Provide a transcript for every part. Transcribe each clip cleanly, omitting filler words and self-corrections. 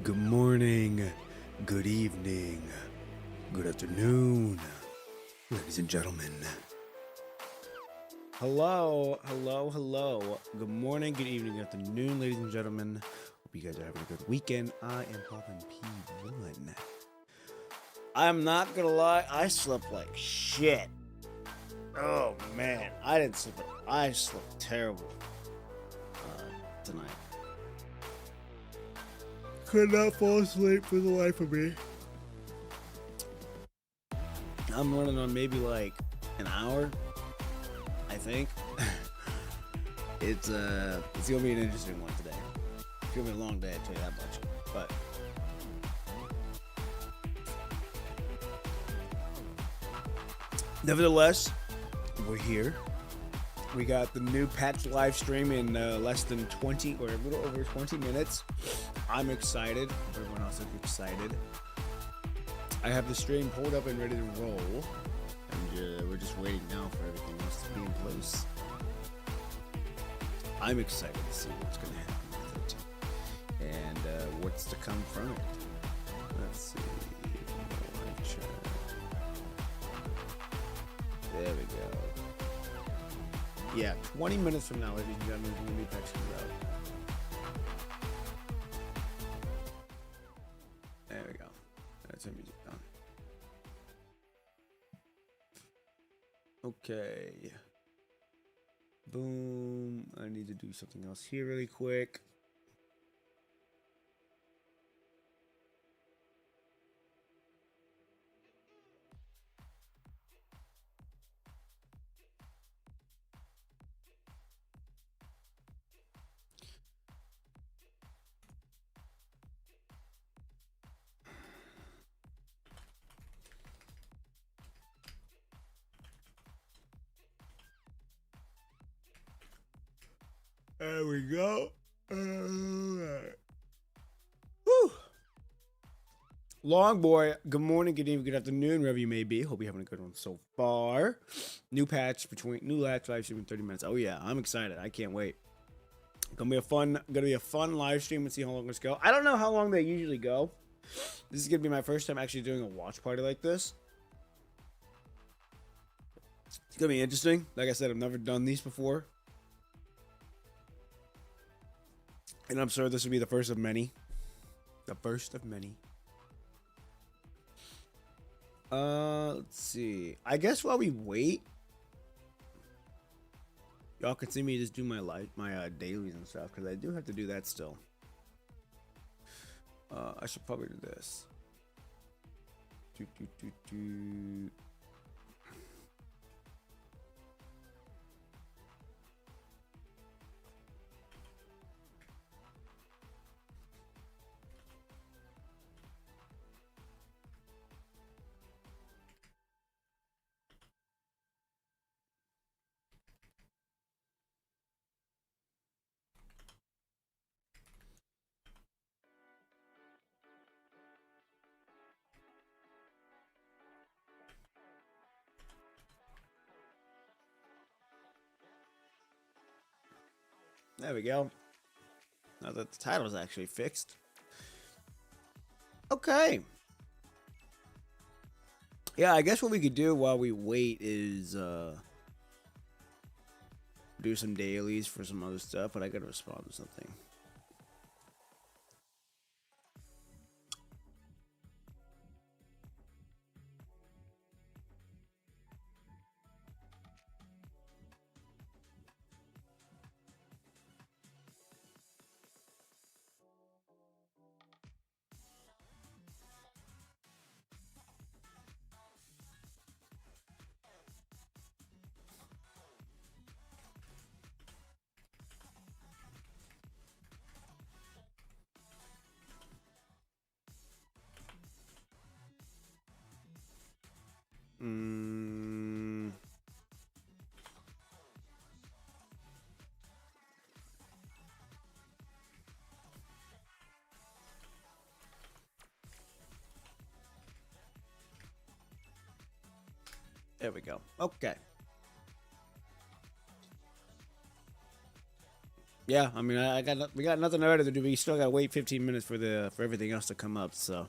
Good morning, good evening, good afternoon, ladies and gentlemen. Hello. Good morning, good evening, good afternoon, ladies and gentlemen. Hope you guys are having a good weekend. I am popping P1. I'm not gonna lie, I slept like shit. Oh man, I slept terrible tonight. Could not fall asleep for the life of me. I'm running on maybe like an hour, I think. It's gonna be an interesting one today. It's gonna be a long day, I'll tell you that much. But nevertheless, we're here. We got the new patch live stream in less than 20 or a little over 20 minutes. I'm excited. Everyone else is excited. I have the stream pulled up and ready to roll. And we're just waiting now for everything else to be in place. I'm excited to see what's going to happen with it. And what's to come from it. Let's see. There we go. Yeah, 20 minutes from now, ladies and gentlemen, we're going to be patching it out. There we go. That's our music done. Okay. Boom. I need to do something else here really quick. There we go. Whew. Long boy, good morning, good evening, good afternoon, wherever you may be. Hope you're having a good one so far. New patch live stream in 30 minutes. Oh yeah, I'm excited. I can't wait. Gonna be a fun live stream and see how long it's go. I don't know how long they usually go. This is gonna be my first time actually doing a watch party like this. It's gonna be interesting. Like I said, I've never done these before. And I'm sure this will be the first of many. The first of many. Let's see. I guess while we wait, y'all can see me just do my dailies and stuff, because I do have to do that still. I should probably do this. There we go. Now that the title is actually fixed. Okay. Yeah, I guess what we could do while we wait is do some dailies for some other stuff, but I gotta respond to something. There we go. Okay. Yeah, I mean, we got nothing better to do. We still gotta wait 15 minutes for everything else to come up. So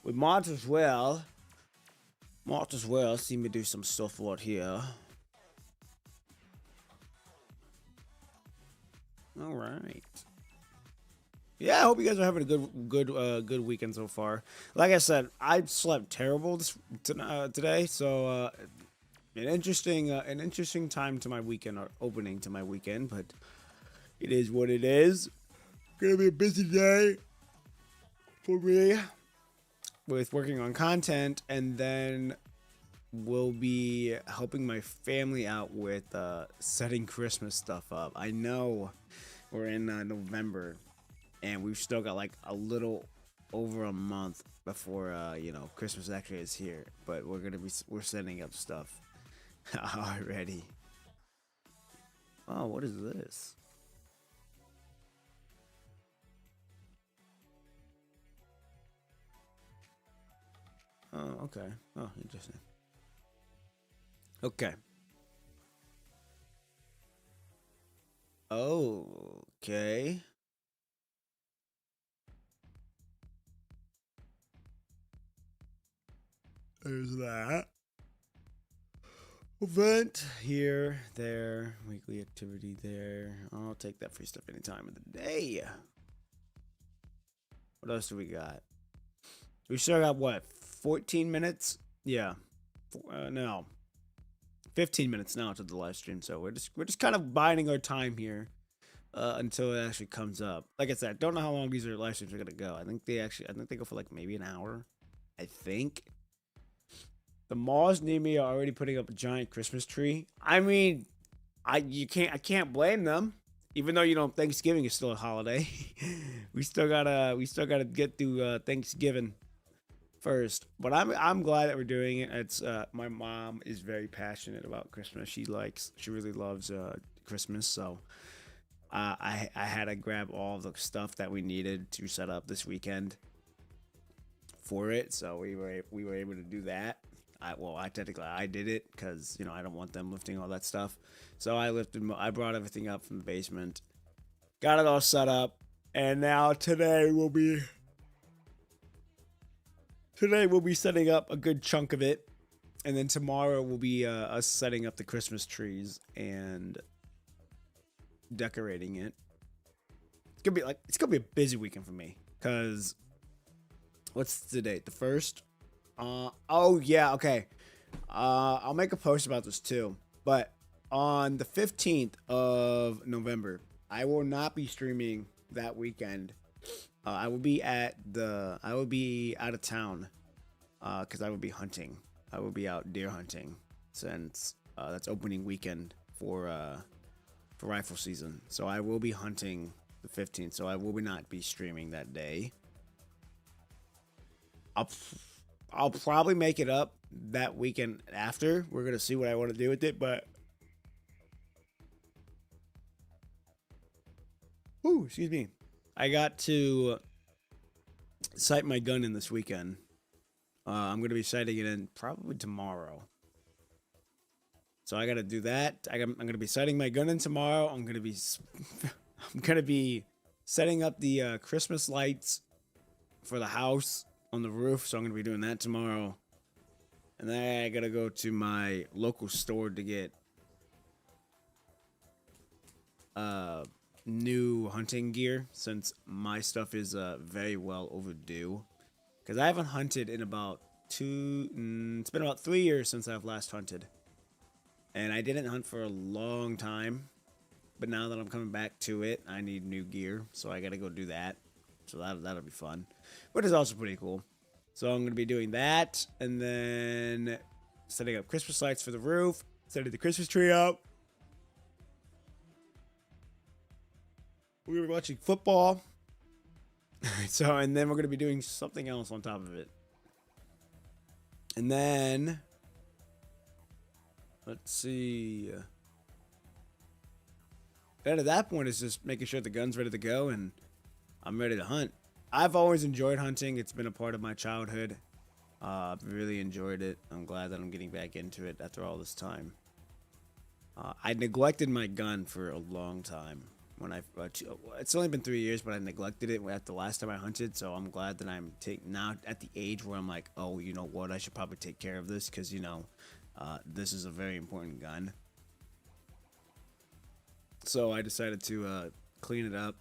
we might as well see me do some stuff out here. All right. Yeah, I hope you guys are having a good weekend so far. Like I said, I slept terrible today, so an interesting time to my weekend, or opening to my weekend, but it is what it is. Gonna be a busy day for me with working on content, and then we'll be helping my family out with setting Christmas stuff up. I know we're in November, and we've still got like a little over a month before Christmas actually is here. But we're setting up stuff already. Oh, what is this? Oh, okay. Oh, interesting. Okay. Oh, okay. There's that. Event here, there, weekly activity there. I'll take that free stuff any time of the day. What else do we got? We still got what? 14 minutes? Yeah. No. 15 minutes now to the live stream, so we're just kind of biding our time here until it actually comes up. Like I said, I don't know how long these live streams are gonna go. I think they go for like maybe an hour. I think. The malls near me are already putting up a giant Christmas tree. I mean, I can't blame them. Even though Thanksgiving is still a holiday, we still gotta get through Thanksgiving first. But I'm glad that we're doing it. It's my mom is very passionate about Christmas. She really loves Christmas. So I had to grab all the stuff that we needed to set up this weekend for it. So we were able to do that. I did it because I don't want them lifting all that stuff. So I brought everything up from the basement, got it all set up, and now today we'll be setting up a good chunk of it, and then tomorrow will be us setting up the Christmas trees and decorating it. It's gonna be a busy weekend for me because what's the date? The 1st. Oh yeah, okay. I'll make a post about this too. But on the 15th of November, I will not be streaming that weekend. I will be out of town, because I will be hunting. I will be out deer hunting since that's opening weekend for rifle season. So I will be hunting the 15th. So I will not be streaming that day. I'll probably make it up that weekend after. We're gonna see what I want to do with it, but excuse me. I got to sight my gun in this weekend. I'm gonna be sighting it in probably tomorrow. So I gotta do that. I'm gonna be sighting my gun in tomorrow. I'm gonna be setting up the Christmas lights for the house on the roof, so I'm gonna be doing that tomorrow. And then I gotta go to my local store to get new hunting gear, since my stuff is very well overdue. Because I haven't hunted in about it's been about 3 years since I've last hunted. And I didn't hunt for a long time. But now that I'm coming back to it, I need new gear, so I gotta go do that. So that'll be fun. But it's also pretty cool. So I'm going to be doing that. And then setting up Christmas lights for the roof. Setting the Christmas tree up. We're going to be watching football. And then we're going to be doing something else on top of it. And then let's see. Then at that point, it's just making sure the gun's ready to go and I'm ready to hunt. I've always enjoyed hunting. It's been a part of my childhood. I've really enjoyed it. I'm glad that I'm getting back into it after all this time. I neglected my gun for a long time. when it's only been 3 years, but I neglected it at the last time I hunted. So I'm glad that I'm now at the age where I'm like, oh, you know what? I should probably take care of this because this is a very important gun. So I decided to clean it up.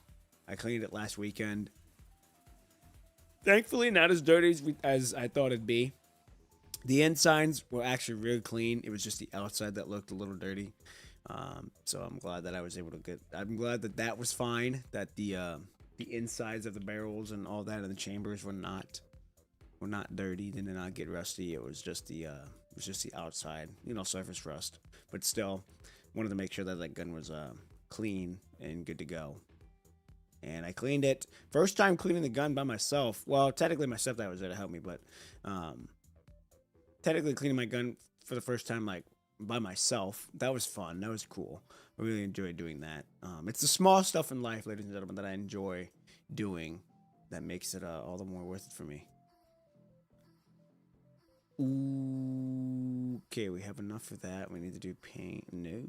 I cleaned it last weekend. Thankfully, not as dirty as I thought it'd be. The insides were actually really clean. It was just the outside that looked a little dirty. So I'm glad that I was able to I'm glad that that was fine. That the insides of the barrels and all that in the chambers were not dirty. They did not get rusty. It was just the outside, surface rust. But still, wanted to make sure that that gun was clean and good to go. And I cleaned it. First time cleaning the gun by myself. Well, technically my stepdad was there to help me, but technically cleaning my gun for the first time, like, by myself, that was fun. That was cool. I really enjoyed doing that. It's the small stuff in life, ladies and gentlemen, that I enjoy doing that makes it all the more worth it for me. Ooh, okay, we have enough for that. We need to do paint. No.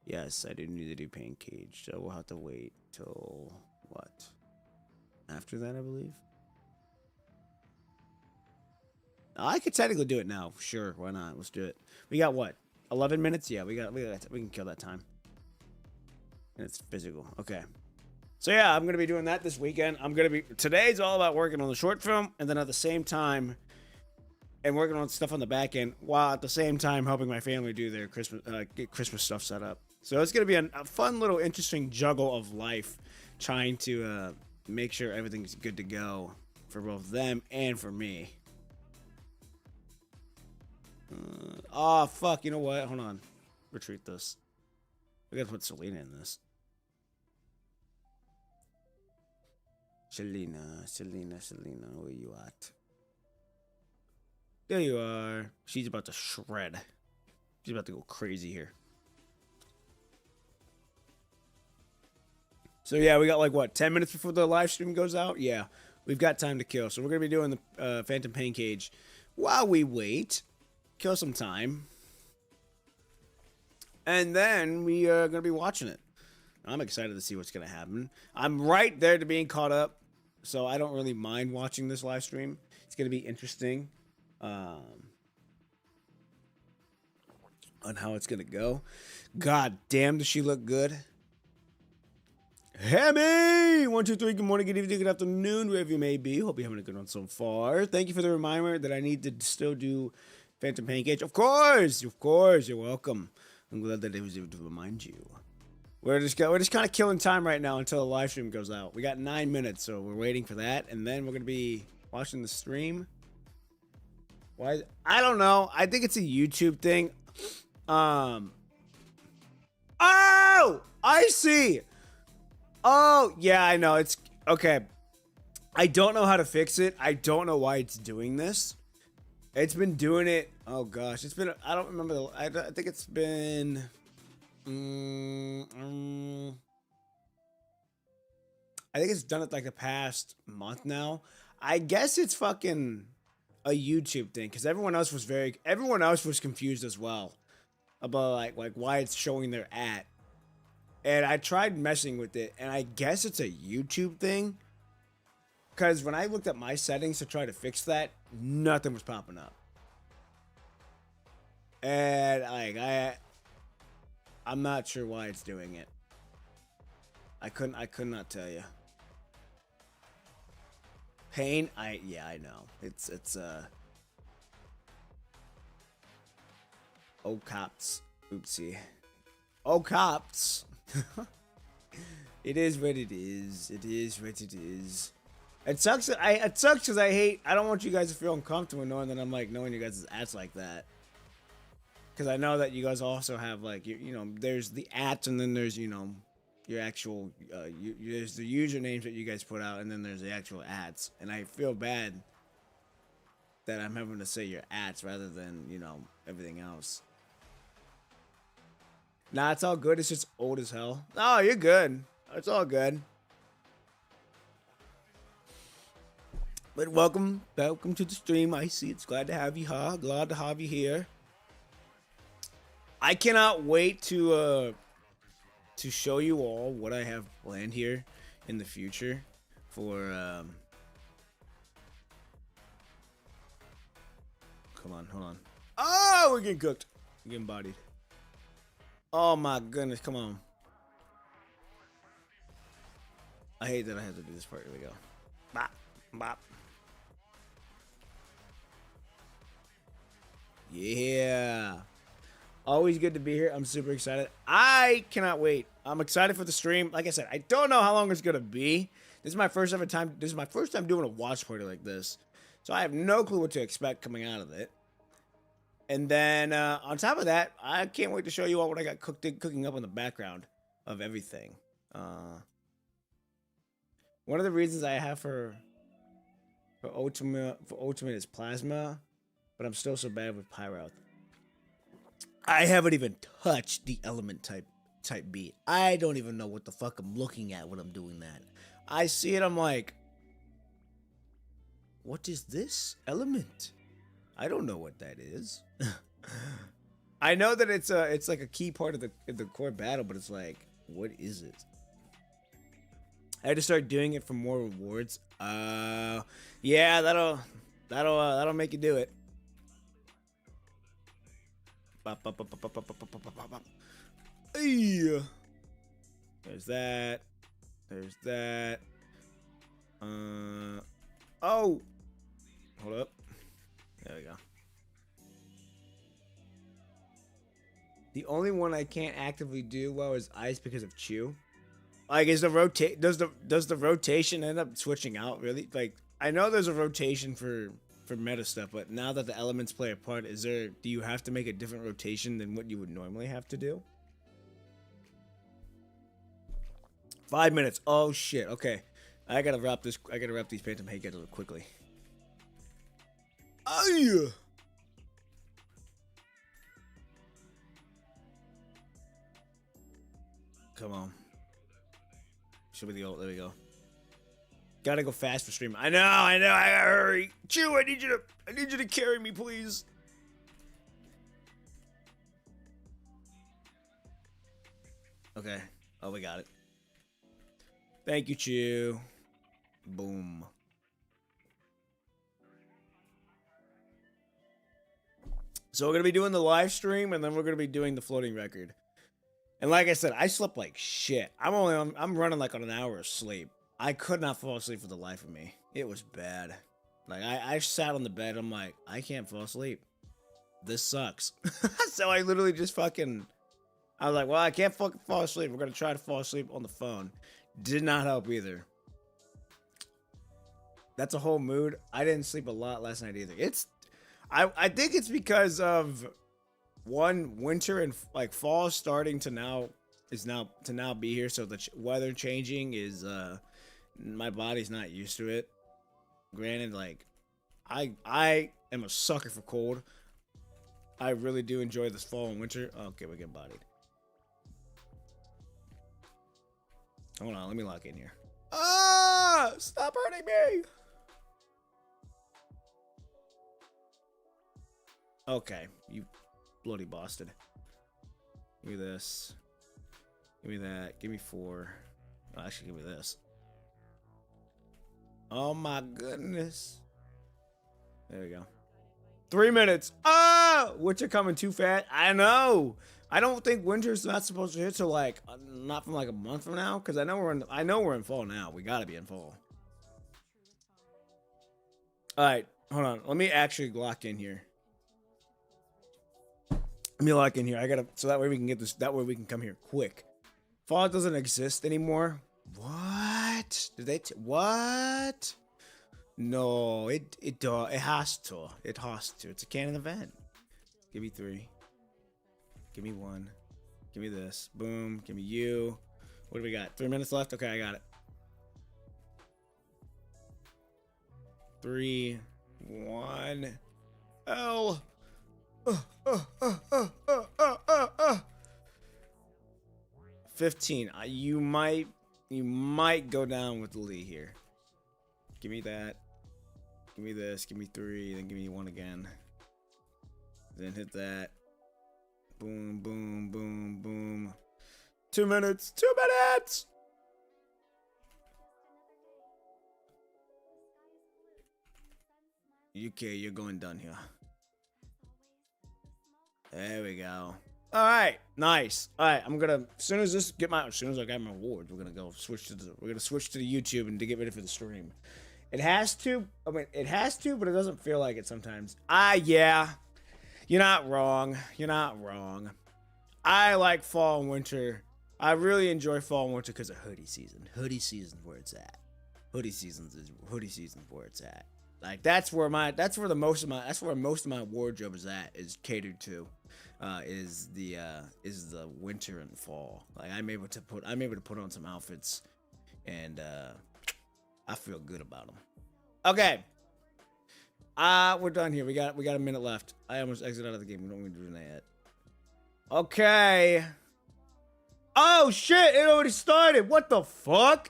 Yes, I do need to do paint cage, so we'll have to wait till what? After that, I believe. I could technically do it now. Sure, why not? Let's do it. We got what? 11 minutes? Yeah, we can kill that time. And it's physical. Okay. So yeah, I'm gonna be doing that this weekend. Today's all about working on the short film, and then at the same time, and working on stuff on the back end, while at the same time helping my family do their get Christmas stuff set up. So it's gonna be a fun little interesting juggle of life, trying to make sure everything's good to go for both them and for me. Oh fuck! You know what? Hold on. Retreat this. We gotta put Selena in this. Selena, where you at? There you are. She's about to shred. She's about to go crazy here. So yeah, we got like what, 10 minutes before the live stream goes out? Yeah, we've got time to kill. So we're gonna be doing the Phantom Pain Cage while we wait. Kill some time. And then we are gonna be watching it. I'm excited to see what's gonna happen. I'm right there to being caught up, so I don't really mind watching this live stream. It's gonna be interesting on how it's gonna go. God damn, does she look good? Hammy! 1, 2, 3, good morning, good evening, good afternoon, wherever you may be. Hope you're having a good one so far. Thank you for the reminder that I need to still do Phantom Pain Cage. Of course, you're welcome. I'm glad that I was able to remind you. We're just kind of killing time right now until the live stream goes out. We got 9 minutes, so we're waiting for that, and then we're gonna be watching the stream. Why? I don't know. I think it's a YouTube thing. Oh, I see. Oh, yeah, I know. It's okay. I don't know how to fix it. I don't know why it's doing this. It's been doing it. Oh gosh, it's been. I don't remember. I think it's been. I think it's done it like the past month now. I guess it's fucking a YouTube thing because everyone else was confused as well about like why it's showing their ad. And I tried messing with it, and I guess it's a YouTube thing. Because when I looked at my settings to try to fix that, nothing was popping up. And I'm not sure why it's doing it. I could not tell you. Pain, yeah, I know. It's oh cops. Oopsie. Oh cops. It is what it is. It is what it is. It sucks. It sucks because I don't want you guys to feel uncomfortable knowing that I'm like knowing you guys' ads like that. Because I know that you guys also have like there's the ads and then there's your actual there's the usernames that you guys put out and then there's the actual ads. And I feel bad that I'm having to say your ads rather than everything else. Nah, it's all good. It's just old as hell. Oh, you're good. It's all good. But welcome to the stream. I see it's glad to have you, huh? Glad to have you here. I cannot wait to to show you all what I have planned here in the future for come on, hold on. Oh, we're getting cooked. We're getting bodied. Oh my goodness, come on. I hate that I have to do this part. Here we go. Bop, bop. Yeah. Always good to be here. I'm super excited. I cannot wait. I'm excited for the stream. Like I said, I don't know how long it's gonna be. This is my first ever time. This is my first time doing a watch party like this, so I have no clue what to expect coming out of it. And then on top of that, I can't wait to show you all what I got cooking up in the background of everything. One of the reasons I have for ultimate is plasma, but I'm still so bad with pyro. I haven't even touched the element type beat. I don't even know what the fuck I'm looking at when I'm doing that. I see it, I'm like, what is this element? I don't know what that is. I know that it's like a key part of the core battle, but it's like, what is it? I had to start doing it for more rewards. Yeah, that'll make you do it. There's that. There's that. Oh, hold up. There we go. The only one I can't actively do well is ice because of Chew. Like, is the does the rotation end up switching out really? Like, I know there's a rotation for meta stuff, but now that the elements play a part, do you have to make a different rotation than what you would normally have to do? 5 minutes. Oh shit. Okay, I gotta wrap these Phantom Hate together quickly. Oh yeah. Come on. Should be the ult. There we go. Gotta go fast for stream. I know. I gotta hurry. Chew, I need you to carry me, please. Okay. Oh, we got it. Thank you, Chew. Boom. So we're gonna be doing the live stream, and then we're gonna be doing the floating record. And like I said, I slept like shit. I'm running like on an hour of sleep. I could not fall asleep for the life of me. It was bad. Like, I sat on the bed. I'm like, I can't fall asleep. This sucks. So I literally just fucking... I was like, well, I can't fucking fall asleep. We're going to try to fall asleep on the phone. Did not help either. That's a whole mood. I didn't sleep a lot last night either. I think it's because of... One, winter and like fall starting to now be here. So the weather changing is... my body's not used to it. Granted, like, I am a sucker for cold. I really do enjoy this fall and winter. Okay, we're getting bodied. Hold on, let me lock in here. Ah! Stop hurting me! Okay, you bloody bastard. Give me this. Give me that. Give me 4. Oh, actually, give me this. Oh my goodness. There we go. 3 minutes. Ah! Winter coming too fast. I know. I don't think winter's not supposed to hit till like not from like a month from now, because I know we're in fall now. We gotta be in fall. Alright, hold on. Let me actually lock in here. Let me lock in here. I gotta, so that way we can get this, that way we can come here quick. Fall doesn't exist anymore. What? Did they what? No, it has to. It has to. It's a canon event. Give me 3. Give me 1. Give me this. Boom. Give me you. What do we got? 3 minutes left? Okay, I got it. 3, 1. L. 15. You might go down with Lee here. Give me that. Give me this. Give me 3. Then give me 1 again. Then hit that. Boom, boom, boom, boom. 2 minutes. 2 minutes. Okay, you're going down here. There we go. All right, nice. All right, I'm gonna as soon as I got my awards, we're gonna switch to the YouTube and to get ready for the stream. It has to. I mean, it has to, but it doesn't feel like it sometimes. Yeah, you're not wrong. You're not wrong. I like fall and winter. I really enjoy fall and winter because of hoodie season. Hoodie season's where it's at. Hoodie season's where it's at. Like that's where most of my wardrobe is at, is catered to, is the winter and fall. Like I'm able to put on some outfits, and I feel good about them. Okay, we're done here. We got a minute left. I almost exited out of the game. We don't need to do that yet. Okay. Oh shit! It already started. What the fuck?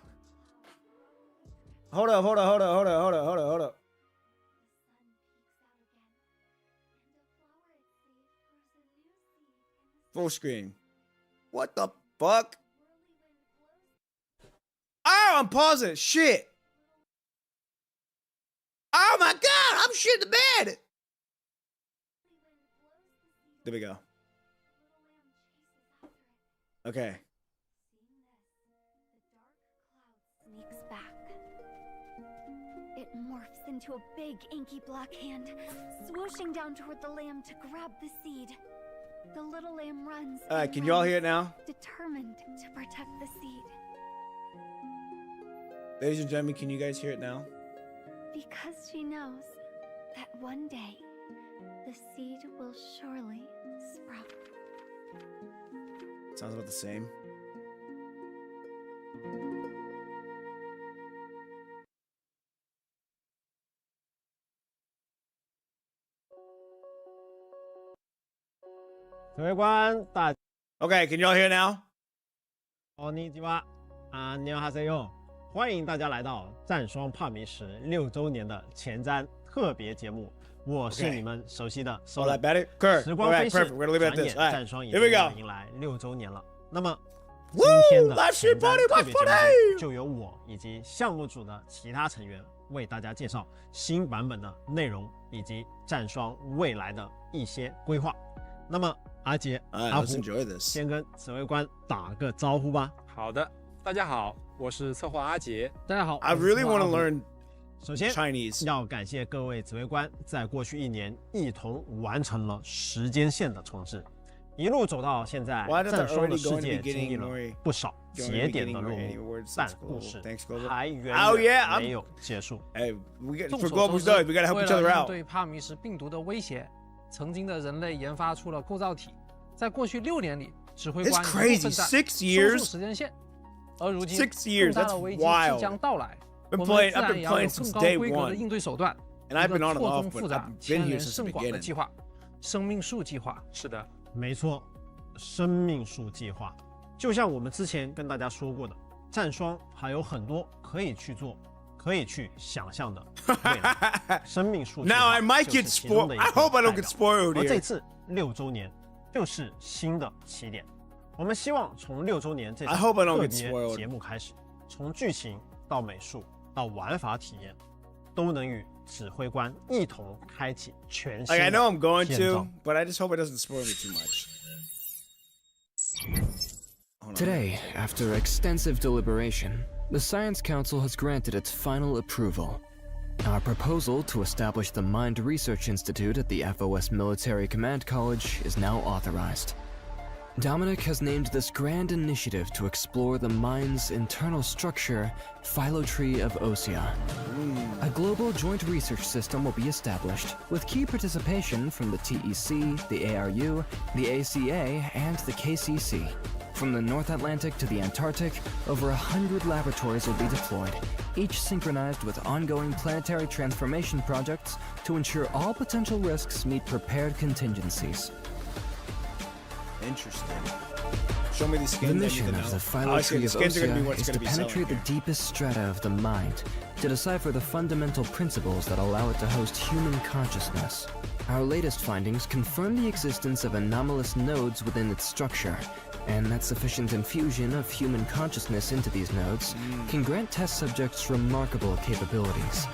Hold up. Full screen. What the fuck? Oh, I'm pausing. Shit. Oh my god, I'm shit in the bed. There we go. Okay. Sneaks back. It morphs into a big, inky black hand, swooshing down toward the lamb to grab the seed. The little lamb runs. Can you all hear it now? Determined to protect the seed. Ladies and gentlemen, can you guys hear it now? Because she knows that one day the seed will surely sprout. Sounds about the same. Okay, can you all hear it now? こんにちは，안녕하세요，欢迎大家来到战双帕米什6周年的前瞻特别节目。我是你们熟悉的 Solar。时光飞逝，转眼战双已经迎来6周年了。那么今天的前瞻特别节目就由我以及项目组的其他成员为大家介绍新版本的内容以及战双未来的一些规划。那么阿杰、阿胡，先跟指挥官打个招呼吧。好的，大家好，我是策划阿杰。大家好 ，I really want to learn 首先 Chinese。要感谢各位指挥官在过去1年一同完成了时间线的重置，一路走到现在，战双的世界经历了不少节点的落幕，但故事还远远没有结束。众所周知，为了应对帕米什病毒的威胁，曾经的人类研发出了构造体，在过去6年里，指挥官一路奋战，收束时间线，而如今更大的危机即将到来。我们自然也要有更高规格的应对手段，一个错综复杂、牵连甚广的计划——生命树计划。是的，没错，生命树计划，就像我们之前跟大家说过的，战双还有很多可以去做、可以去想象的未来。生命树计划就是其中的一个代表。而这次6周年就是新的起点。我们希望从6周年这次特别节目开始，从剧情到美术到玩法体验，都能与指挥官一同开启全新的篇章。I know I'm going to, but I just hope it doesn't spoil me too much. Today, after extensive deliberation, the Science Council has granted its final approval. Our proposal to establish the Mind Research Institute at the FOS Military Command College is now authorized. Dominic has named this grand initiative to explore the mind's internal structure, Phylotree of Ossia. A global joint research system will be established, with key participation from the TEC, the ARU, the ACA, and the KCC. From the North Atlantic to the Antarctic, over 100 laboratories will be deployed, each synchronized with ongoing planetary transformation projects to ensure all potential risks meet prepared contingencies. Interesting. Show me the skins. The mission of the Phylotree of Ossia is to penetrate the deepest strata of the mind, to decipher the fundamental principles that allow it to host human consciousness. Our latest findings confirm the existence of anomalous nodes within its structure, and that sufficient infusion of human consciousness into these nodes can grant test subjects remarkable capabilities.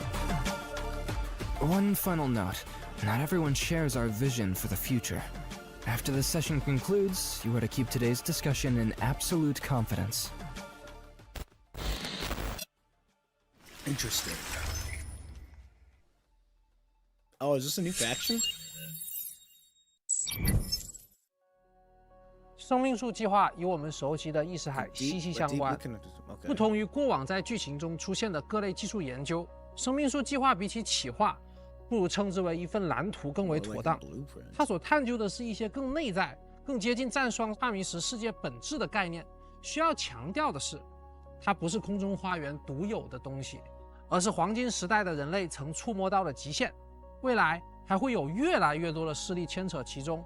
One final note, not everyone shares our vision for the future. After the session concludes, you are to keep today's discussion in absolute confidence. Interesting. Oh, is this a new faction? 生命树计划与我们熟悉的意识海息息相关。不同于过往在剧情中出现的各类技术研究，生命树计划比起企划，不如称之为一份蓝图更为妥当。它所探究的是一些更内在、更接近战双帕米什世界本质的概念。需要强调的是，它不是空中花园独有的东西，而是黄金时代的人类曾触摸到的极限。未来还会有越来越多的势力牵扯其中，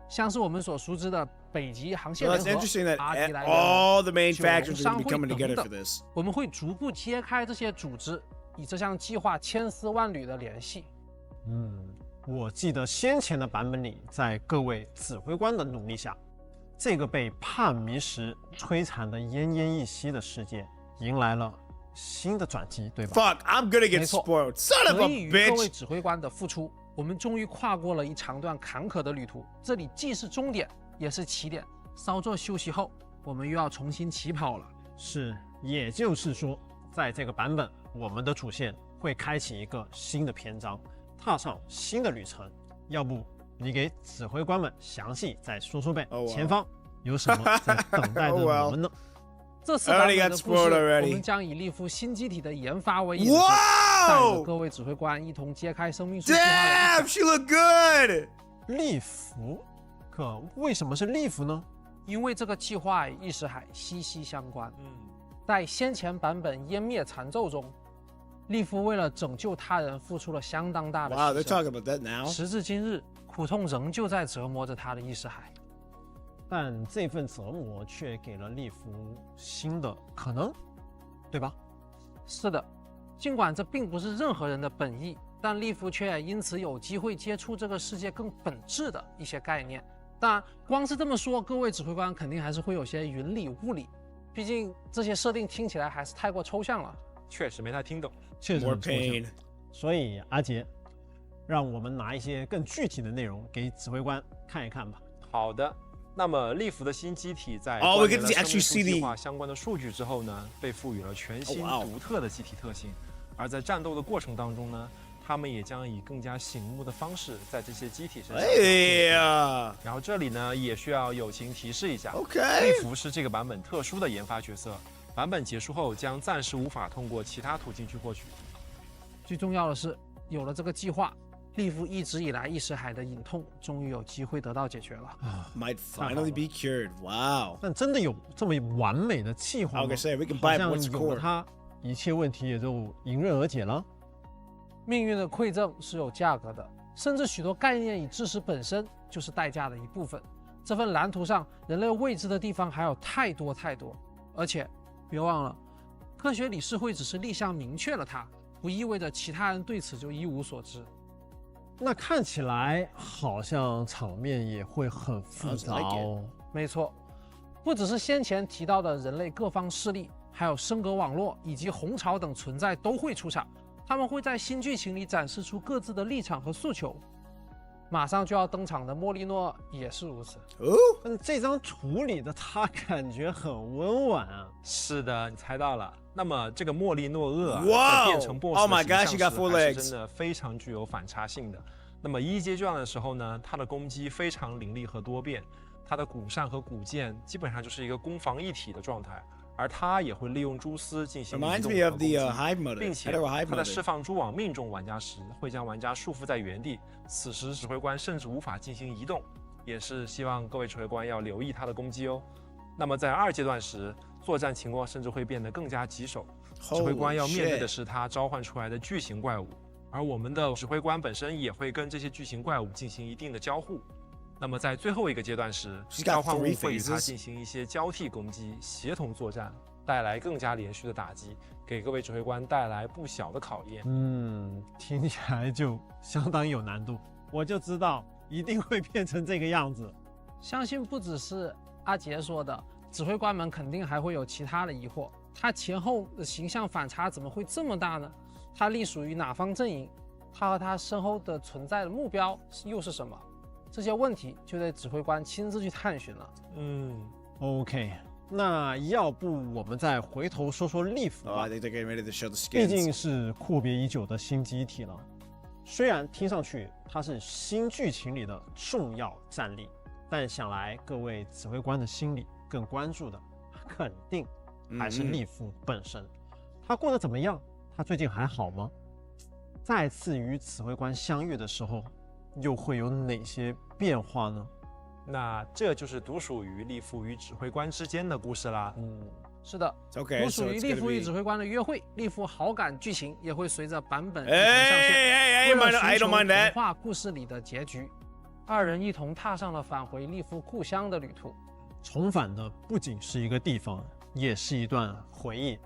像是我们所熟知的北极航线联合、阿迪莱all the main 九 factions 龙 are 商 going to be 会 coming together 等 for 等。 this. 我们会逐步揭开这些组织与这项计划千丝万缕的联系。我记得先前的版本里，在各位指挥官的努力下，这个被帕米什摧残的奄奄一息的世界迎来了新的转机，对吧？ Fuck, I'm gonna get 没错， spoiled. Son of 得 a 益于各位 bitch. 指挥官的付出，我们终于跨过了一长段坎坷的旅途。这里既是终点，也是起点。稍作休息后，我们又要重新起跑了。是，也就是说，在这个版本，我们的主线会开启一个新的篇章，踏上新的旅程。要不你给指挥官们详细再说说呗， Oh, wow. 前方有什么在等待着我们呢？这次版本的故 I already got 事， spoiled already. 我们将以利夫新机体的研发为引子，带着 Whoa! 各位指挥官一同揭开生命树计划的一 Damn, 场。 she look good. 利弗，可为什么是利弗呢？因为这个计划与意识海息息相关。在先前版本湮灭残咒中，利夫为了拯救他人付出了相当大的 Wow, they're 牺牲。 talking about that now. 时至今日，苦痛仍旧在折磨着他的意识海。但这份折磨却给了利弗新的可能，对吧？是的，尽管这并不是任何人的本意，但利夫却因此有机会接触这个世界更本质的一些概念。但光是这么说，各位指挥官肯定还是会有些云里雾里，毕竟这些设定听起来还是太过抽象了。确实没太听懂。确实 More 很抽象。 pain. 所以阿杰，让我们拿一些更具体的内容给指挥官看一看吧。好的，那么利弗的新机体在 Oh, 关 we 联 get 了 to 生 actually 命树 see 计 the- 划相关的数据之后呢，被赋予了全新 Oh, wow. 独特的机体特性。而在战斗的过程当中呢，他们也将以更加醒目的方式在这些机体身上表现。 Yeah. 然后这里呢，也需要友情提示一下， Okay. 利弗是这个版本特殊的研发角色，版本结束后将暂时无法通过其他途径去获取。最重要的是，有了这个计划，利夫一直以来意识海的隐痛终于有机会得到解决了。 Might finally be cured. Wow. 但真的有这么完美的计划 I 吗？ was gonna say, we can 好 buy 像 what's 有了 core. 它，一切问题也就迎刃而解了。命运的馈赠是有价格的，甚至许多概念与知识本身就是代价的一部分。这份蓝图上，人类未知的地方还有太多太多，而且别忘了，科学理事会只是立项明确了它，不意味着其他人对此就一无所知。那看起来好像场面也会很复杂 Sounds like 哦。没错，不只是先前提到的人类各方势力，还有升格网络以及红潮等存在都会出场。他们会在新剧情里展示出各自的立场和诉求。马上就要登场的莫莉诺也是如此。 Ooh. 但这张图里的他感觉很温婉啊。是的，你猜到了。那么这个莫利诺厄啊， Wow! 在变成 BOSS Oh my 的 gosh, 形 he 象 got 时 full 还 legs. 是真的非常具有反差性的。那么一阶段的时候呢，他的攻击非常凌厉和多变，他的骨扇和骨剑基本上就是一个攻防一体的状态，而他也会利用蛛丝进行移 Reminds 动 me 和 of 攻 the 击， hive mode. 并且 I know a hive 他在 mode. 释放蛛网命中玩家时，会将玩家束缚在原地，此时指挥官甚至无法进行移动，也是希望各位指挥官要留意他的攻击哦。那么在二阶段时，作战情况甚至会变得更加棘手，指挥官要面对的是他召唤出来的巨型怪物，而我们的指挥官本身也会跟这些巨型怪物进行一定的交互。那么在最后一个阶段时， She's got 召唤物 3会与他 phases. 进行一些交替攻击、协同作战，带来更加连续的打击，给各位指挥官带来不小的考验。听起来就相当有难度。我就知道一定会变成这个样子。相信不只是阿杰说的，指挥官们肯定还会有其他的疑惑。他前后的形象反差怎么会这么大呢？他隶属于哪方阵营？他和他身后的存在的目标又是什么？这些问题就得指挥官亲自去探寻了。OK， 那要不我们再回头说说利弗吧。毕竟是阔别已久的新机体了。虽然听上去它是新剧情里的重要战力，但想来各位指挥官的心里更关注的肯定还是利弗本身。他过得怎么样？他最近还好吗？再次与指挥官相遇的时候，又会有哪些变化呢？那这就是独属于利弗与指挥官之间的故事啦。是的，独属于利弗与指挥官的约会，利弗好感剧情也会随着版本一同上线，为了寻求童话故事里的结局，二人一同踏上了返回利弗故乡的旅途。重返的不仅是一个地方，也是一段回忆。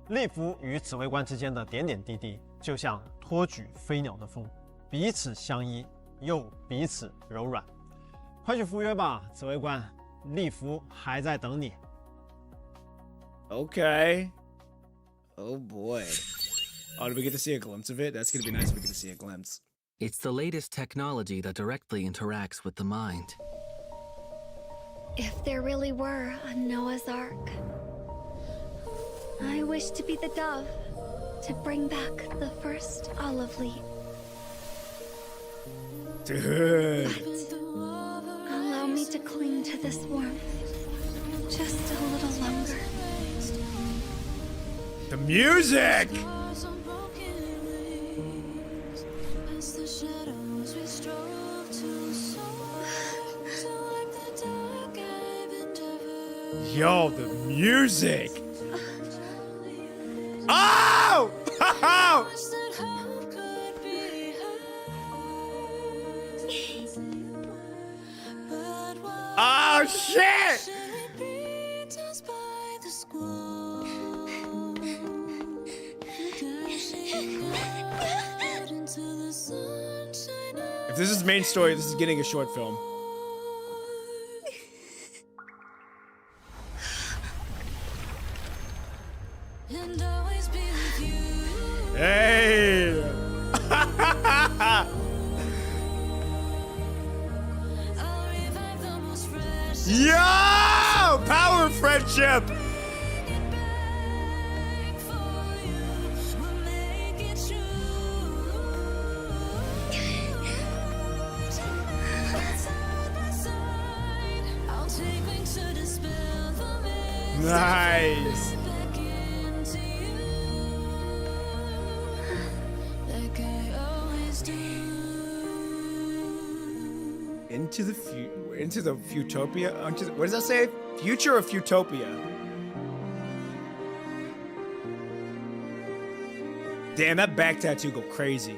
利弗与指挥官之间的点点滴滴，就像托举飞鸟的风，彼此相依，又彼此柔软。快去赴约吧，指挥官，利弗还在等你。Okay. Oh boy. Oh, did we get to see a glimpse of it? That's gonna be nice if we get to see a glimpse. It's the latest technology that directly interacts with the mind. If there really were a Noah's Ark, I wish to be the dove to bring back the first olive leaf. Dude. But allow me to cling to this warmth just a little longer. The music! Yo, the music! Oh! Oh shit! If this is main story, this is getting a short film. Hey! Yo! Power friendship! Nice. Into the Futopia? What does that say? Future of Futopia. Damn, that back tattoo go crazy.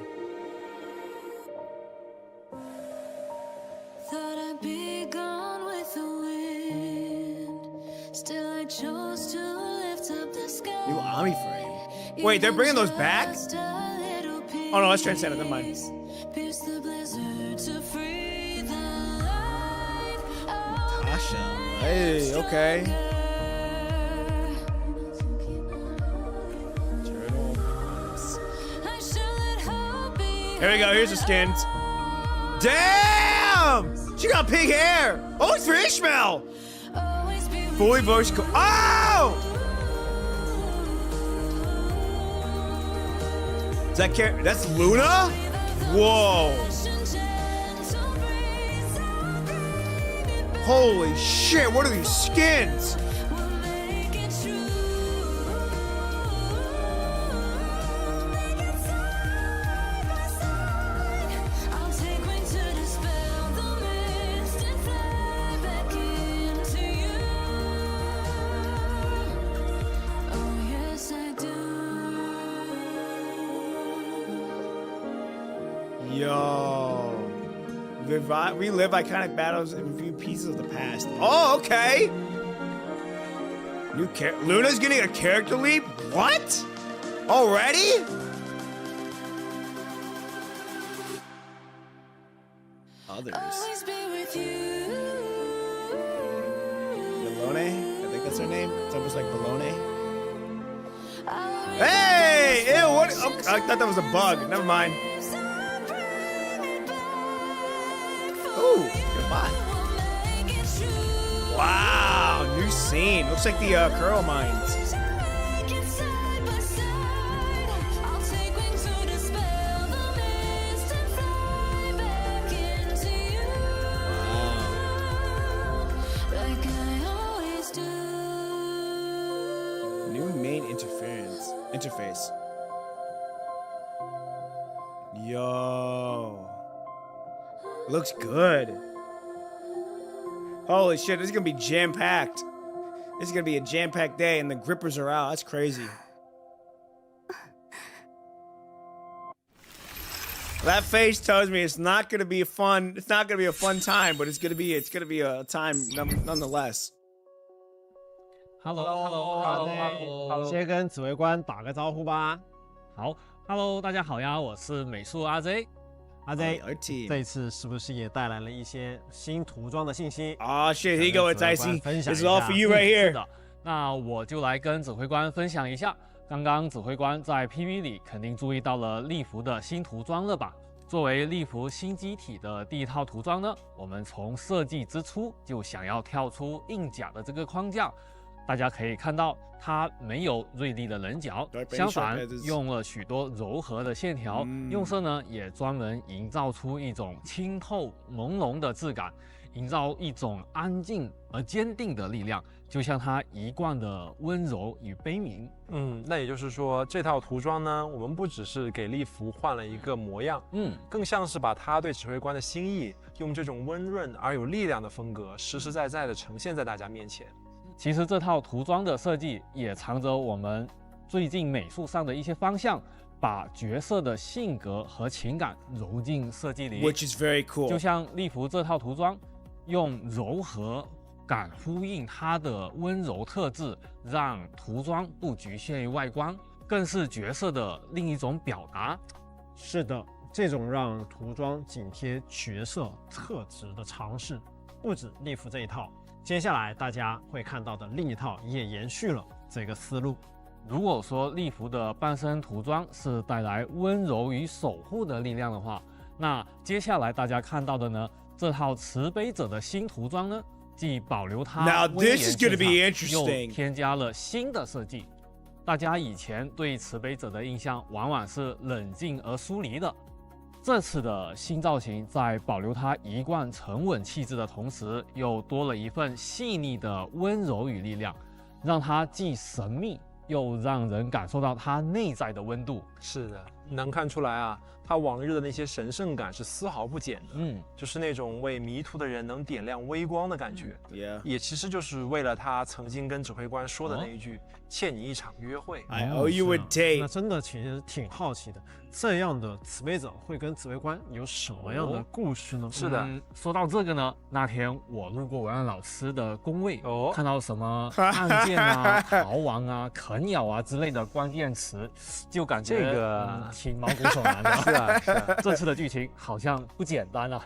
New Omni frame. Wait, they're bringing those back? Oh no, let's transcend it. Never mind. Tasha. Hey, okay. Here we go. Here's the skins. Damn! She got pink hair. Oh, it's for Ishmael. Fully voiced. Oh! That's Luna? Whoa. Holy shit, what are these skins? Yo. Relive iconic battles and view pieces of the past. Oh, okay. Luna's getting a character leap? What? Already? Others. Bologna. I think that's her name. It's almost like Bologna. Hey! Ew, what? Oh, I thought that was a bug. Never mind. Ooh, goodbye. Wow, new scene. Looks like the Curl Mines. Interface. Yo. Looks good. Holy shit, this is gonna be jam-packed. This is gonna be a jam-packed day and the grippers are out. That's crazy. That face tells me it's not gonna be a fun time, but it's gonna be a time nonetheless. Hello， 先跟指挥官打个招呼吧。好 ，Hello， 大家好呀，我是美术阿 J。阿 J， 这次是不是也带来了一些新涂装的信息？啊 ，shit， here you go， it's icy，this is all for you right here。是的，那我就来跟指挥官分享一下。刚刚指挥官在 PV 里肯定注意到了利福的新涂装了吧？作为利福新机体的第一套涂装呢，我们从设计之初就想要跳出硬甲的这个框架。大家可以看到，它没有锐利的棱角，相反用了许多柔和的线条，用色呢也专门营造出一种清透朦胧的质感，营造一种安静而坚定的力量，就像它一贯的温柔与悲悯。那也就是说，这套涂装呢，我们不只是给利福换了一个模样，更像是把他对指挥官的心意，用这种温润而有力量的风格，实实在在的呈现在大家面前。其实这套涂装的设计也藏着我们最近美术上的一些方向，把角色的性格和情感揉进设计里。Which is very cool。就像利福这套涂装，用柔和感呼应它的温柔特质，让涂装不局限于外观，更是角色的另一种表达。是的，这种让涂装紧贴角色特质的尝试，不止利福这一套。接下来大家会看到的另一套也延续了这个思路。如果说利福的半身涂装是带来温柔与守护的力量的话，那接下来大家看到的呢，这套慈悲者的新涂装呢，既保留它威严气场，又添加了新的设计。大家以前对慈悲者的印象往往是冷静而疏离的。这次的新造型在保留它一贯沉稳气质的同时，又多了一份细腻的温柔与力量，让它既神秘又让人感受到它内在的温度。是的，能看出来啊，他往日的那些神圣感是丝毫不减的。就是那种为迷途的人能点亮微光的感觉。也其实就是为了他曾经跟指挥官说的那一句“欠你一场约会 ”。I owe you a date。那真的其实挺好奇的，这样的慈悲者会跟指挥官有什么样的故事呢？是的，说到这个呢，那天我路过文案老师的工位，看到什么案件啊、逃亡啊、啃咬啊之类的关键词，就感觉这个挺毛骨悚然的。是啊，是啊，这次的剧情好像不简单啊。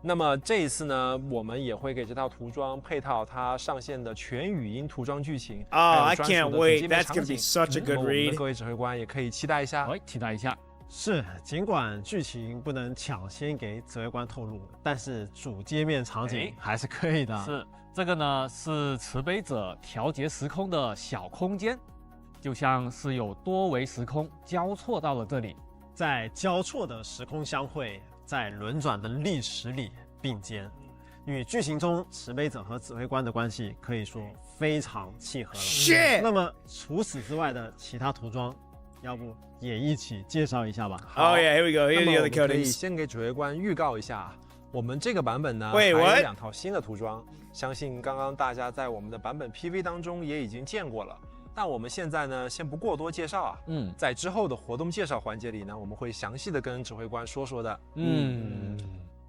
那么这一次呢，我们也会给这套涂装配套它上线的全语音涂装剧情。I can't wait. That's gonna be such a good read. 各位指挥官也可以期待一下。期待一下。是，尽管剧情不能抢先给指挥官透露，但是主界面场景还是可以的。是，这个呢是慈悲者调节时空的小空间，就像是有多维时空交错到了这里，在交错的时空相会，在轮转的历史里并肩，与剧情中慈悲者和指挥官的关系可以说非常契合了。那么除此之外的其他涂装，要不也一起介绍一下吧。Oh yeah, here we go. Here are the other 可以先给指挥官预告一下，我们这个版本呢还有2套新的涂装，相信刚刚大家在我们的版本 PV 当中也已经见过了。但我们现在呢，先不过多介绍啊。在之后的活动介绍环节里呢，我们会详细的跟指挥官说说的。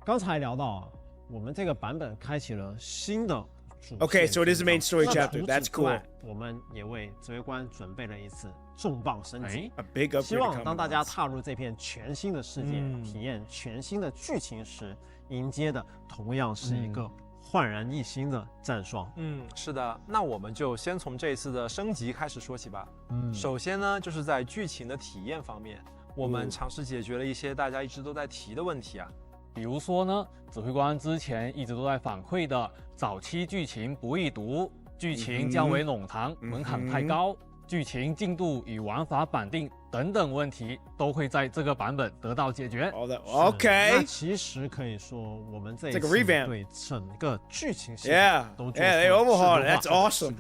刚才聊到，我们这个版本开启了新的主线。Okay, so it is the main story chapter. That's cool. 我们也为指挥官准备了一次重磅升级。A big upgrade. 希望当大家踏入这片全新的世界，体验全新的剧情时，迎接的同样是一个焕然一新的战双。是的，那我们就先从这一次的升级开始说起吧。首先呢，就是在剧情的体验方面，我们尝试解决了一些大家一直都在提的问题啊。比如说呢，指挥官之前一直都在反馈的早期剧情不易读，剧情较为冗长，门槛太高，剧情进度与玩法绑定等等问题，都会在这个版本得到解决。OK， 那其实可以说，我们这一次对整个剧情系统都做了overhaul That's awesome。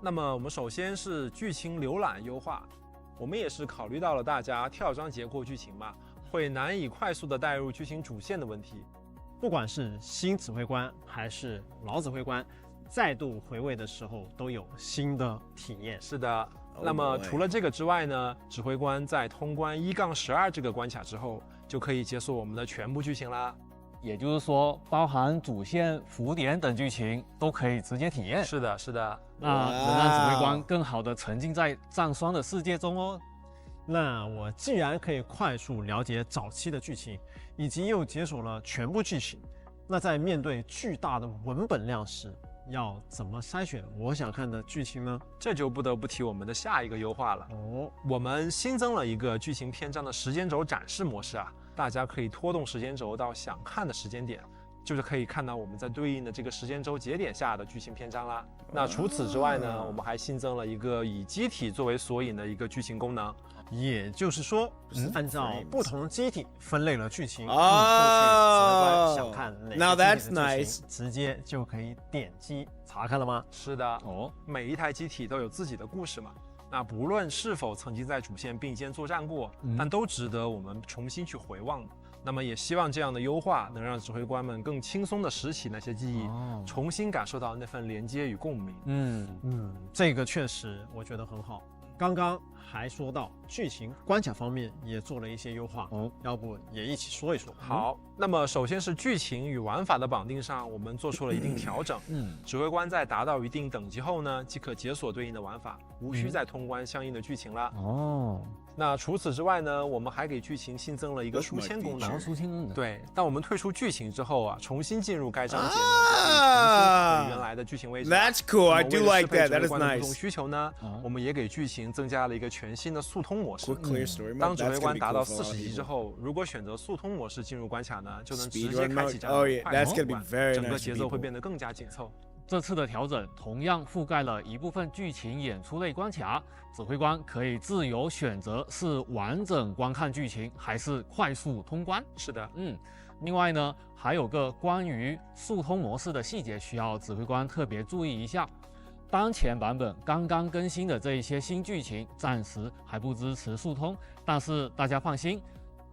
那么我们首先是剧情浏览优化，我们也是考虑到了大家跳章节过剧情嘛，会难以快速的带入剧情主线的问题。不管是新指挥官还是老指挥官，再度回味的时候都有新的体验。是的，那么除了这个之外呢，指挥官在通关1-12这个关卡之后，就可以解锁我们的全部剧情啦。也就是说，包含主线、浮点等剧情都可以直接体验。是的，是的，那能让指挥官更好的沉浸在战双的世界中哦。那我既然可以快速了解早期的剧情，以及又解锁了全部剧情，那在面对巨大的文本量时，要怎么筛选我想看的剧情呢？这就不得不提我们的下一个优化了。我们新增了一个剧情篇章的时间轴展示模式啊，大家可以拖动时间轴到想看的时间点，就是可以看到我们在对应的这个时间轴节点下的剧情篇章啦。那除此之外呢，我们还新增了一个以机体作为索引的一个剧情功能。也就是说，按照不同机体分类了剧情，后续指挥官想看哪个机体的剧情，直接就可以点击查看了吗？是的，每一台机体都有自己的故事嘛。那不论是否曾经在主线并肩作战过，但都值得我们重新去回望。那么也希望这样的优化能让指挥官们更轻松地拾起那些记忆，重新感受到那份连接与共鸣。这个确实我觉得很好。刚刚还说到剧情关卡方面也做了一些优化，要不也一起说一说？好，那么首先是剧情与玩法的绑定上，我们做出了一定调整。指挥官在达到一定等级后呢，即可解锁对应的玩法，无需再通关相应的剧情了。那除此之外呢，我们还给剧情新增了一个书签功能。对，当我们退出剧情之后啊，重新进入该章节呢，就可以重新回原来的剧情位置。That's cool. I do like that. That is 不同 nice. 需求呢，我们也给剧情增加了一个全新的速通模式。当指挥官达到40级之后，如果选择速通模式进入关卡呢，就能直接开启战斗快速通关，整个节奏会变得更加紧凑。这次的调整同样覆盖了一部分剧情演出类关卡，指挥官可以自由选择是完整观看剧情还是快速通关。是的，另外呢，还有个关于速通模式的细节需要指挥官特别注意一下。当前版本刚刚更新的这一些新剧情暂时还不支持速通，但是大家放心，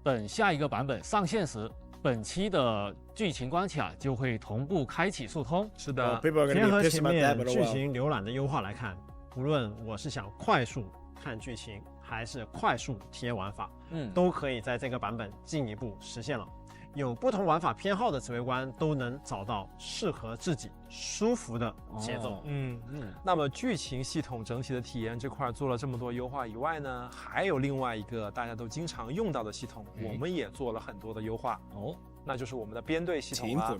等下一个版本上线时，本期的剧情关卡就会同步开启速通。是的，结合前面剧情浏览的优化来看，无论我是想快速看剧情，还是快速体验玩法，都可以在这个版本进一步实现了。有不同玩法偏好的指挥官都能找到适合自己舒服的节奏。那么剧情系统整体的体验这块做了这么多优化以外呢，还有另外一个大家都经常用到的系统，我们也做了很多的优化。那就是我们的编队系统了。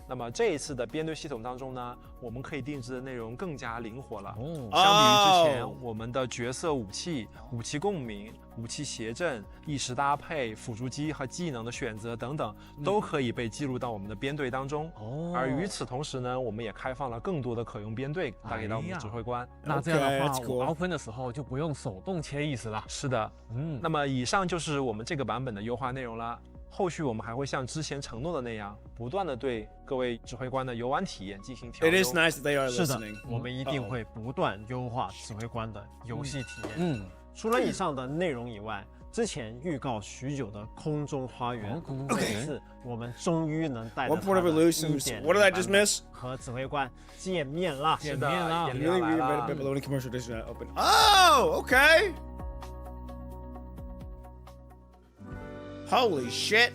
那么这一次的编队系统当中呢，我们可以定制的内容更加灵活了。相比于之前，我们的角色武器、武器共鸣、武器协阵、意识搭配、辅助机和技能的选择等等，都可以被记录到我们的编队当中。而与此同时呢，我们也开放了更多的可用编队带给到我们的指挥官。那这样的话，我凹分的时候就不用手动切意识了。是的，那么以上就是我们这个版本的优化内容啦。后续我们还会像之前承诺的那样，不断的对各位指挥官的游玩体验进行调优。It is nice that they are listening. 是的，我们一定会不断优化指挥官的游戏体验。除了以上的内容以外，之前预告许久的空中花园，这次我们终于能带着 What did I just miss? 和指挥官见面啦！见面啦！ Baloney commercial edition open. Oh, okay. Holy shit.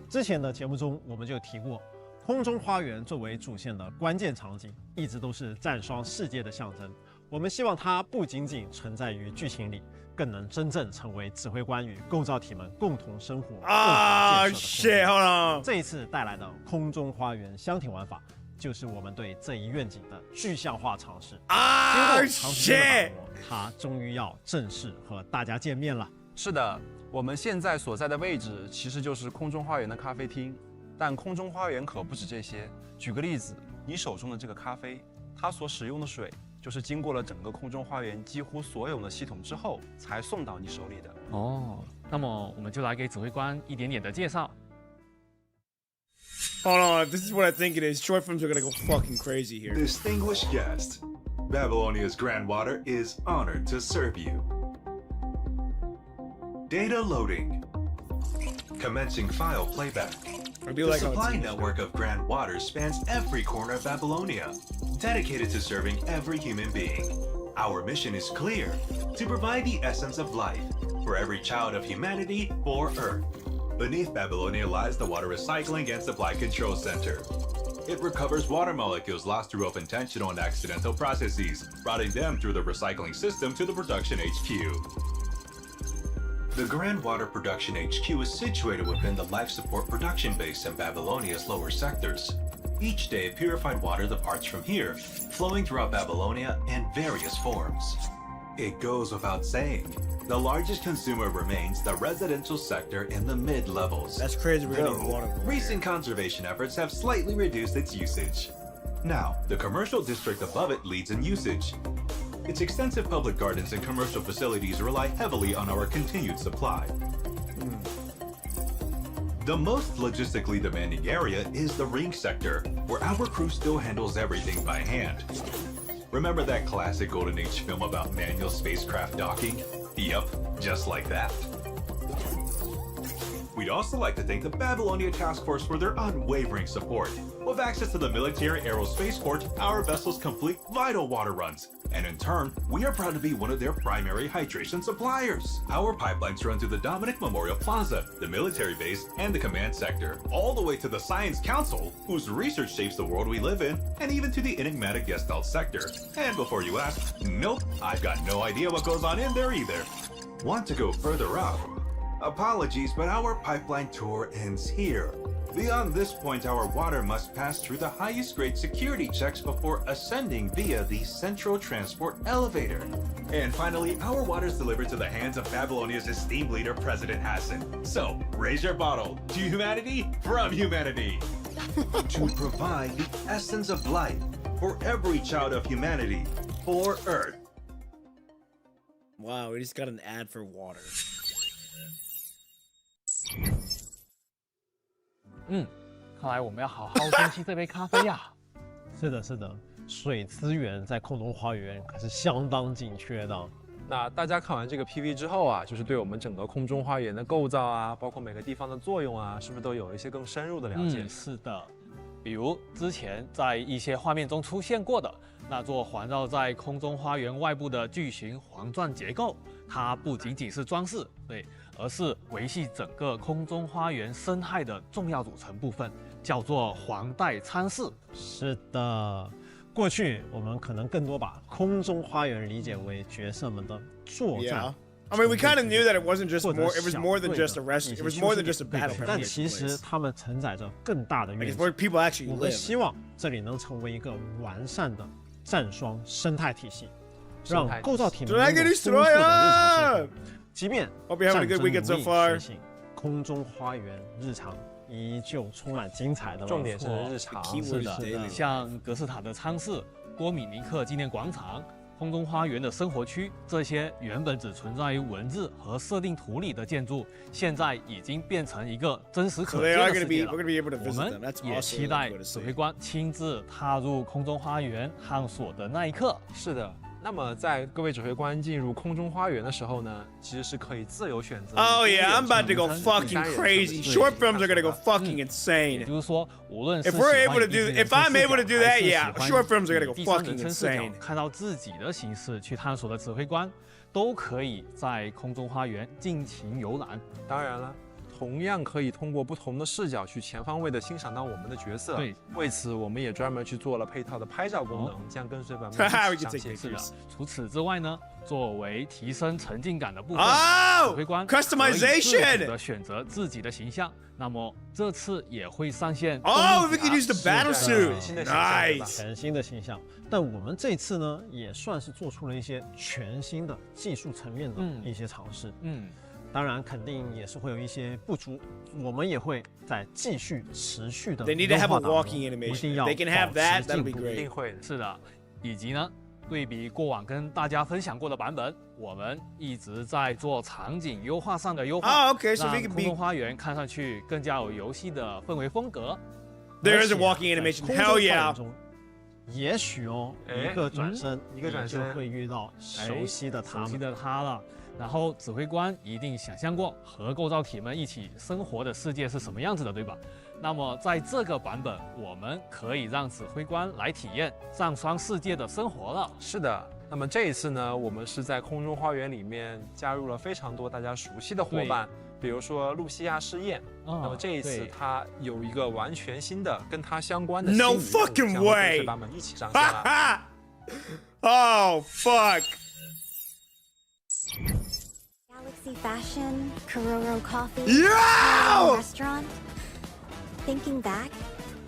之前的节目中我们就提过，空中花园作为主线的关键场景，一直都是战双世界的象征。我们希望它不仅仅存在于剧情里，更能真正成为指挥官与构造体们共同生活、共同建设的空间。这一次带来的空中花园箱庭玩法，就是我们对这一愿景的具象化尝试。经过长时间的打磨，它终于要正式和大家见面了。是的，我们现在所在的位置其实就是空中花园的咖啡厅，但空中花园可不止这些。举个例子，你手中的这个咖啡，它所使用的水就是经过了整个空中花园几乎所有的系统之后才送到你手里的。哦，那么我们就来给指挥官一点点的介绍。Hold on, this is what I think it is. Short films are gonna go fucking crazy here. Distinguished guest, Babylonia's Grand Water is honored to serve you. Data loading. Commencing file playback. The supply network of Grand Water spans every corner of Babylonia, dedicated to serving every human being. Our mission is clear, to provide the essence of life for every child of humanity for Earth. Beneath Babylonia lies the Water Recycling and Supply Control Center. It recovers water molecules lost through unintentional and accidental processes, routing them through the recycling system to the production HQ. The Grand Water Production HQ is situated within the life support production base in Babylonia's lower sectors. Each day, purified water departs from here, flowing throughout Babylonia in various forms. It goes without saying, the largest consumer remains the residential sector in the mid-levels. That's crazy, we're gonna need water. Recent conservation efforts have slightly reduced its usage. Now, the commercial district above it leads in usage. Its extensive public gardens and commercial facilities rely heavily on our continued supply. The most logistically demanding area is the ring sector, where our crew still handles everything by hand. Remember that classic Golden Age film about manual spacecraft docking? Yup, just like that. We'd also like to thank the Babylonia Task Force for their unwavering support. With access to the military aerospace port, our vessels complete vital water runs. And in turn, we are proud to be one of their primary hydration suppliers. Our pipelines run to the Dominic Memorial Plaza, the military base, and the command sector, all the way to the Science Council, whose research shapes the world we live in, and even to the enigmatic Gestalt sector. And before you ask, nope, I've got no idea what goes on in there either. Want to go further up? Apologies, but our pipeline tour ends here. Beyond this point, our water must pass through the highest grade security checks before ascending via the central transport elevator. And finally, our water is delivered to the hands of Babylonia's esteemed leader, President Hassan. So, raise your bottle to humanity from humanity. To provide the essence of life for every child of humanity for Earth. Wow, we just got an ad for water. 看来我们要好好珍惜这杯咖啡呀。是的，是的，水资源在空中花园可是相当紧缺的。那大家看完这个 PV 之后啊，就是对我们整个空中花园的构造啊，包括每个地方的作用啊，是不是都有一些更深入的了解？是的。比如之前在一些画面中出现过的那座环绕在空中花园外部的巨型环状结构，它不仅仅是装饰，对，而是维系整个空中花园生态的重要组成部分，叫做环带舱室。是的，过去我们可能更多把空中花园理解为角色们的作战。I mean, we kind of knew that it wasn't just more. It was more than just a rest. It was more than just a battle. 但其实它们承载着更大的愿景。Where people actually live. 我们希望这里能成为一个完善的战双生态体系，让构造体们拥有丰富的日常生活。即便战争无力实行，空中花园日常依旧充满精彩的。重点是日常。是的，像格斯塔的舱室、多米尼克纪念广场。空中花园的生活区，这些原本只存在于文字和设定图里的建筑，现在已经变成一个真实可见的世界了。我们也期待指挥官亲自踏入空中花园探索的那一刻。是的。那么，在各位指挥官进入空中花园的时候呢，其实是可以自由选择。Oh yeah, I'm about to go fucking crazy. Short films are gonna go fucking insane. 也就是说，无论是 if I'm able to do that, yeah, short films are gonna go fucking insane. 看到自己的形式去探索的指挥官，都可以在空中花园尽情游览。当然了。同样可以通过不同的视角去全方位的欣赏到我们的角色。对，为此我们也专门去做了配套的拍照功能，将跟随版们一起上线。是的，除此之外呢，作为提升沉浸感的部分，指挥官customization 的选择自己的形象。那么这次也会上线。Oh, we can use the battle suit. 全新的形象。但我们这次呢，也算是做出了一些全新的技术层面的一些尝试。当然肯定也是会有一些不足，我们也会在继续持续的。They need to have a walking animation. 一定要 They can have that. That'll be 一 great. 定会的。是的，以及呢，对比过往跟大家分享过的版本，我们一直在做场景优化上的优化， Okay, so we 让 can 空 be. 中花园看上去更加有游戏的氛围风格。There is a walking animation. Hell yeah. 也许一个转身，一个转身就会遇到熟悉的他们。熟悉的他了。然后指挥官一定想象过和构造体们一起生活的世界是什么样子的，对吧？那么在这个版本，我们可以让指挥官来体验上霜世界的生活了。是的，那么这一次呢，我们是在空中花园里面加入了非常多大家熟悉的伙伴，比如说露西亚试验。那么这一次它有一个完全新的跟它相关的 No fucking way 把们一起上线了。Oh fuck. Galaxy Fashion, Kororo Coffee, Yo! Restaurant. Thinking back,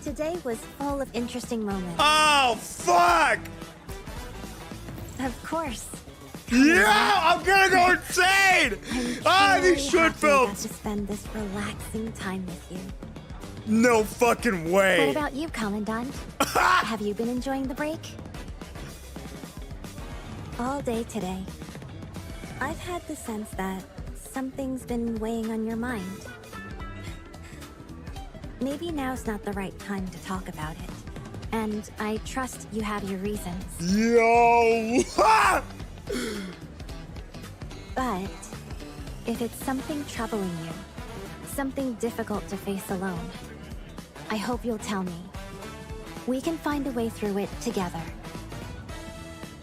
today was full of interesting moments. Oh fuck. Of course. Yeah, I'm gonna go insane. These short happy films. To spend this relaxing time with you. No fucking What way. about you, Commandant? Have you been enjoying the break? All day today, I've had the sense that something's been weighing on your mind. Maybe now's not the right time to talk about it, and I trust you have your reasons. Yo. But if it's something troubling you, something difficult to face alone, I hope you'll tell me. We can find a way through it together.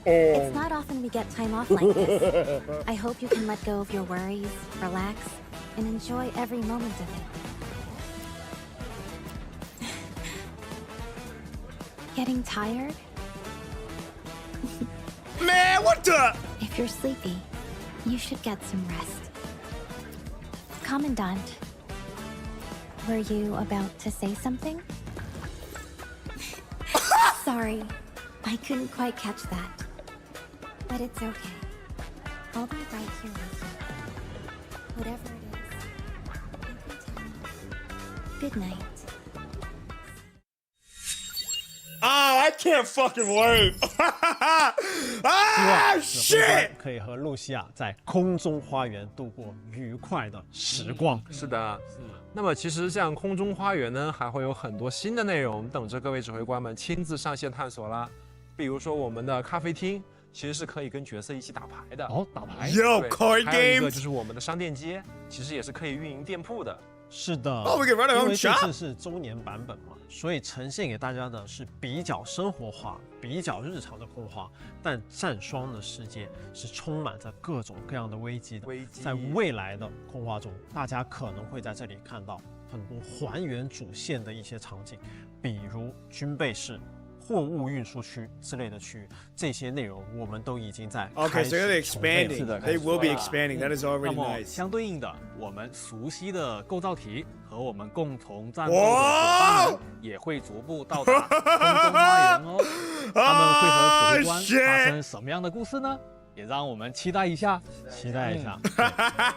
It's not often we get time off like this. I hope you can let go of your worries, relax, and enjoy every moment of it. Getting tired? Man, what the? If you're sleepy, you should get some rest. Commandant, were you about to say something? Sorry, I couldn't quite catch that. But it's okay. I'll be right here with you. Whatever it is, you can tell me. Good night. Oh, I can't fucking wait. Ah, shit. 可以和露西亚在空中花园度过愉快的时光。是的，那么其实像空中花园呢，还会有很多新的内容等着各位指挥官们亲自上线探索啦。比如说我们的咖啡厅，其实是可以跟角色一起打牌的。打牌。Yo, card 还有一个 games. 就是我们的商店街，其实也是可以运营店铺的。是的， Oh, we can run our 因 own 为这 shop. 次是周年版本嘛，所以呈现给大家的是比较生活化、比较日常的空花，但战霜的世界是充满着各种各样的危机的。在未来的空花中，大家可能会在这里看到很多还原主线的一些场景，比如军备室、货物运输区之类的区域，这些内容我们都已经在 Okay, so they're expanding. They will be expanding. That is 那 already 么 nice. 相对应的，我们熟悉的构造体和我们共同战斗的伙伴们也会逐步到达空中花园哦。他们会和指挥官发生什么样的故事呢？也让我们期待一下。期待一下。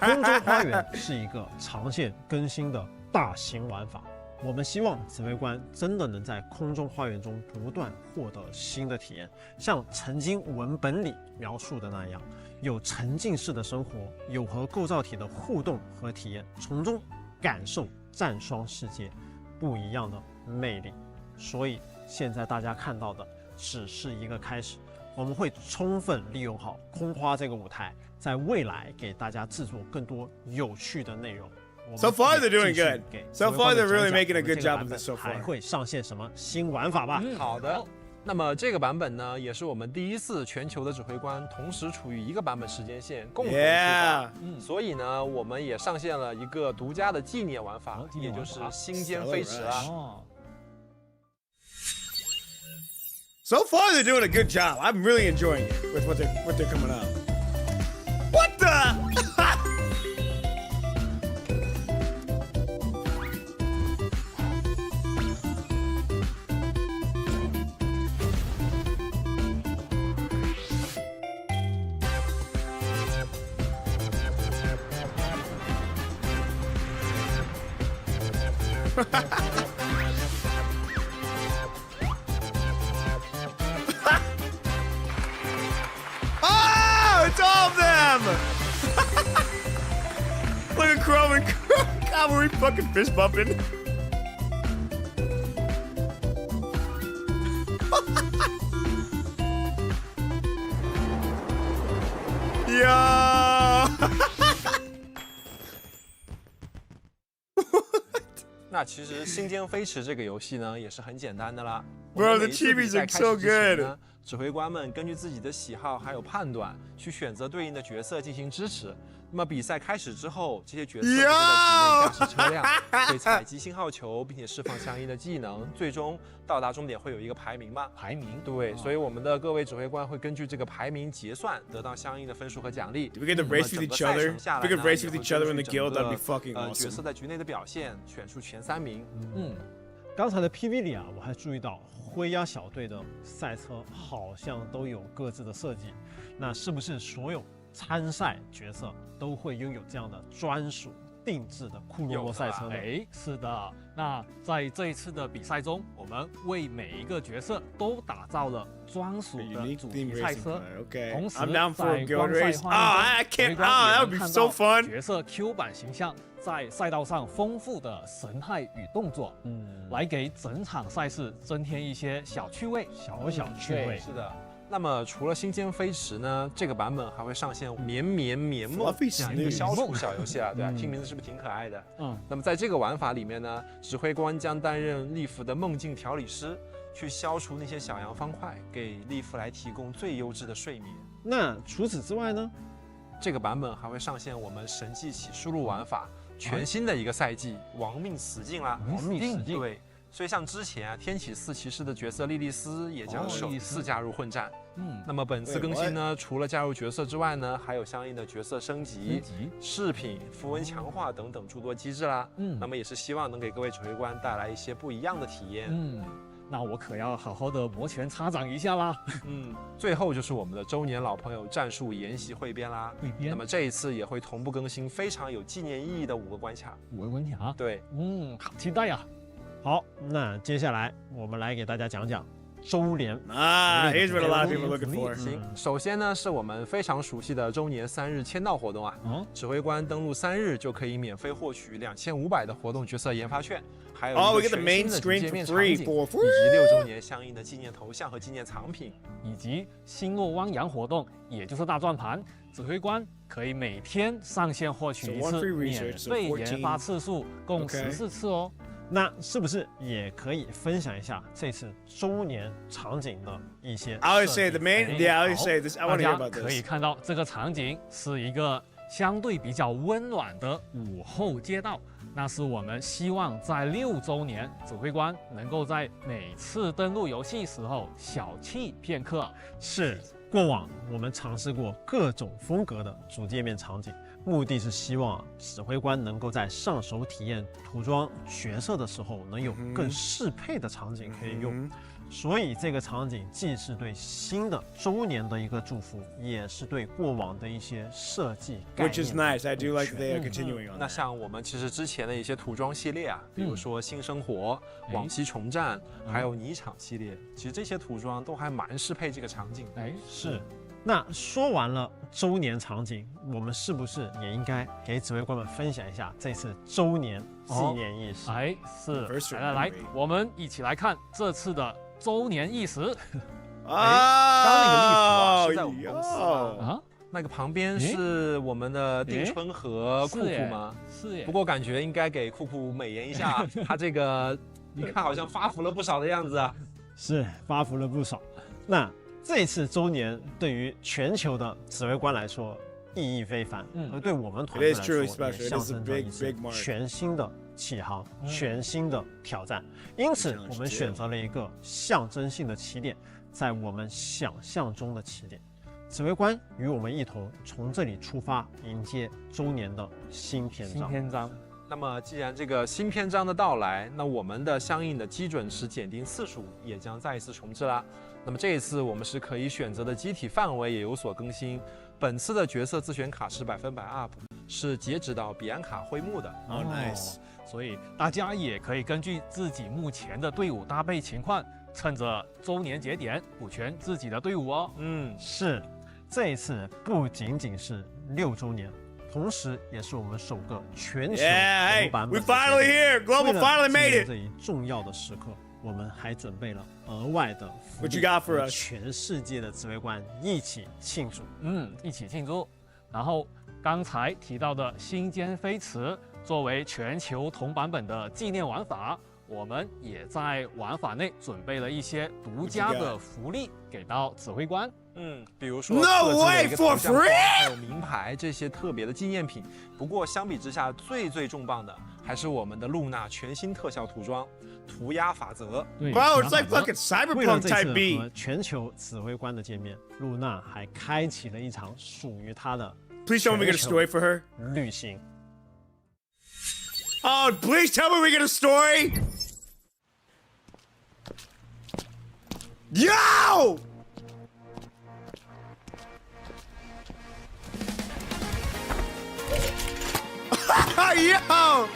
空中花园是一个长线更新的大型玩法。我们希望指挥官真的能在空中花园中不断获得新的体验，像曾经文本里描述的那样，有沉浸式的生活，有和构造体的互动和体验，从中感受战霜世界不一样的魅力。所以现在大家看到的只是一个开始，我们会充分利用好空花这个舞台，在未来给大家制作更多有趣的内容。So far, they're doing good. So far, they're really making a good job of this so far. 还会上线什么新玩法吧？好的。那么这个版本呢，也是我们第一次全球的指挥官同时处于一个版本时间线共同出发。所以呢，我们也上线了一个独家的纪念玩法，也就是星间飞驰啦。So far, they're doing a good job. I'm really enjoying it with what they're coming up. What the? Oh, it's all of them! Look at Chrome and Cavalry fucking fist bumping. Yo! 那其实星间飞驰这个游戏呢，也是很简单的啦。 Bro, the chibi's look so good. 指挥官们根据自己的喜好还有判断，去选择对应的角色进行支持。那么比赛开始之后，这些角色会在体内驾驶车辆，会采集信号球，并且释放相应的技能，最终到达终点会有一个排名嘛？排名对，所以我们的各位指挥官会根据这个排名结算，得到相应的分数和奖励。 Do we get to race with each other? If we could race with each other in the guild, that'd be fucking awesome. 角色在局内的表现，选出前3名。刚才的 PV 里啊，我还注意到灰鸭小队的赛车好像都有各自的设计，那是不是所有参赛角色都会拥有这样的专属定制的库洛洛赛车呢？哎，是的。那在这一次的比赛中，我们为每一个角色都打造了专属的主题赛车。同时，在观赛画面中，that would be so fun。角色 Q 版形象在赛道上丰富的神态与动作，来给整场赛事增添一些小趣味，小趣味。是的。 那么除了星间飞驰呢，这个版本还会上线绵梦这样一个消除小游戏啊，对啊，听名字是不是挺可爱的？那么在这个玩法里面呢，指挥官将担任利弗的梦境调理师，去消除那些小羊方块，给利弗来提供最优质的睡眠。那除此之外呢？这个版本还会上线我们神迹起输入玩法，全新的一个赛季亡命死境啦！亡命死境，对。 所以像之前啊，天启4骑士的角色莉莉丝也将首次加入混战。那么本次更新呢，除了加入角色之外呢，还有相应的角色升级、饰品、符文强化等等诸多机制啦。那么也是希望能给各位指挥官带来一些不一样的体验。那我可要好好的摩拳擦掌一下啦。最后就是我们的周年老朋友战术研习汇编啦。那么这一次也会同步更新非常有纪念意义的5个关卡。5个关卡？对，好期待呀！ 好，那接下来我们来给大家讲讲周年here's what a lot of people are looking for. 行，首先呢是我们非常熟悉的周年3日签到活动啊，指挥官登录3日就可以免费获取2500的活动角色研发券，还有一个全新的界面场景，以及6周年相应的纪念头像和纪念藏品，以及星落汪洋活动，也就是大转盘，指挥官可以每天上线获取1次免费研发次数，共14次哦。 那是不是也可以分享一下这次周年场景的一些？ I would say the main, yeah, I would say this. I want to hear about this. 可以看到这个场景是一个相对比较温暖的午后街道，那是我们希望在6周年指挥官能够在每次登录游戏时候小憩片刻。是，过往我们尝试过各种风格的主界面场景。 目的是希望指挥官能够在上手体验涂装角色的时候，能有更适配的场景可以用。所以这个场景既是对新的周年的一个祝福，也是对过往的一些设计概念。Which is nice. I do like that they are continuing on. 那像我们其实之前的一些涂装系列啊，比如说新生活、往昔重战，还有泥场系列，其实这些涂装都还蛮适配这个场景。是。 那说完了周年场景，我们是不是也应该给指挥官们分享一下这次周年纪念意识？是，来，我们一起来看这次的周年意识。刚那个立服啊是在我们公司啊，那个旁边是我们的定春和酷酷吗？是耶。不过感觉应该给酷酷美颜一下，他这个你看好像发福了不少的样子啊。是发福了不少。那这次周年对于全球的指挥官来说意义非凡，而对我们团队来说也象征着一次全新的启航，全新的挑战。因此，我们选择了一个象征性的起点，在我们想象中的起点。指挥官与我们一同从这里出发，迎接周年的新篇章。那么，既然这个新篇章的到来，那我们的相应的基准时检定次数也将再一次重置啦。那么这一次我们是可以选择的机体范围也有所更新。本次的角色自选卡是100% up， 是截止到比安卡会幕的。nice。所以大家也可以根据自己目前的队伍搭配情况，趁着周年节点补全自己的队伍哦。是。这一次不仅仅是6周年，同时也是我们首个全球同版本。We finally here, Global finally made it。这一重要的时刻，我们还准备了额外的福利， What you got for us？ 全世界的指挥官一起庆祝。一起庆祝。然后刚才提到的星间飞驰，作为全球同版本的纪念玩法，我们也在玩法内准备了一些独家的福利给到指挥官。比如说特制的一个头像框，还有名牌这些特别的纪念品。不过相比之下，最重磅的还是我们的露娜全新特效涂装涂鸦法则。Bro, it's like fucking Cyberpunk type B。和全球指挥官的见面，露娜还开启了一场属于她的 Please tell me we get a story for her 旅行。Oh, please tell me we get a story. Yo! Yo!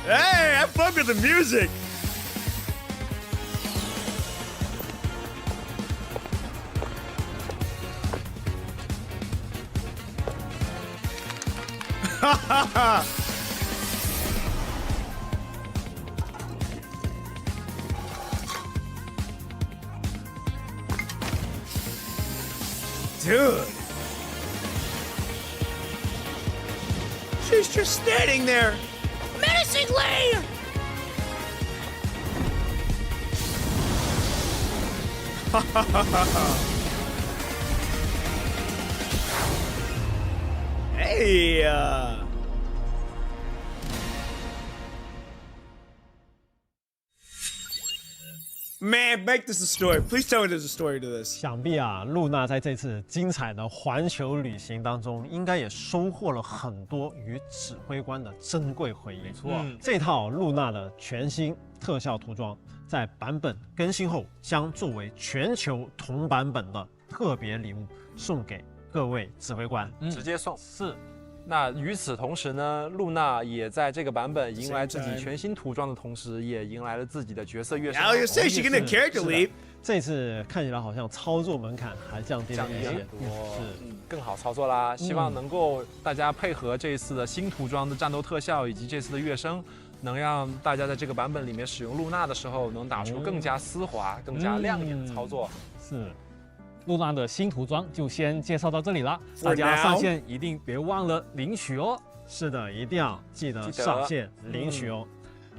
Hey, I fuck with the music. Ha ha ha! Dude. She's just standing there. Menacingly! Hey! Man, make this a story. Please tell me there's a story to this. 想必啊，露娜在这次精彩的环球旅行当中，应该也收获了很多与指挥官的珍贵回忆。没错，这套露娜的全新特效涂装，在版本更新后，将作为全球同版本的特别礼物送给各位指挥官，直接送。是。那与此同时呢，露娜也在这个版本迎来自己全新涂装的同时，也迎来了自己的角色跃升。Now you say she get a character leap. 这次看起来好像操作门槛还降低了一些，是更好操作啦。希望能够大家配合这一次的新涂装的战斗特效以及这次的跃升，能让大家在这个版本里面使用露娜的时候，能打出更加丝滑、更加亮眼的操作。是。露娜的新涂装就先介绍到这里了，大家上线一定别忘了领取哦。是的，一定要记得上线领取哦。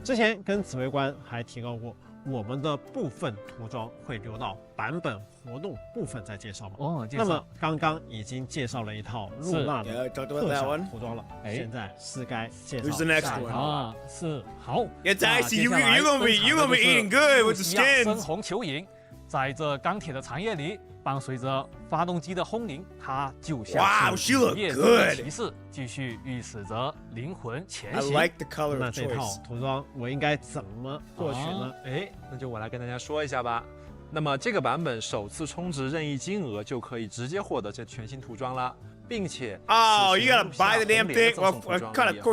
之前跟指挥官还提到过，我们的部分涂装会留到版本活动部分再介绍嘛。那么刚刚已经介绍了一套露娜的特效涂装了，现在是该介绍下一套啊。是好。It's icy. You gonna be eating good with the skins. 深红蚯蚓，在这钢铁的长夜里。伴随着发动机的轰鸣，它就像是夜中的骑士，继续预示着灵魂前行。那这套涂装我应该怎么获取呢？那就我来跟大家说一下吧。那么这个版本首次充值任意金额就可以直接获得这全新涂装了，并且you gotta buy the damn thing. Well, of course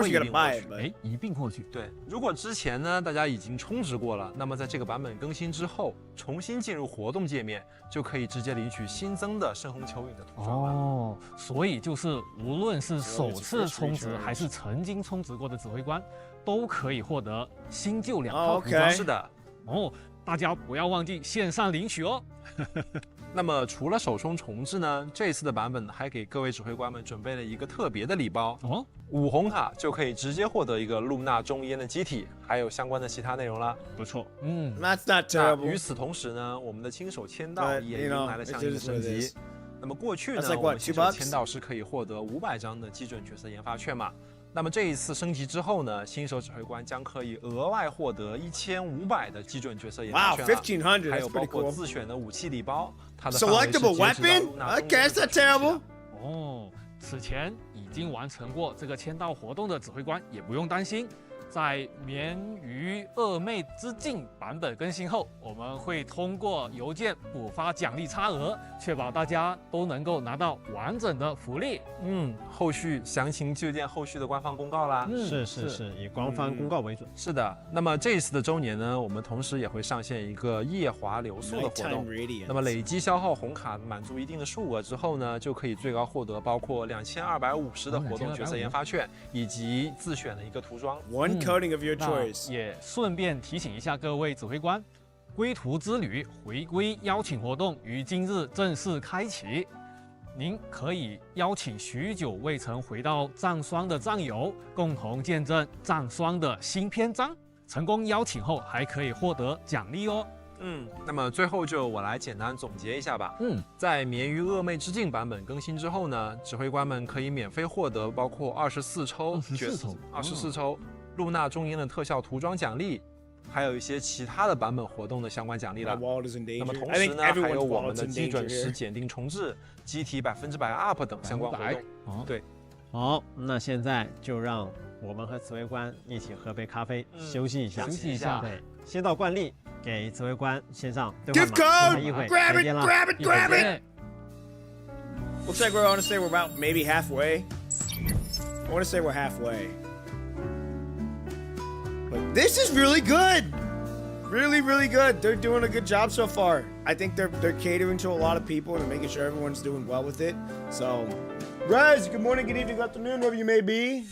you gotta buy it. 一并获取。对，如果之前呢大家已经充值过了，那么在这个版本更新之后，重新进入活动界面，就可以直接领取新增的深红蚯蚓的涂装了。所以就是无论是首次充值还是曾经充值过的指挥官，都可以获得新旧两套涂装。是的。大家不要忘记线上领取哦。那么除了手冲重置呢，这一次的版本还给各位指挥官们准备了一个特别的礼包哦，5红卡就可以直接获得一个露娜中烟的机体，还有相关的其他内容啦。不错，That's not terrible。与此同时呢，我们的亲手签到也迎来了相应的升级。那么过去呢，我们亲手签到是可以获得500张的基准角色研发券嘛。那么这一次升级之后呢，新手指挥官将可以额外获得1500的基准角色研发券，1500，还有包括自选的武器礼包。它的 Selectable weapon? Okay, that's not terrible. 哦，此前已经完成过这个签到活动的指挥官也不用担心，在免于二妹之境版本更新后，我们会通过邮件补发奖励差额，确保大家都能够拿到完整的福利。后续详情就见后续的官方公告啦。是，以官方公告为准。是的，那么这一次的周年呢，我们同时也会上线一个夜华流速的活动。那么累积消耗红卡满足一定的数额之后呢，就可以最高获得包括2250的活动角色研发券，以及自选的一个涂装。Coding of your choice。也顺便提醒一下各位指挥官，归途之旅回归邀请活动于今日正式开启。您可以邀请许久未曾回到藏霜的藏友，共同见证藏霜的新篇章。成功邀请后，还可以获得奖励哦。那么最后就我来简单总结一下吧。在免于恶魅之境版本更新之后呢，指挥官们可以免费获得包括24抽24抽露娜中烟的特效涂装奖励，还有一些其他的版本活动的相关奖励了。那么同时呢，还有我们的基准时检定重置、机体100% up 等相关活动。对，好，那现在就让我们和指挥官一起喝杯咖啡，休息一下。对，先到惯例，给指挥官献上兑换码，一会再见了。Grab it! Looks like we're on to say we're about maybe halfway. I want to say we're halfway. But this is really good. Really, really good. They're doing a good job so far. I think they're catering to a lot of people and making sure everyone's doing well with it. So, guys, good morning, good evening, good afternoon, wherever you may be.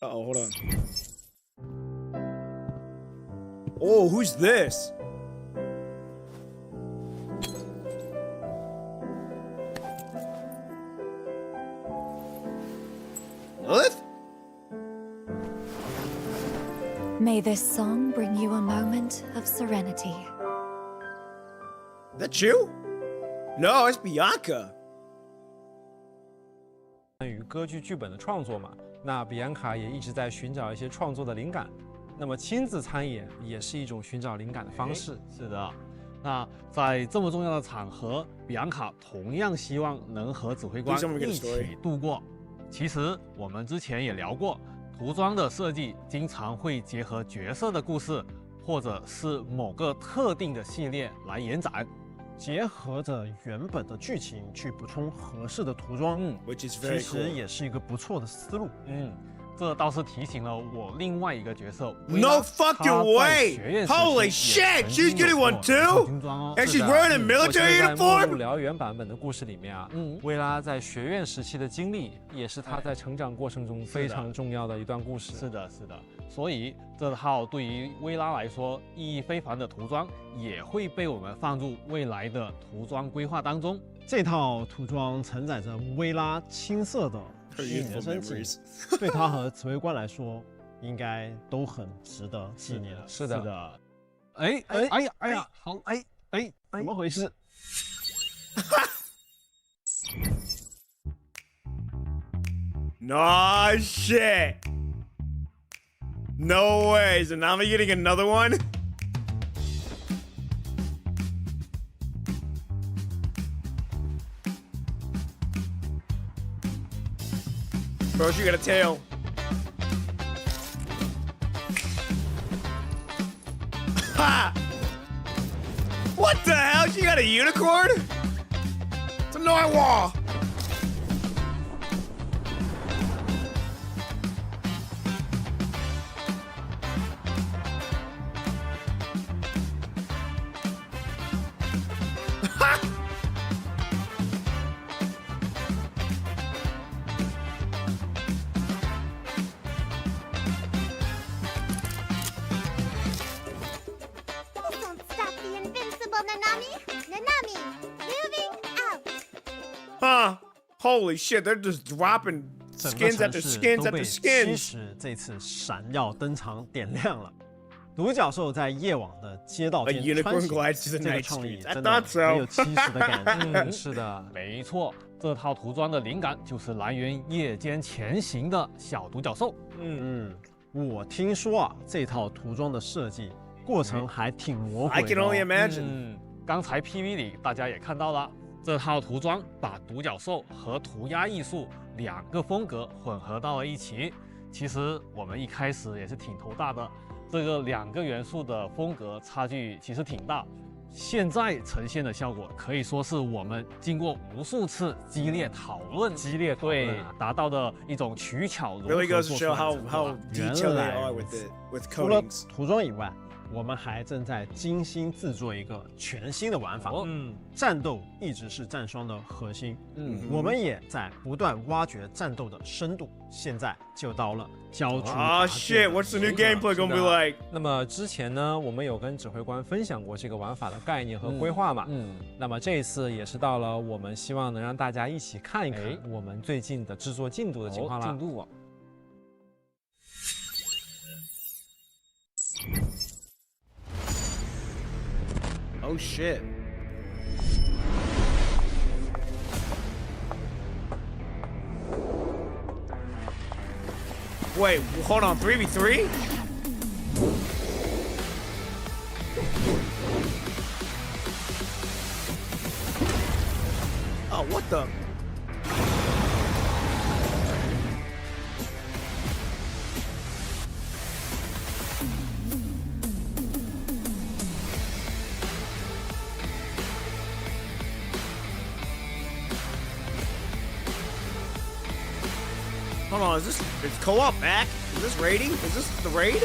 Uh-oh, hold on. Oh, who's this? Lilith? May this song bring you a moment of serenity. That you? No, it's Bianca. 关于歌剧剧本的创作嘛，那比安卡也一直在寻找一些创作的灵感。那么亲自参演也是一种寻找灵感的方式。是的，那在这么重要的场合，比安卡同样希望能和指挥官一起度过。其实我们之前也聊过，涂装的设计经常会结合角色的故事，或者是某个特定的系列来延展，结合着原本的剧情去补充合适的涂装，其实也是一个不错的思路。这倒是提醒了我另外一个角色。No fucking way! Holy shit! She's getting one too! And she's wearing a military uniform! 在《末路燎原》版本的故事里面啊，薇拉在学院时期的经历，也是她在成长过程中非常重要的一段故事。是的，是的。所以这套对于薇拉来说意义非凡的涂装，也会被我们放入未来的涂装规划当中。这套涂装承载着薇拉青涩的虚拟人生记，对他和指挥官来说，应该都很值得纪念。是的。哎呀，好，怎么回事？No shit! No way! So now I'm getting another one? Bro, you got a tail. Ha! What the hell? She got a unicorn? It's a narwhal. Nanami, moving out. Huh? Holy shit! They're just dropping 整个 skins 城 after 市 skins 都 after 被漆 skins. 石这次闪耀登场点亮了。独角兽在夜晚的街道 A 间 unicorn 穿行， glides to the 这个 night 创意 streets. I 真的 thought so. 很有气势的感觉。是的，没错，这套涂装的灵感就是来源于夜间前行的小独角兽。我听说啊，这套涂装的设计过程还挺魔鬼 I 的 can 哦。 only imagine. 刚才 PV 里大家也看到了，这套涂装把独角兽和涂鸦艺术两个风格混合到了一起。其实我们一开始也是挺头大的，这个两个元素的风格差距其实挺大。现在呈现的效果可以说是我们经过无数次激烈讨论对达到的一种取巧融合 Really goes to 做出 show 来的 how 成果 how 啊 detailed they are with it with 除了 coatings. 涂装以外，我们还正在精心制作一个全新的玩法。战斗一直是战双的核心。我们也在不断挖掘战斗的深度。现在就到了交出 Oh shit! What's the new gameplay gonna be like? 那么之前呢，我们有跟指挥官分享过这个玩法的概念和规划嘛？那么这一次也是到了我们希望能让大家一起看一看我们最近的制作进度的情况了。进度啊。Oh shit! Wait, hold on, 3v3? Oh, what the? Hold on, is this it's co-op back? Is this raiding? Is this the raid?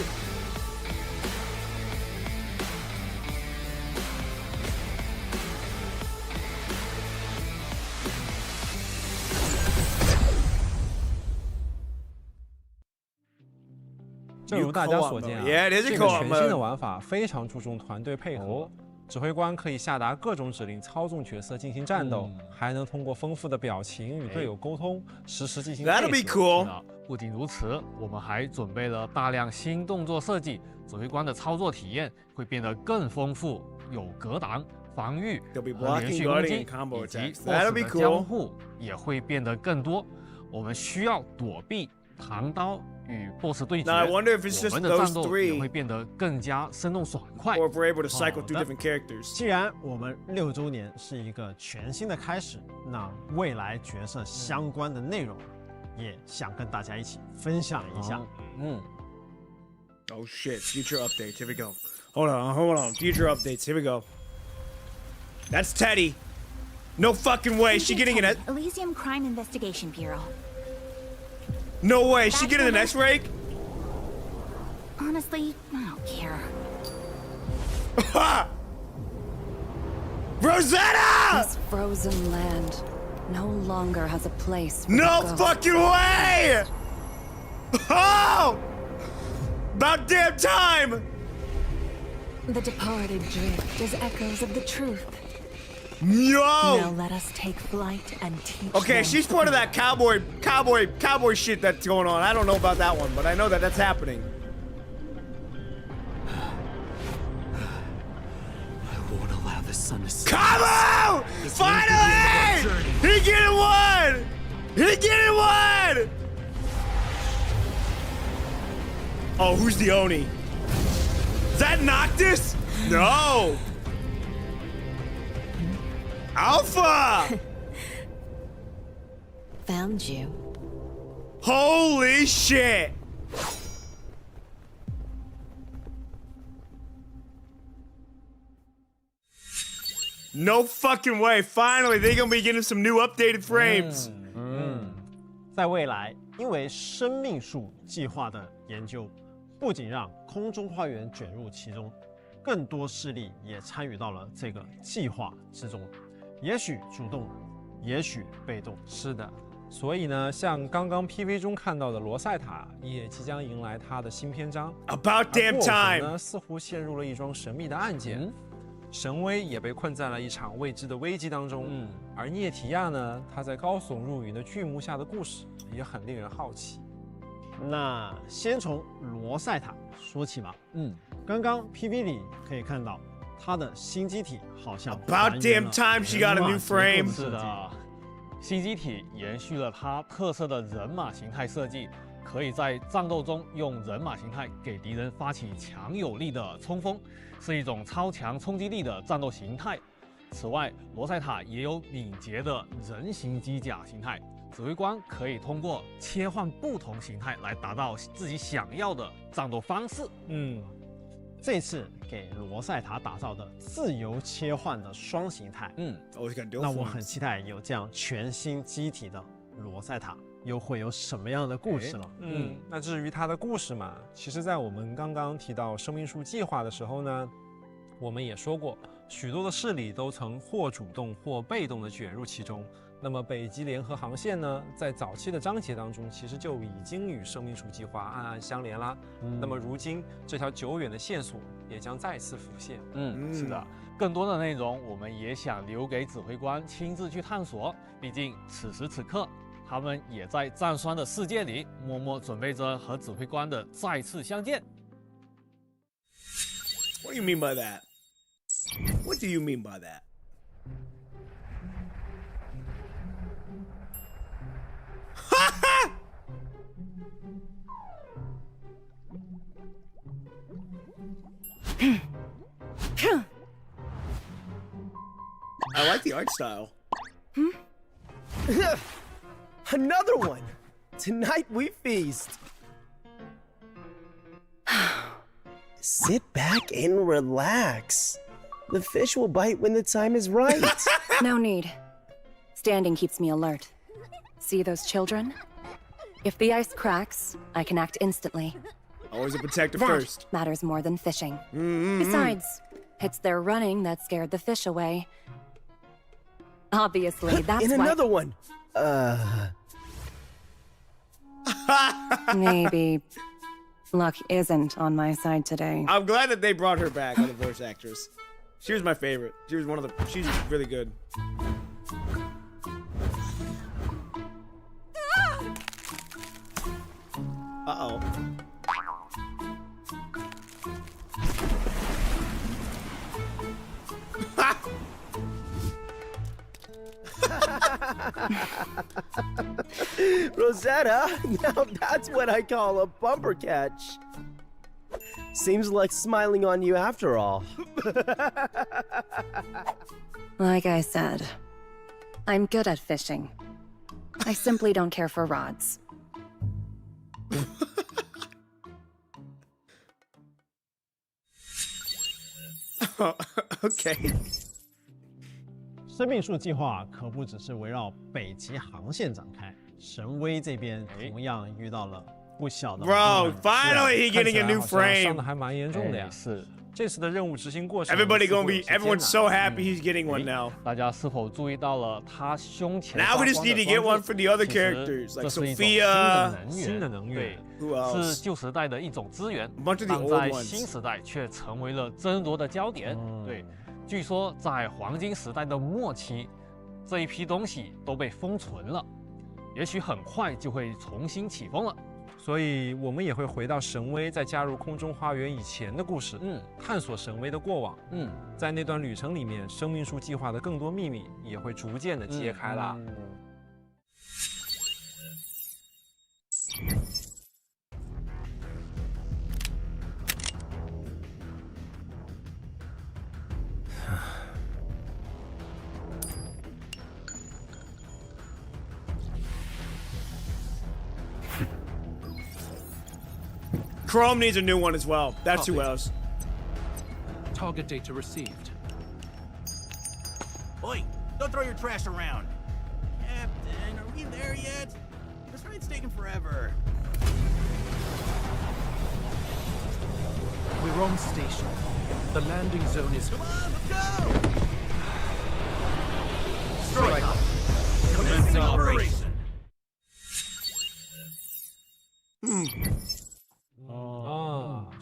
正如大家所见啊， Yeah, it is a 这个 co-op 全新的 mode. 玩法非常注重团队配合。指挥官可以下达各种指令，操纵角色进行战斗，还能通过丰富的表情与队友沟通，实时进行配合。 That'll be cool. 不仅如此，我们还准备了大量新动作设计，指挥官的操作体验会变得更丰富，有格挡、防御和连续攻击，以及 BOSS 的交互也会变得更多。我们需要躲避、扛刀与 BOSS 对决。 Now I wonder if it's 我 just 们的 those 战斗 three, 也会变得更加生动爽快。 or if we're able to cycle through different characters. 既然我们6周年是一个全新的开始，那未来角色相关的内容，也想跟大家一起分享一下。Oh shit! Future updates. Here we go. Hold on. Future updates. Here we go. That's Teddy. No fucking way. She getting in it. Elysium Crime Investigation Bureau. No way. She getting the next rake. Honestly, I don't care. Rosetta! This frozen land no longer has a place for No the ghost. fucking way! Oh! About damn time! The departed drift as echoes of the truth. Yo! Now let us take flight and teach Okay, them. she's part of that cowboy shit that's going on. I don't know about that one, but I know that that's happening. I won't allow the sun to set. Cabo! Finally! He getting one! He getting one! Oh, who's the Oni? Is that Noctis? No! Alpha! Found you. Holy shit! No fucking way. Finally, they're gonna be getting some new updated frames. 在未来，因为生命树计划的研究，不仅让空中花园卷入其中，更多势力也参与到了这个计划之中，也许主动，也许被动。是的，所以呢，像刚刚 PV 中看到的罗塞塔也即将迎来它的新篇章。 About damn 而墨尔本 time. 呢，似乎陷入了一桩神秘的案件。神威也被困在了一场未知的危机当中。而涅提亚呢，他在高耸入云的巨幕下的故事也很令人好奇。那先从罗塞塔说起吧。刚刚 PV 里可以看到，它的新机体好像 About damn time she got a new frame。是的，新机体延续了它特色的人马形态设计，可以在战斗中用人马形态给敌人发起强有力的冲锋，是一种超强冲击力的战斗形态。此外，罗塞塔也有敏捷的人形机甲形态。指挥官可以通过切换不同形态来达到自己想要的战斗方式。这次给罗塞塔打造的自由切换的双形态，那我很期待有这样全新机体的罗塞塔又会有什么样的故事了。那至于它的故事嘛，其实在我们刚刚提到生命树计划的时候呢，我们也说过，许多的势力都曾或主动或被动的卷入其中。那么北极联合航线呢，在早期的章节当中，其实就已经与生命树计划暗暗相连啦。那么如今这条久远的线索也将再次浮现。是的，更多的内容我们也想留给指挥官亲自去探索。毕竟此时此刻，他们也在战双的世界里默默准备着和指挥官的再次相见。What do you mean by that? What do you mean by that? I like the art style. Another one! Tonight we feast! Sit back and relax. The fish will bite when the time is right. No need. Standing keeps me alert. See those children? If the ice cracks, I can act instantly. Always a protector That first. matters more than fishing. Besides, it's their running that scared the fish away. Obviously, that's and why— another one! Maybe luck isn't on my side today. I'm glad that they brought her back, the voice actress. She was my favorite. She was one of the. She's really good. Uh-oh. Rosetta, now that's what I call a bumper catch. Seems like smiling on you after all. Like I said, I'm good at fishing. I simply don't care for rods. Okay. 生命树计划可不只是围绕北极航线展开，神威这边同样遇到了不小的。Bro, finally he getting a new 伤 frame. 的还蛮严重的呀。是。这次的任务执行过程 Everyone's so happy he's getting one now. 大家是否注意到了他胸前 Now we just need to get one for the other characters, like Sophia. 新的能源，对，是旧时代的一种资源， bunch of the 但 old 在 ones. 新时代却成为了争夺的焦点。对，据说在黄金时代的末期，这一批东西都被封存了，也许很快就会重新起风了。所以我们也会回到神威在加入空中花园以前的故事，探索神威的过往。在那段旅程里面，生命树计划的更多秘密也会逐渐的揭开了。Chrome needs a new one as well. That's who else. Target data received. Oi, don't throw your trash around. Captain, are we there yet? This ride's taking forever. We're on station. The landing zone is... Come on, let's go! Strike up! Commencing operation!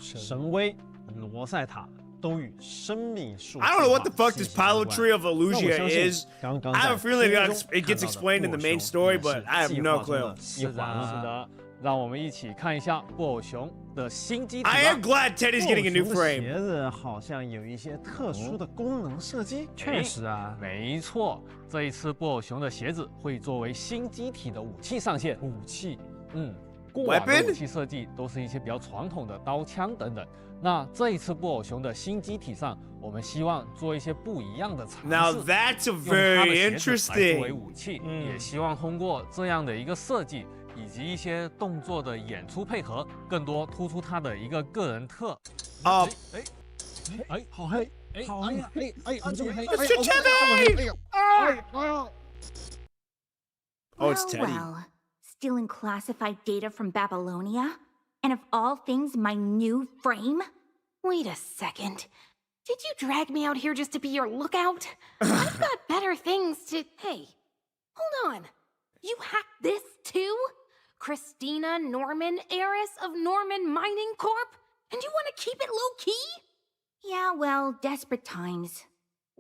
神威罗塞塔都与生命树。I don't know what the fuck this pilotry of Illusia is. I have a feeling it gets explained in the main story, but I have no clue. 是的，让我们一起看一下布偶熊的新机体。I am glad Teddy's getting a new frame. 鞋子好像有一些特殊的功能设计。确实啊，没错，这一次布偶熊的鞋子会作为新机体的武器上线。武器，过往的武器设计都是一些比较传统的刀枪等等。那这一次布偶熊的新机体上，我们希望做一些不一样的尝试。Now that's a very interesting. 作为武器，也希望通过这样的一个设计。以及一些动作的演出配合，更多突出他的一个个人特。好黑，好黑，这么黑。Oh, it's Teddy. Well, stealing classified data from Babylonia? And of all things, my new frame? Wait a second. Did you drag me out here just to be your lookout? I've got better things to... Hey, hold on. You hacked this too? Christina Norman, heiress of Norman Mining Corp? And you want to keep it low-key? Yeah, well, desperate times.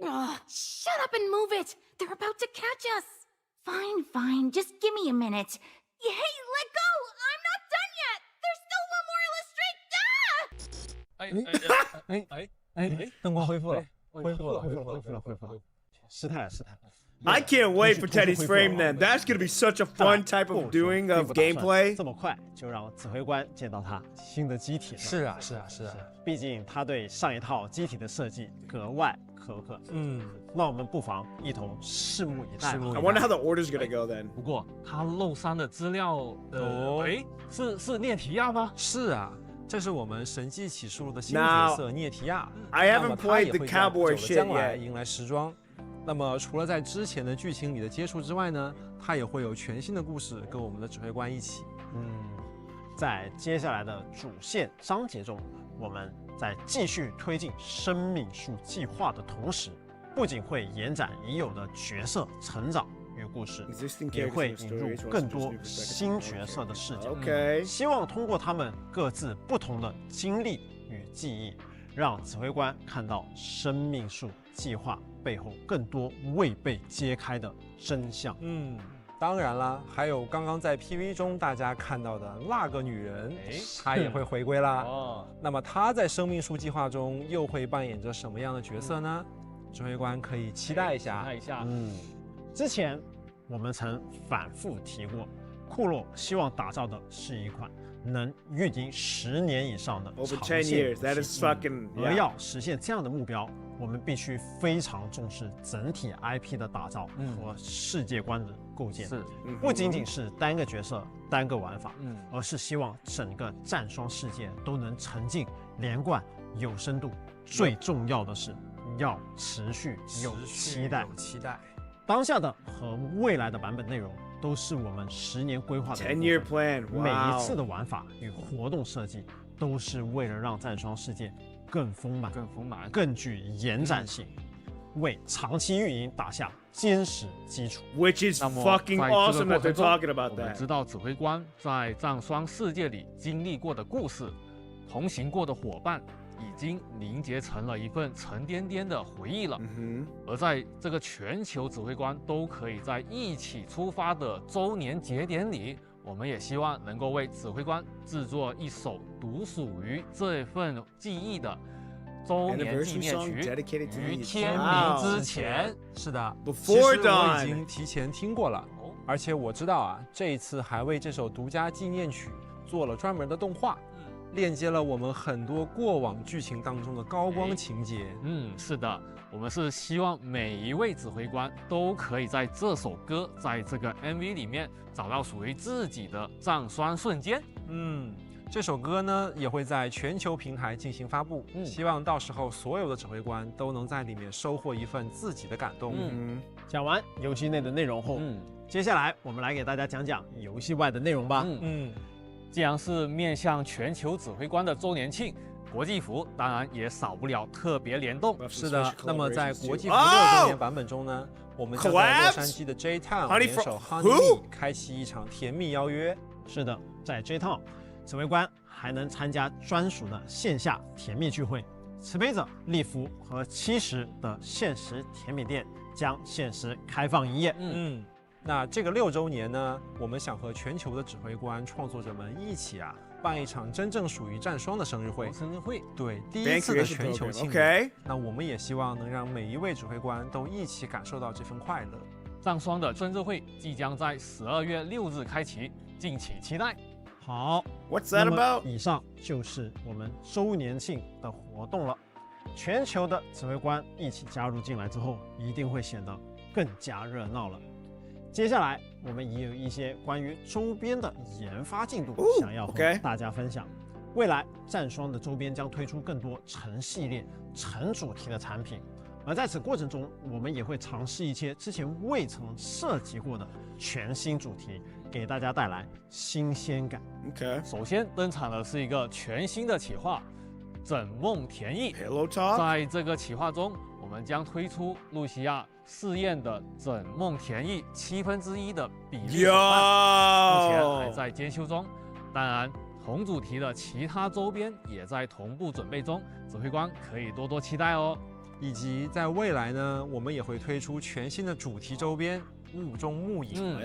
Ugh, shut up and move it! They're about to catch us! Fine, just give me a minute. Hey, let go! I'm not done yet! There's still one more illustrate... 灯光恢复了，失态了。I can't wait for Teddy's frame then. That's gonna be such a fun type of doing of gameplay. 这么快就让指挥官见到他新的机体了。是啊。毕竟他对上一套机体的设计格外苛刻。那我们不妨一同拭目以待。I wonder how the order's gonna go then. 不过他漏删的资料，是涅提亚吗？是啊。这是我们神迹启示录的新角色涅提亚。I haven't played the cowboy shit 将来迎来时装。那么除了在之前的剧情里的接触之外呢，他也会有全新的故事跟我们的指挥官一起。在接下来的主线章节中，我们在继续推进生命树计划的同时，不仅会延展已有的角色成长与故事，也会引入更多新角色的视角。希望通过他们各自不同的经历与记忆，让指挥官看到生命树计划背后更多未被揭开的真相。当然啦，还有刚刚在 PV 中大家看到的那个女人，她也会回归啦。那么她在生命树计划中又会扮演着什么样的角色呢？指挥官可以期待一下。之前我们曾反复提过，库洛希望打造的是一款能运营10年以上的长线游戏。而要实现这样的目标，我们必须非常重视整体 IP 的打造和世界观的构建。不仅仅是单个角色、单个玩法，而是希望整个战双世界都能沉浸、连贯、有深度。最重要的是，要持续有期待。当下的和未来的版本内容都是我们10年规划的 10-year plan。每一次的玩法与活动设计都是为了让战双世界更丰满、更具延展性，为长期运营打下坚实基础。Which is fucking awesome that they're talking about that。我们知道指挥官在战双世界里经历过的故事，同行过的伙伴。已经凝结成了一份沉甸甸的回忆了。而在这个全球指挥官都可以在一起出发的周年节点里，我们也希望能够为指挥官制作一首独属于这份记忆的周年纪念曲，于天明之前。是的，其实我已经提前听过了，而且我知道啊，这一次还为这首独家纪念曲做了专门的动画。链接了我们很多过往剧情当中的高光情节。是的，我们是希望每一位指挥官都可以在这首歌，在这个 MV 里面找到属于自己的战双瞬间。这首歌呢也会在全球平台进行发布，希望到时候所有的指挥官都能在里面收获一份自己的感动。讲完游戏内的内容后，接下来我们来给大家讲讲游戏外的内容吧。既然是面向全球指挥官的周年庆，国际服当然也少不了特别联动。是的，那么在国际服6周年版本中呢，我们将在洛杉矶的 J Town 联手 Honey 开启一场甜蜜邀约。是的，在 J Town， 指挥官还能参加专属的线下甜蜜聚会，慈悲者、利福和70的限时甜品店将限时开放营业。那这个6周年呢，我们想和全球的指挥官、创作者们一起办一场真正属于战双的生日会。生日会，对，第一次的全球庆祝。 Okay. 那我们也希望能让每一位指挥官都一起感受到这份快乐。战双的生日会即将在12月6日开启，敬请期待。好 ，What's that about？ 以上就是我们周年庆的活动了。全球的指挥官一起加入进来之后，一定会显得更加热闹了。接下来，我们也有一些关于周边的研发进度想要和大家分享。未来战双的周边将推出更多成系列、成主题的产品，而在此过程中，我们也会尝试一些之前未曾涉及过的全新主题，给大家带来新鲜感。OK， 首先登场的是一个全新的企划——枕梦甜意。Hello Talk。在这个企划中，我们将推出露西亚试验的枕梦甜意1/7的比例手办，目前还在监修中。当然，同主题的其他周边也在同步准备中，指挥官可以多多期待哦。以及在未来呢，我们也会推出全新的主题周边——雾中幕影。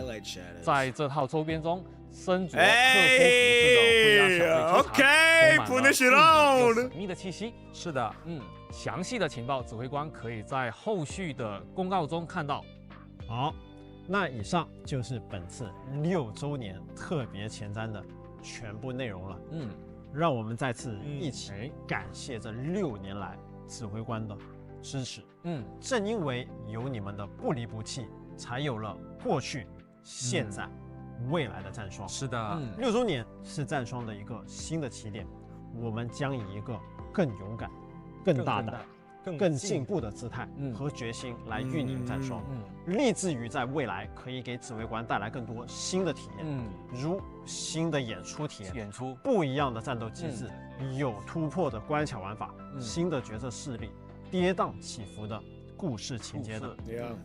在这套周边中，身着特殊服饰的灰鸭小队充满了神秘的气息。是的，详细的情报，指挥官可以在后续的公告中看到。好，那以上就是本次6周年特别前瞻的全部内容了。让我们再次一起感谢这6年来指挥官的支持。正因为有你们的不离不弃，才有了过去、现在、未来的战双。是的，6周年是战双的一个新的起点，我们将以一个更勇敢、更大胆、更进步的姿态和决心来运营战双，立志于在未来可以给指挥官带来更多新的体验，如新的演出体验、不一样的战斗机制、有突破的关卡玩法、新的角色势力、跌宕起伏的故事情节等。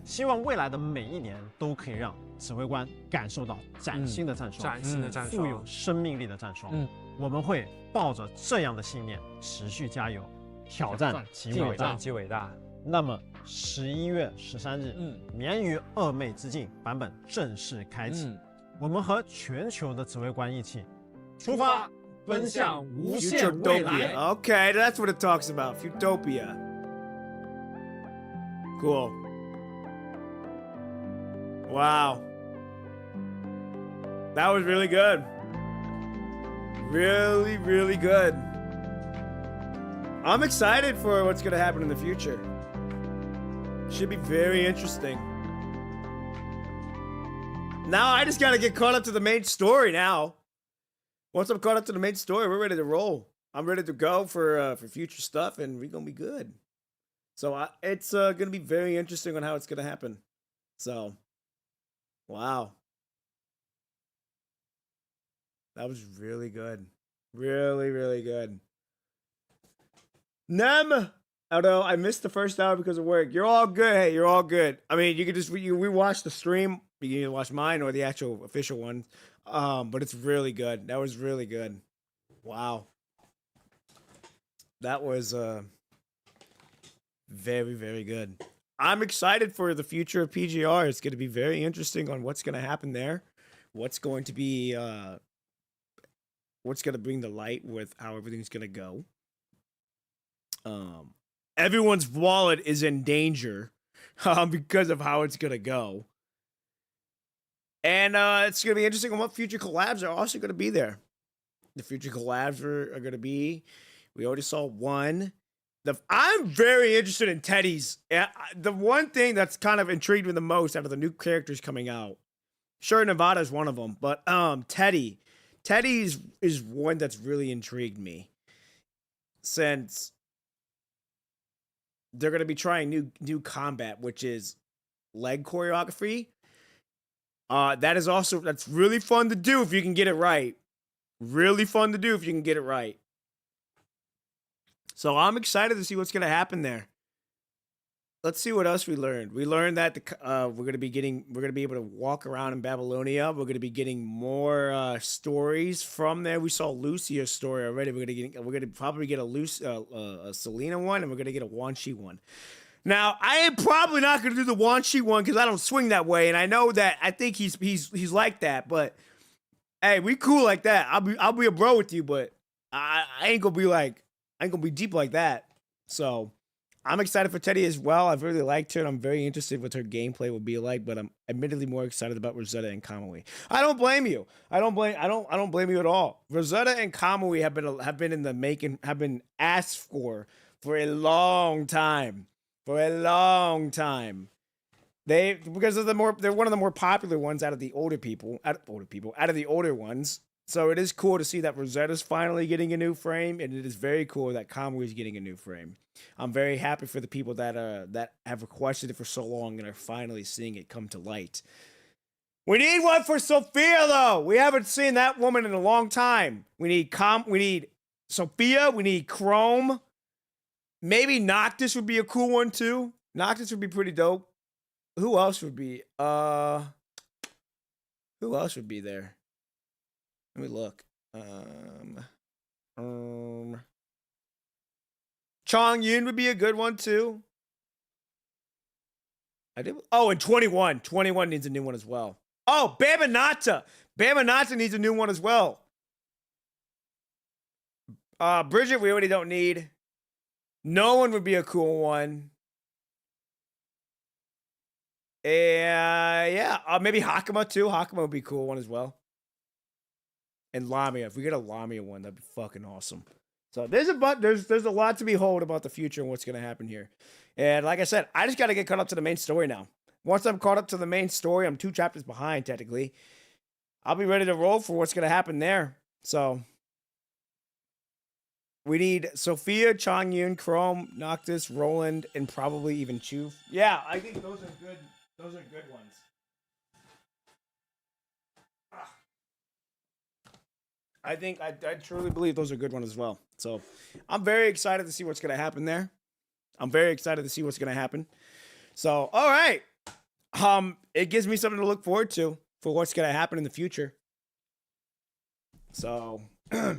希望未来的每一年都可以让指挥官感受到崭新的战双，富有生命力的战双。我们会抱着这样的信念持续加油，挑战极伟大。那么11月13日，绵于2妹之境版本正式开启，我们和全球的指挥官一起出发，奔向无限未来。Okay, that's what it talks about. Futopia. Cool. Wow. That was really good. Really, really good. I'm excited for what's going to happen in the future. Should be very interesting. Now I just got to get caught up to the main story now. Once I'm caught up to the main story, we're ready to roll. I'm ready to go for future stuff, and we're going to be good. So it's going to be very interesting on how it's going to happen. So, wow. That was really good. Really, really good. Nem, although I missed the first hour because of work. You're all good. Hey, you're all good. I mean, you can just we watch the stream. You can either watch mine or the actual official one. But it's really good. That was really good. Wow. That was very, very good. I'm excited for the future of PGR. It's going to be very interesting on what's going to happen there. What's going to be what's going to bring the light with how everything's going to go. Everyone's wallet is in danger because of how it's going to go. And it's going to be interesting on what future collabs are also going to be there. The future collabs are going to be, we already saw one. I'm very interested in Teddy's. The one thing that's kind of intrigued me the most out of the new characters coming out, sure, Nevada is one of them, but Teddy is one that's really intrigued me, since they're going to be trying new combat, which is leg choreography. That's really fun to do if you can get it right. Really fun to do if you can get it right. So I'm excited to see what's going to happen there. let's see what else we learned. We learned that we're gonna be able to walk around in Babylonia. We're gonna be getting more stories from there. We saw Lucia's story already. We're gonna probably get a Selena one, and we're gonna get a Wan Shi one. Now, I am probably not gonna do the Wan Shi one because I don't swing that way, and I know that I think he's like that. But hey, we cool like that. I'll be a bro with you, but I ain't gonna be deep like that. So I'm excited for Teddy as well. I've really liked her, and I'm very interested what her gameplay will be like. But I'm admittedly more excited about Rosetta and Kamui. I don't blame you. I don't blame you at all. Rosetta and Kamui have been in the making, have been asked for a long time. Because they're one of the more popular ones out of the older ones. So it is cool to see that Rosetta's finally getting a new frame, and it is very cool that Kamui is getting a new frame. I'm very happy for the people that have requested it for so long and are finally seeing it come to light. We need one for Sophia, though. We haven't seen that woman in a long time. We need Sophia. We need Chrome. Maybe Noctis would be a cool one too. Noctis would be pretty dope. Who else would be? Who else would be there? Let me look. Chong Yun would be a good one too. And 21. 21 needs a new one as well. Oh, Babanata. Babanata needs a new one as well. Bridget, we already don't need. No one would be a cool one. Maybe Hakama too. Hakama would be a cool one as well. And Lamia. If we get a Lamia one, that'd be fucking awesome. So there's a lot to behold about the future and what's gonna happen here. And like I said, I just gotta get caught up to the main story now. Once I'm caught up to the main story, I'm 2 chapters behind technically. I'll be ready to roll for what's gonna happen there. So we need Sophia, Chong Yun, Chrome, Noctis, Roland, and probably even Chu. Yeah, I think those are good. Those are good ones. I truly believe those are good ones as well. So I'm very excited to see what's gonna happen there. So all right, it gives me something to look forward to for what's gonna happen in the future. So I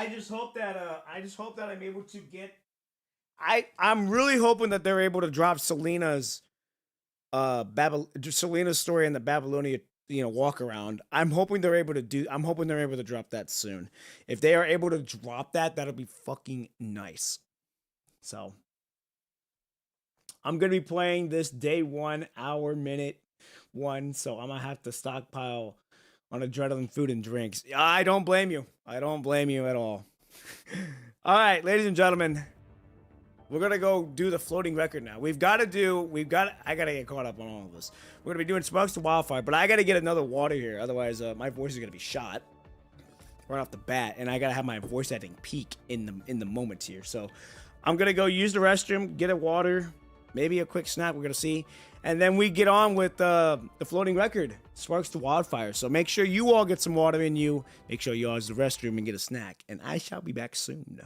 just hope that I'm able to get. I'm really hoping that they're able to drop Selena's story in the Babylonia, walk around. I'm hoping they're able to drop that soon. If they are able to drop that, that'll be fucking nice. So I'm gonna be playing this day 1, hour, minute 1. So I'm gonna have to stockpile on adrenaline, food, and drinks. I don't blame you. I don't blame you at all. All right, ladies and gentlemen, we're gonna go do the floating record now. I gotta get caught up on all of this. We're gonna be doing Smokes to Wildfire, but I gotta get another water here. Otherwise, my voice is gonna be shot right off the bat, and I gotta have my voice acting peak in the moment here. So I'm gonna go use the restroom, get a water, maybe a quick snack. We're gonna see, and then we get on with the floating record, Sparks to Wildfire. So make sure you all get some water in you. Make sure you all use the restroom and get a snack, and I shall be back soon.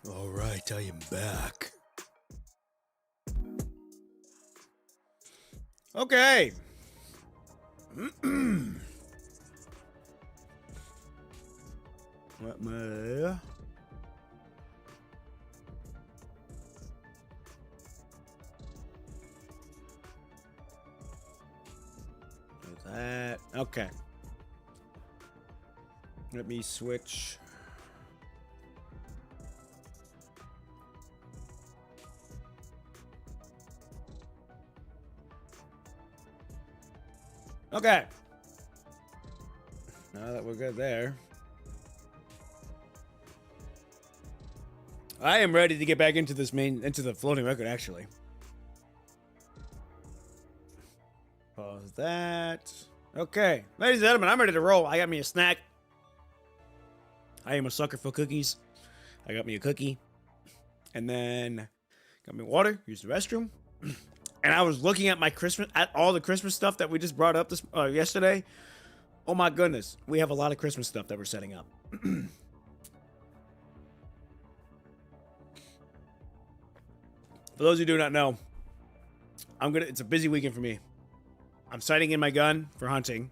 All right, I am back. Okay. Let me... That. Okay. Let me switch. Okay. Now that we're good there, I am ready to get back into the floating record, actually. Pause that. Okay. Ladies and gentlemen, I'm ready to roll. I got me a snack. I am a sucker for cookies. I got me a cookie. And then got me water, used the restroom. And I was looking at all the Christmas stuff that we just brought up yesterday. Oh my goodness. We have a lot of Christmas stuff that we're setting up. For those who do not know, it's a busy weekend for me. I'm sighting in my gun for hunting,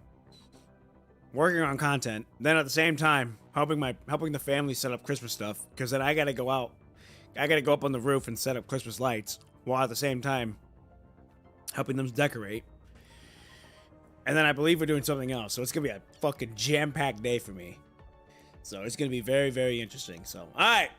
working on content, then at the same time helping the family set up Christmas stuff, because then I gotta go out. I gotta go up on the roof and set up Christmas lights, while at the same time helping them decorate. And then I believe we're doing something else, so it's gonna be a fucking jam-packed day for me. So it's gonna be very, very interesting. So, alright,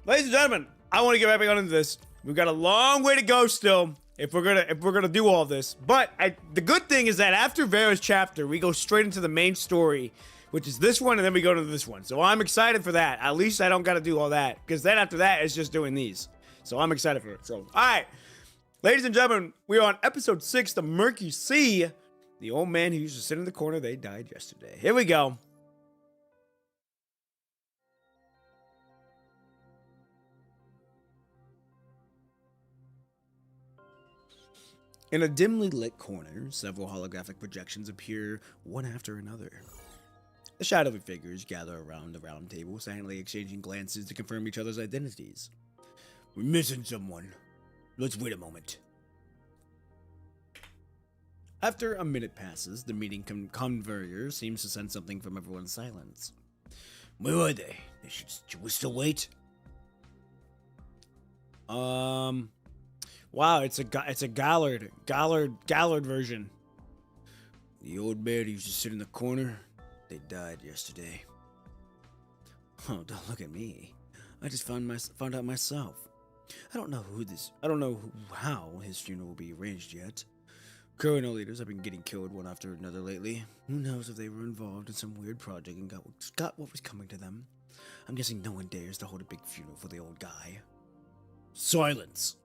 ladies and gentlemen, I want to get right back on into this. We've got a long way to go still. If we're gonna do all this, but the good thing is that after Vera's chapter, we go straight into the main story, which is this one, and then we go to this one. So I'm excited for that. At least I don't got to do all that, because then after that, it's just doing these. So I'm excited for it. So, all right, ladies and gentlemen, we are on episode 6, The Murky Sea. The old man who used to sit in the corner, they died yesterday. Here we go. In a dimly lit corner, several holographic projections appear one after another. The shadowy figures gather around the round table, silently exchanging glances to confirm each other's identities. We're missing someone. Let's wait a moment. After a minute passes, the meeting conveyor seems to sense something from everyone's silence. Where are they? Should we still wait? Wow, it's a Gallard version. The old man used to sit in the corner. They died yesterday. Oh, don't look at me. I just found out myself. I don't know how his funeral will be arranged yet. Colonel leaders have been getting killed one after another lately. Who knows if they were involved in some weird project and got what was coming to them. I'm guessing no one dares to hold a big funeral for the old guy. Silence!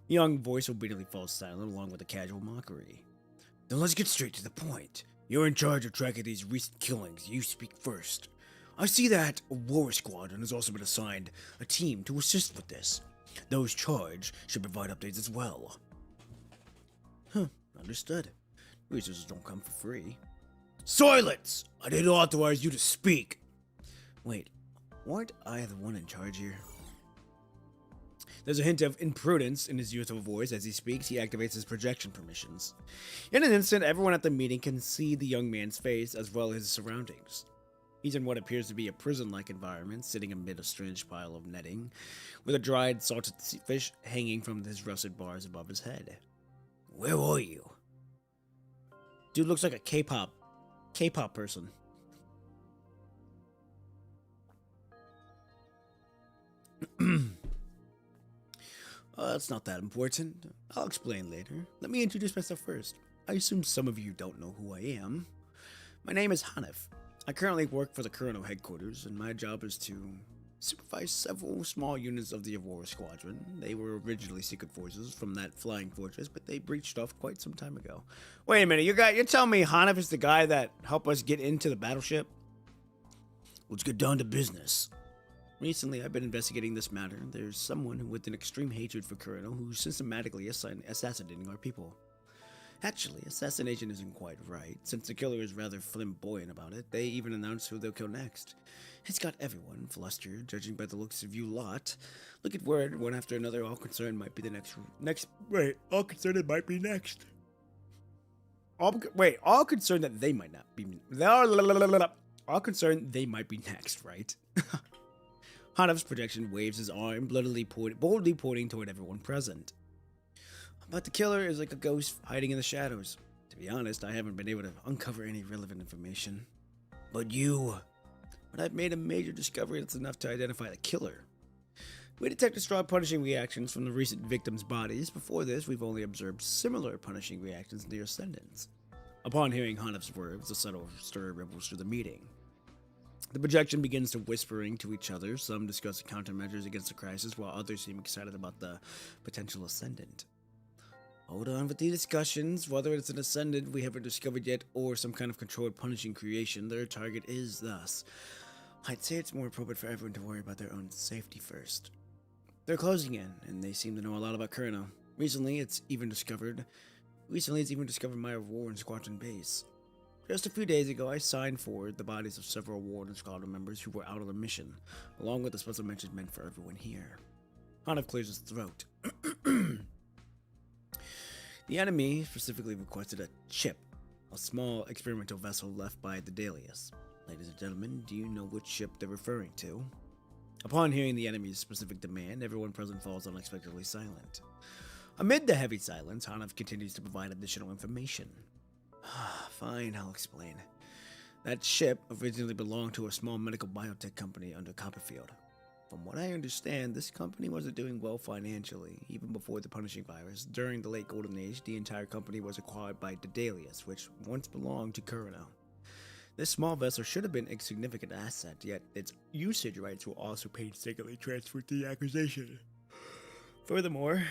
The young voice obediently falls silent along with a casual mockery. Then let's get straight to the point. You're in charge of tracking these recent killings. You speak first. I see that a war squadron has also been assigned a team to assist with this. Those charged should provide updates as well. Huh, understood. Resources don't come for free. Silence! I didn't authorize you to speak. Wait, weren't I the one in charge here? There's a hint of imprudence in his youthful voice. As he speaks, he activates his projection permissions. In an instant, everyone at the meeting can see the young man's face as well as his surroundings. He's in what appears to be a prison-like environment, sitting amid a strange pile of netting, with a dried, salted fish hanging from his rusted bars above his head. Where are you? Dude looks like a K-pop person. It's not that important. I'll explain later. Let me introduce myself first. I assume some of you don't know who I am. My name is Hanif. I currently work for the Colonel headquarters, and my job is to supervise several small units of the Aurora Squadron. They were originally secret forces from that flying fortress, but they breached off quite some time ago. Wait a minute, you're telling me Hanif is the guy that helped us get into the battleship? Let's get down to business. Recently, I've been investigating this matter. There's someone with an extreme hatred for Colonel who's systematically assassinating our people. Actually, assassination isn't quite right. Since the killer is rather flamboyant about it, they even announce who they'll kill next. It's got everyone flustered, judging by the looks of you lot. Look at word, one after another, all concerned might be the all concerned it might be next. All concerned that they might not be. All concerned they might be next, right? Hanav's projection waves his arm, boldly pointing toward everyone present. But the killer is like a ghost hiding in the shadows. To be honest, I haven't been able to uncover any relevant information. But I've made a major discovery that's enough to identify the killer. We detected strong punishing reactions from the recent victims' bodies. Before this, we've only observed similar punishing reactions in the Ascendants. Upon hearing Hanav's words, a subtle stir ripples through the meeting. The projection begins to whispering to each other, some discussing countermeasures against the crisis, while others seem excited about the potential Ascendant. Hold on with the discussions. Whether it's an Ascendant we haven't discovered yet, or some kind of controlled punishing creation, their target is thus. I'd say it's more appropriate for everyone to worry about their own safety first. They're closing in, and they seem to know a lot about Kurno. Recently, it's even discovered my Warren Squadron base. Just a few days ago, I signed forward the bodies of several Warren Squadron members who were out on a mission, along with the special mention meant for everyone here. Hanav clears his throat. The enemy specifically requested a chip, a small experimental vessel left by the Dalius. Ladies and gentlemen, do you know which ship they're referring to? Upon hearing the enemy's specific demand, everyone present falls unexpectedly silent. Amid the heavy silence, Hanav continues to provide additional information. Fine, I'll explain. That ship originally belonged to a small medical biotech company under Copperfield. From what I understand, this company wasn't doing well financially, even before the punishing virus. During the late Golden Age, the entire company was acquired by Daedalus, which once belonged to Kurno. This small vessel should have been a significant asset, yet its usage rights were also painstakingly transferred to the acquisition. Furthermore,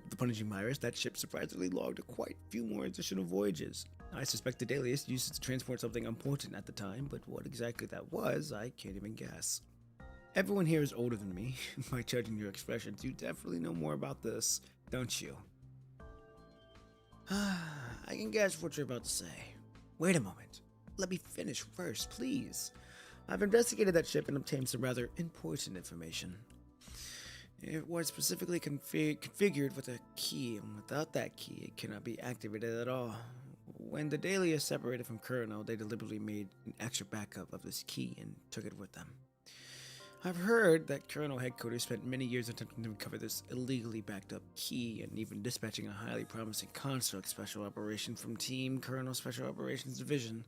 the punishing virus, that ship surprisingly logged quite a few more additional voyages. I suspect Daedalus used it to transport something important at the time, but what exactly that was, I can't even guess. Everyone here is older than me. By judging your expressions, you definitely know more about this, don't you? I can guess what you're about to say. Wait a moment. Let me finish first, please. I've investigated that ship and obtained some rather important information. It was specifically configured with a key, and without that key, it cannot be activated at all. When the Daedalus separated from Kurno, they deliberately made an extra backup of this key and took it with them. I've heard that Kurno headquarters spent many years attempting to recover this illegally backed up key and even dispatching a highly promising construct special operation from Team Kurno Special Operations Division.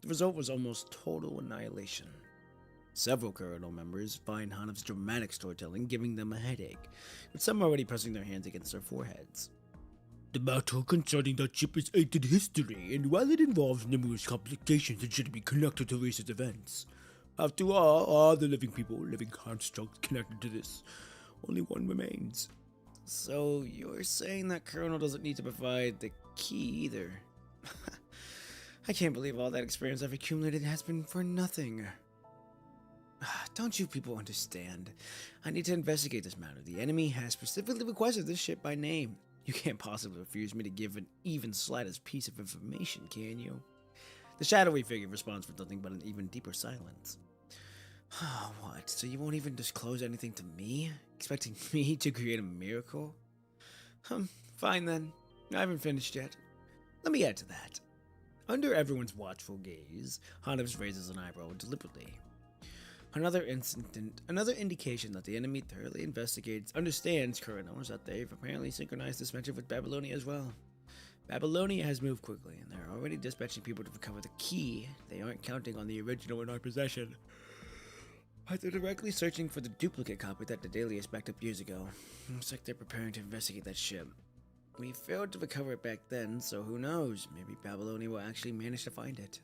The result was almost total annihilation. Several Kurno members find Hanav's dramatic storytelling giving them a headache, with some already pressing their hands against their foreheads. The battle concerning that ship is ancient history, and while it involves numerous complications, it shouldn't be connected to recent events. After all the living constructs connected to this, only one remains. So you're saying that Kurno doesn't need to provide the key either? I can't believe all that experience I've accumulated has been for nothing. Don't you people understand? I need to investigate this matter. The enemy has specifically requested this ship by name. You can't possibly refuse me to give an even slightest piece of information, can you? The shadowy figure responds with nothing but an even deeper silence. What? So you won't even disclose anything to me? Expecting me to create a miracle? Fine then. I haven't finished yet. Let me add to that. Under everyone's watchful gaze, Hanavs raises an eyebrow deliberately. Another indication that the enemy thoroughly understands Kurno is that they've apparently synchronized this venture with Babylonia as well. Babylonia has moved quickly, and they're already dispatching people to recover the key. They aren't counting on the original in our possession. But they're directly searching for the duplicate copy that Daedalus backed up years ago. Looks like they're preparing to investigate that ship. We failed to recover it back then, so who knows? Maybe Babylonia will actually manage to find it.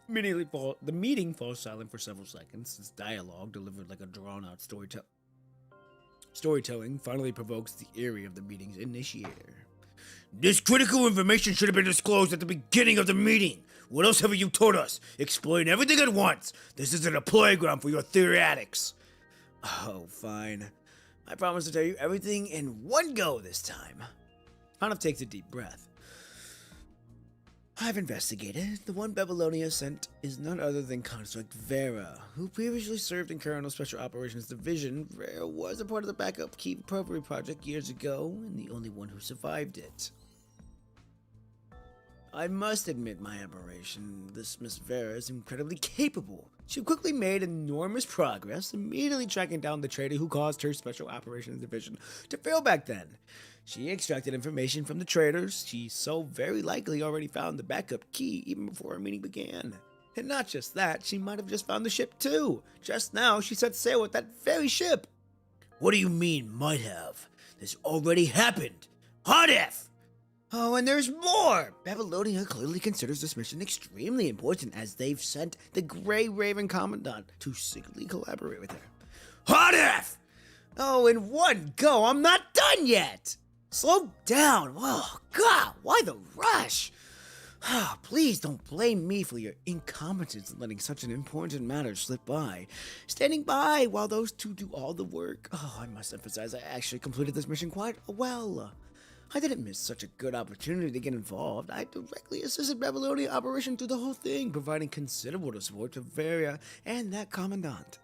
The meeting falls silent for several seconds. This dialogue, delivered like a drawn-out storytelling, finally provokes the eerie of the meeting's initiator. This critical information should have been disclosed at the beginning of the meeting. What else have you told us? Explain everything at once. This isn't a playground for your theoretics. Oh, fine. I promise to tell you everything in one go this time. Hanov takes a deep breath. I've investigated. The one Babylonia sent is none other than Construct Vera, who previously served in Colonel Special Operations Division. Vera was a part of the backup key recovery project years ago, and the only one who survived it. I must admit my admiration. This Miss Vera is incredibly capable. She quickly made enormous progress, immediately tracking down the traitor who caused her Special Operations Division to fail back then. She extracted information from the traitors. She so very likely already found the backup key even before our meeting began. And not just that, she might have just found the ship too. Just now, she set sail with that very ship. What do you mean, might have? This already happened. Hot F! Oh, and there's more! Babylonia clearly considers this mission extremely important, as they've sent the Grey Raven Commandant to secretly collaborate with her. Hot F! Oh, in one go, I'm not done yet! Slow down! Oh, God, why the rush? Please don't blame me for your incompetence in letting such an important matter slip by. Standing by while those two do all the work. Oh, I must emphasize I actually completed this mission quite well. I didn't miss such a good opportunity to get involved. I directly assisted Babylonia operation through the whole thing, providing considerable support to Vera and that Commandant.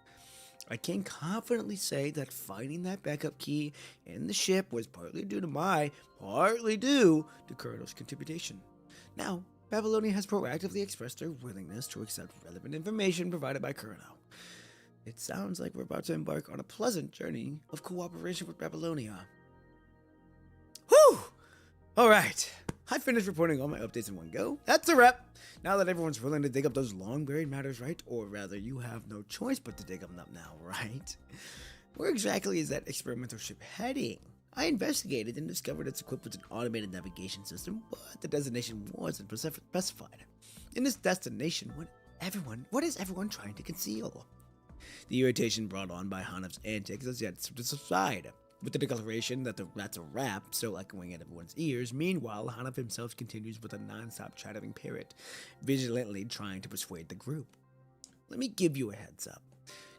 I can confidently say that finding that backup key in the ship was partly due to Colonel's contribution. Now, Babylonia has proactively expressed their willingness to accept relevant information provided by Colonel. It sounds like we're about to embark on a pleasant journey of cooperation with Babylonia. Whew! Alright, I finished reporting all my updates in one go. That's a wrap! Now that everyone's willing to dig up those long-buried matters, right? Or rather, you have no choice but to dig them up now, right? Where exactly is that experimental ship heading? I investigated and discovered it's equipped with an automated navigation system, but the destination wasn't specified. In this destination, what is everyone trying to conceal? The irritation brought on by Hanov's antics has yet to subside. With the declaration that that's a wrap still echoing in everyone's ears, meanwhile, Hanov himself continues with a non-stop chattering parrot, vigilantly trying to persuade the group. Let me give you a heads up.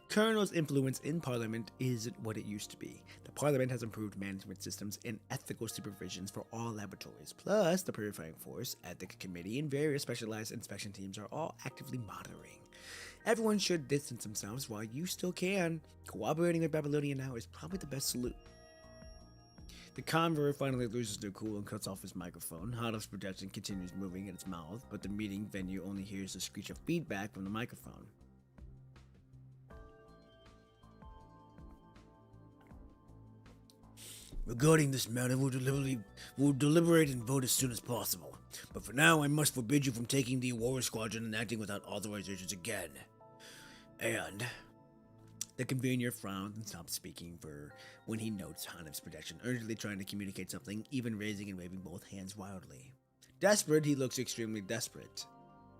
Colonel's influence in Parliament isn't what it used to be. The Parliament has improved management systems and ethical supervisions for all laboratories, plus the Purifying Force, Ethics Committee, and various specialized inspection teams are all actively monitoring. Everyone should distance themselves while you still can. Cooperating with Babylonia now is probably the best solution. The convert finally loses their cool and cuts off his microphone. Hanov's projection continues moving in its mouth, but the meeting venue only hears a screech of feedback from the microphone. Regarding this matter, we'll deliberate and vote as soon as possible. But for now, I must forbid you from taking the Aurora Squadron and acting without authorizations again. And the convener frowns and stops speaking for when he notes Hanov's projection, urgently trying to communicate something, even raising and waving both hands wildly. Desperate, he looks extremely desperate.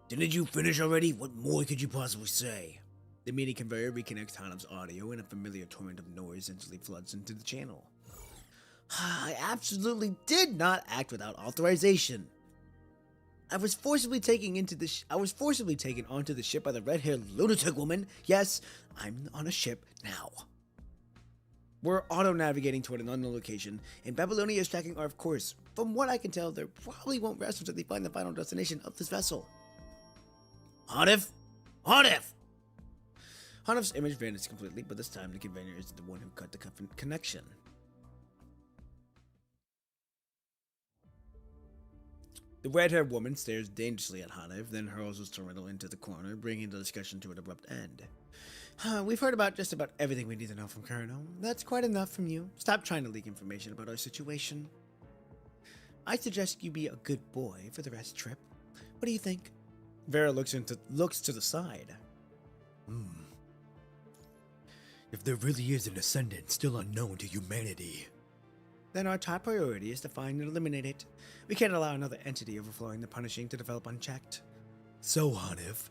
Didn't you finish already? What more could you possibly say? The meeting conveyor reconnects Hanov's audio, and a familiar torrent of noise instantly floods into the channel. I absolutely did not act without authorization. I was forcibly taken onto the ship by the red-haired lunatic woman. Yes, I'm on a ship now. We're auto-navigating toward an unknown location, and Babylonia is tracking our course. From what I can tell, they probably won't rest until they find the final destination of this vessel. Hanov! Hanov! Hanov's image vanished completely, but this time the conveyor is the one who cut the connection. The red-haired woman stares dangerously at Hanov, then hurls his torrential into the corner, bringing the discussion to an abrupt end. We've heard about just about everything we need to know from Colonel. That's quite enough from you. Stop trying to leak information about our situation. I suggest you be a good boy for the rest trip. What do you think? Vera looks to the side. If there really is an ascendant still unknown to humanity, then our top priority is to find and eliminate it. We can't allow another entity overflowing the punishing to develop unchecked. So, Hanov,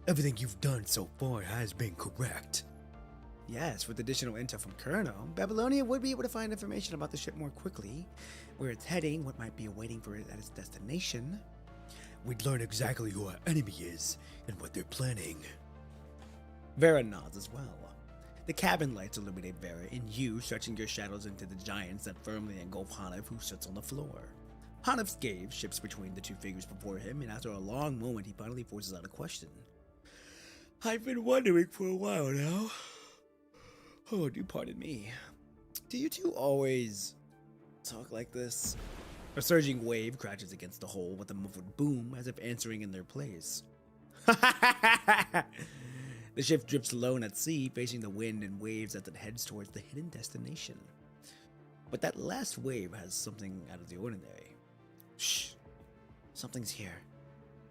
everything you've done so far has been correct. Yes, with additional intel from Colonel, Babylonia would be able to find information about the ship more quickly, where it's heading, what might be awaiting for it at its destination. We'd learn exactly who our enemy is and what they're planning. Vera nods as well. The cabin lights illuminate Vera and you, stretching your shadows into the giants that firmly engulf Hanif, who sits on the floor. Hanif's gaze shifts between the two figures before him, and after a long moment, he finally forces out a question. I've been wondering for a while now. Oh, do pardon me. Do you two always talk like this? A surging wave crashes against the hole with a muffled boom, as if answering in their place. The ship drifts alone at sea, facing the wind and waves as it heads towards the hidden destination. But that last wave has something out of the ordinary. Shh. Something's here.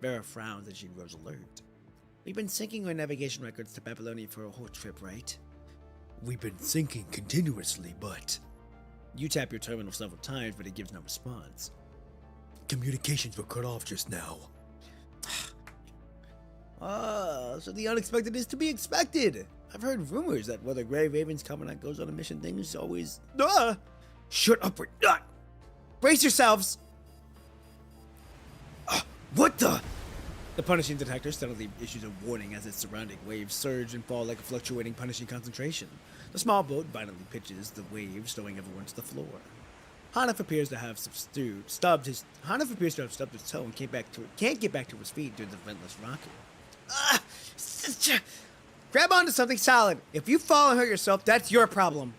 Vera frowns as she grows alert. We've been syncing our navigation records to Babylonia for a whole trip, right? We've been syncing continuously, but... You tap your terminal several times, but it gives no response. Communications were cut off just now. So the unexpected is to be expected. I've heard rumors that whether Grey Raven's Covenant goes on a mission, things always... Shut up! Brace yourselves! What the? The punishing detector suddenly issues a warning as its surrounding waves surge and fall like a fluctuating punishing concentration. The small boat violently pitches the waves, throwing everyone to the floor. Hanif appears to have stubbed his toe and can't get back to his feet due to the relentless rocking. Grab onto something solid. If you fall and hurt yourself, that's your problem.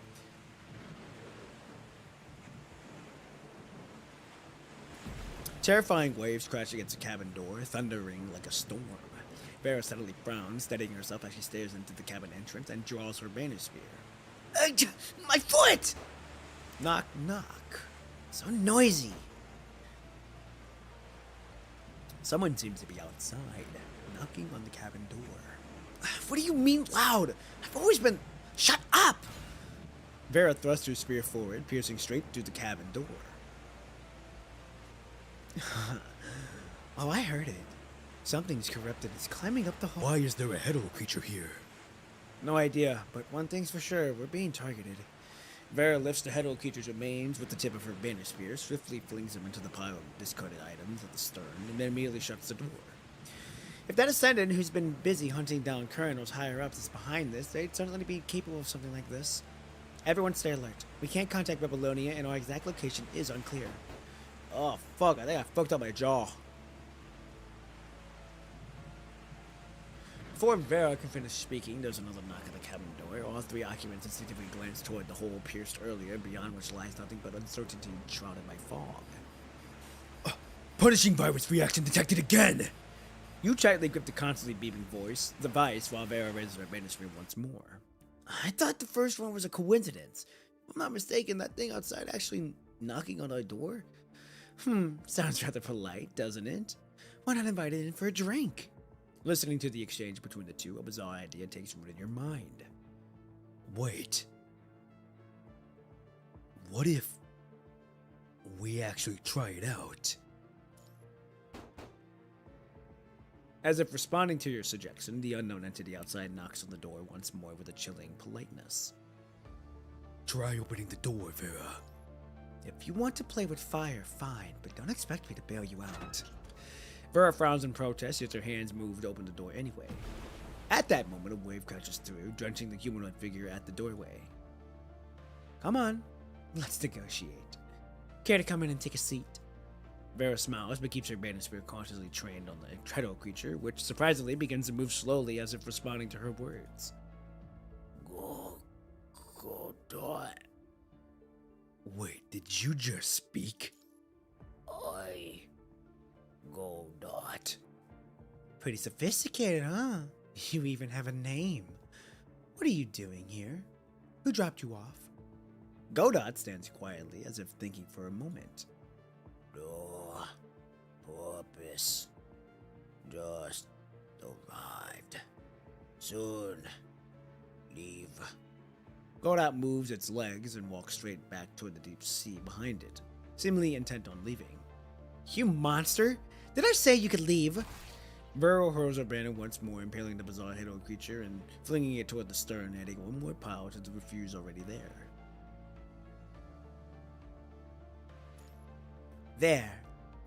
Terrifying waves crash against the cabin door, thundering like a storm. Vera suddenly frowns, steadying herself as she stares into the cabin entrance and draws her banner spear. My foot! Knock, knock. So noisy. Someone seems to be outside, knocking on the cabin door. What do you mean loud? I've always been... Shut up! Vera thrusts her spear forward, piercing straight through the cabin door. Oh, I heard it. Something's corrupted. It's climbing up the hole. Why is there a hetero creature here? No idea, but one thing's for sure, we're being targeted. Vera lifts the hetero creature's remains with the tip of her banner spear, swiftly flings them into the pile of discarded items at the stern, and then immediately shuts the door. If that ascendant who's been busy hunting down colonels higher ups is behind this, they'd certainly be capable of something like this. Everyone stay alert. We can't contact Babylonia, and our exact location is unclear. Oh, fuck, I think I fucked up my jaw. Before Vera can finish speaking, there's another knock at the cabin door. All three occupants instinctively glance toward the hole pierced earlier, beyond which lies nothing but uncertainty shrouded by fog. Punishing virus reaction detected again! You tightly grip the constantly beeping device while Vera raises her banner spear once more. I thought the first one was a coincidence. If I'm not mistaken, that thing outside actually knocking on our door? Sounds rather polite, doesn't it? Why not invite it in for a drink? Listening to the exchange between the two, a bizarre idea takes root in your mind. Wait. What if we actually try it out? As if responding to your suggestion, the unknown entity outside knocks on the door once more with a chilling politeness. Try opening the door, Vera. If you want to play with fire, fine, but don't expect me to bail you out. Vera frowns in protest, yet her hands move to open the door anyway. At that moment, a wave crashes through, drenching the humanoid figure at the doorway. Come on, let's negotiate. Care to come in and take a seat? Vera smiles, but keeps her banner spear cautiously trained on the hetero creature, which surprisingly begins to move slowly as if responding to her words. Go, dot. Wait, did you just speak? Go, dot. Pretty sophisticated, huh? You even have a name. What are you doing here? Who dropped you off? Godot stands quietly, as if thinking for a moment. No purpose. Just arrived. Soon. Leave. Godot moves its legs and walks straight back toward the deep sea behind it, seemingly intent on leaving. You monster! Did I say you could leave? Vera hurls her banner once more, impaling the bizarre hetero creature and flinging it toward the stern, adding one more pile to the refuse already there. There.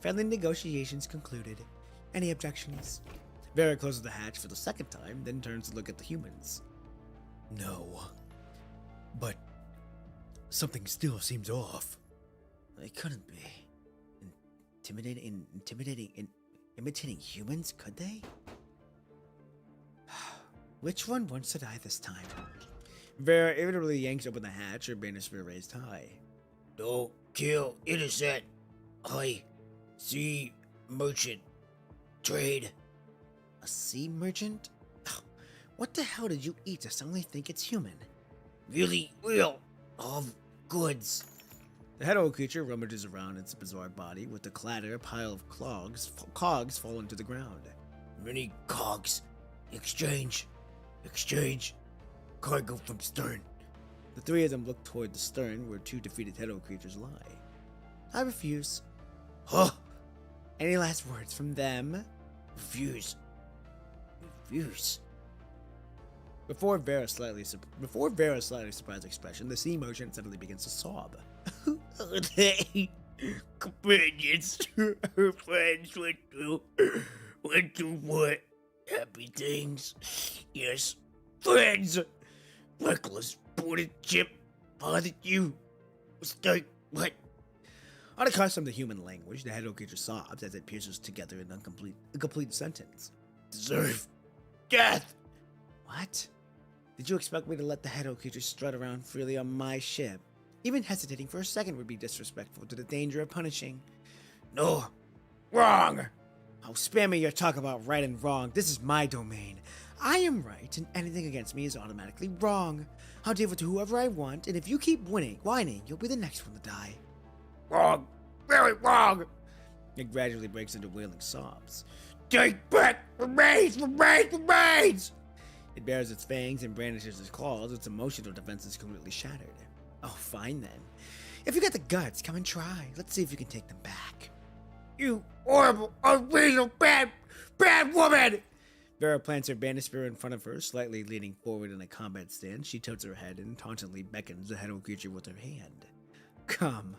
Friendly negotiations concluded. Any objections? Vera closes the hatch for the second time, then turns to look at the humans. No. but something still seems off. It couldn't be. Imitating humans, could they? Which one wants to die this time? Vera irritably yanks open the hatch, her banister raised high. Don't kill innocent. I sea merchant. Trade. A sea merchant? What the hell did you eat to suddenly think it's human? Really real of goods. The head old creature rummages around its bizarre body. With a clatter, a pile of cogs fall into the ground. Many cogs. Exchange. Cargo from stern. The three of them look toward the stern where two defeated head old creatures lie. I refuse. Huh? Any last words from them? Refuse. Before Vera's slightly surprised expression, the sea merchant suddenly begins to sob. Are they companions? Her friends went through what? Happy things? Yes. Friends! Reckless boarded ship bothered you. Mistake, what? Unaccustomed to human language, the head creature sobs as it pierces together an incomplete sentence. Deserve death! What? Did you expect me to let the head creature strut around freely on my ship? Even hesitating for a second would be disrespectful to the danger of punishing. No. Wrong! How spare me your talk about right and wrong. This is my domain. I am right, and anything against me is automatically wrong. I'll deal with whoever I want, and if you keep whining, you'll be the next one to die. Wrong. Very wrong! It gradually breaks into wailing sobs. Take back! Remains! It bares its fangs and brandishes its claws. Its emotional defense is completely shattered. Oh, fine then. If you got the guts, come and try. Let's see if you can take them back. You horrible, unreasonable, bad woman! Vera plants her banister in front of her, slightly leaning forward in a combat stance. She tilts her head and tauntingly beckons the head creature with her hand. Come.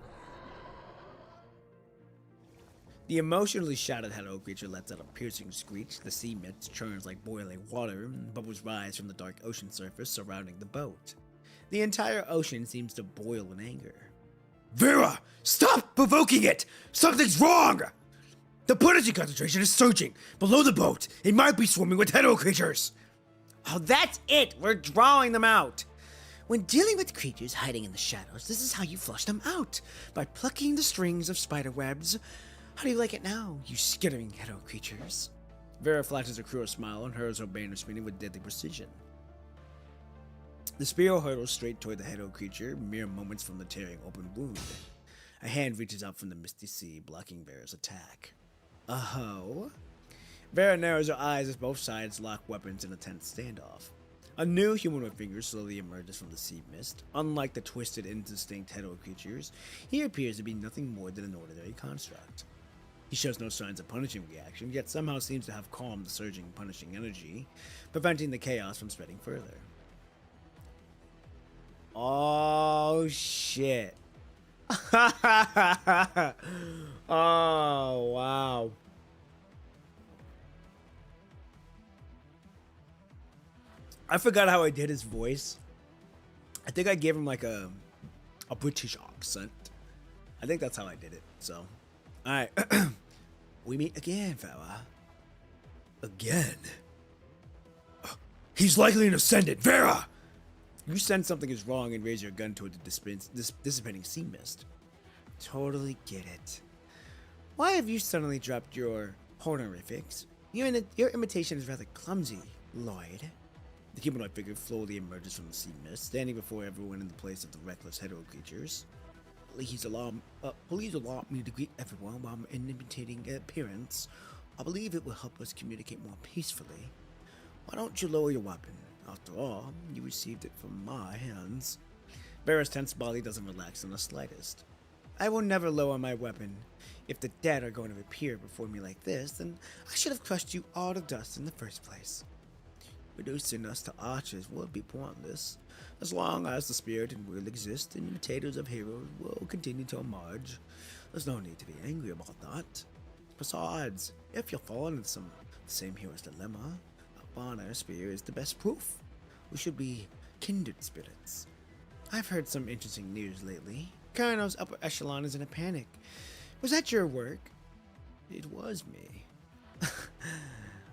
The emotionally shattered head creature lets out a piercing screech. The sea mist churns like boiling water, and bubbles rise from the dark ocean surface surrounding the boat. The entire ocean seems to boil in anger. Vera! Stop provoking it! Something's wrong! The punishing concentration is surging. Below the boat, it might be swarming with head creatures. Oh, that's it! We're drawing them out! When dealing with creatures hiding in the shadows, this is how you flush them out. By plucking the strings of spider webs. How do you like it now, you skittering head creatures? Vera flashes a cruel smile and hurls her banner spinning with deadly precision. The spear hurtles straight toward the head creature, mere moments from the tearing open wound. A hand reaches out from the misty sea, blocking Vera's attack. Oh? Vera narrows her eyes as both sides lock weapons in a tense standoff. A new humanoid figure slowly emerges from the sea mist. Unlike the twisted, indistinct head creatures, he appears to be nothing more than an ordinary construct. He shows no signs of punishing reaction, yet somehow seems to have calmed the surging punishing energy, preventing the chaos from spreading further. Oh, shit. Oh, wow. I forgot how I did his voice. I think I gave him like a British accent. I think that's how I did it. So, alright. We meet again, Vera. Again? He's likely an ascendant. Vera! You sense something is wrong and raise your gun toward the dissipating sea mist. Totally get it. Why have you suddenly dropped your honorifics? Your imitation is rather clumsy, Lloyd. The humanoid figure slowly emerges from the sea mist, standing before everyone in the place of the reckless hetero creatures. Please allow me to greet everyone while I'm imitating appearance. I believe it will help us communicate more peacefully. Why don't you lower your weapon? After all, you received it from my hands. Vera's tense body doesn't relax in the slightest. I will never lower my weapon. If the dead are going to appear before me like this, then I should have crushed you all to dust in the first place. Reducing us to archers will be pointless. As long as the spirit and will exist, and imitators of heroes will continue to emerge. There's no need to be angry about that. Besides, if you're falling into the same hero's dilemma, a banner spear is the best proof. We should be kindred spirits. I've heard some interesting news lately. Colonel's upper echelon is in a panic. Was that your work? It was me.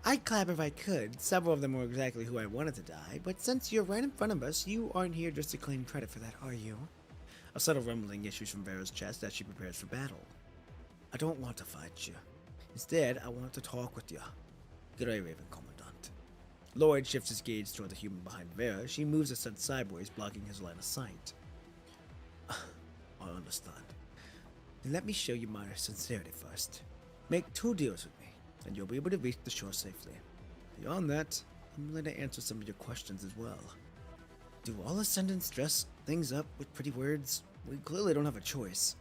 I'd clap if I could. Several of them were exactly who I wanted to die, but since you're right in front of us, you aren't here just to claim credit for that, are you? A subtle rumbling issues from Vera's chest as she prepares for battle. I don't want to fight you. Instead, I want to talk with you. Good day, Raven Commandant. Lloyd shifts his gaze toward the human behind Vera. She moves a set sideways, blocking his line of sight. I understand. Then let me show you my sincerity first. Make 2 deals with me, and you'll be able to reach the shore safely. Beyond that, I'm willing to answer some of your questions as well. Do all Ascendants dress things up with pretty words? We clearly don't have a choice.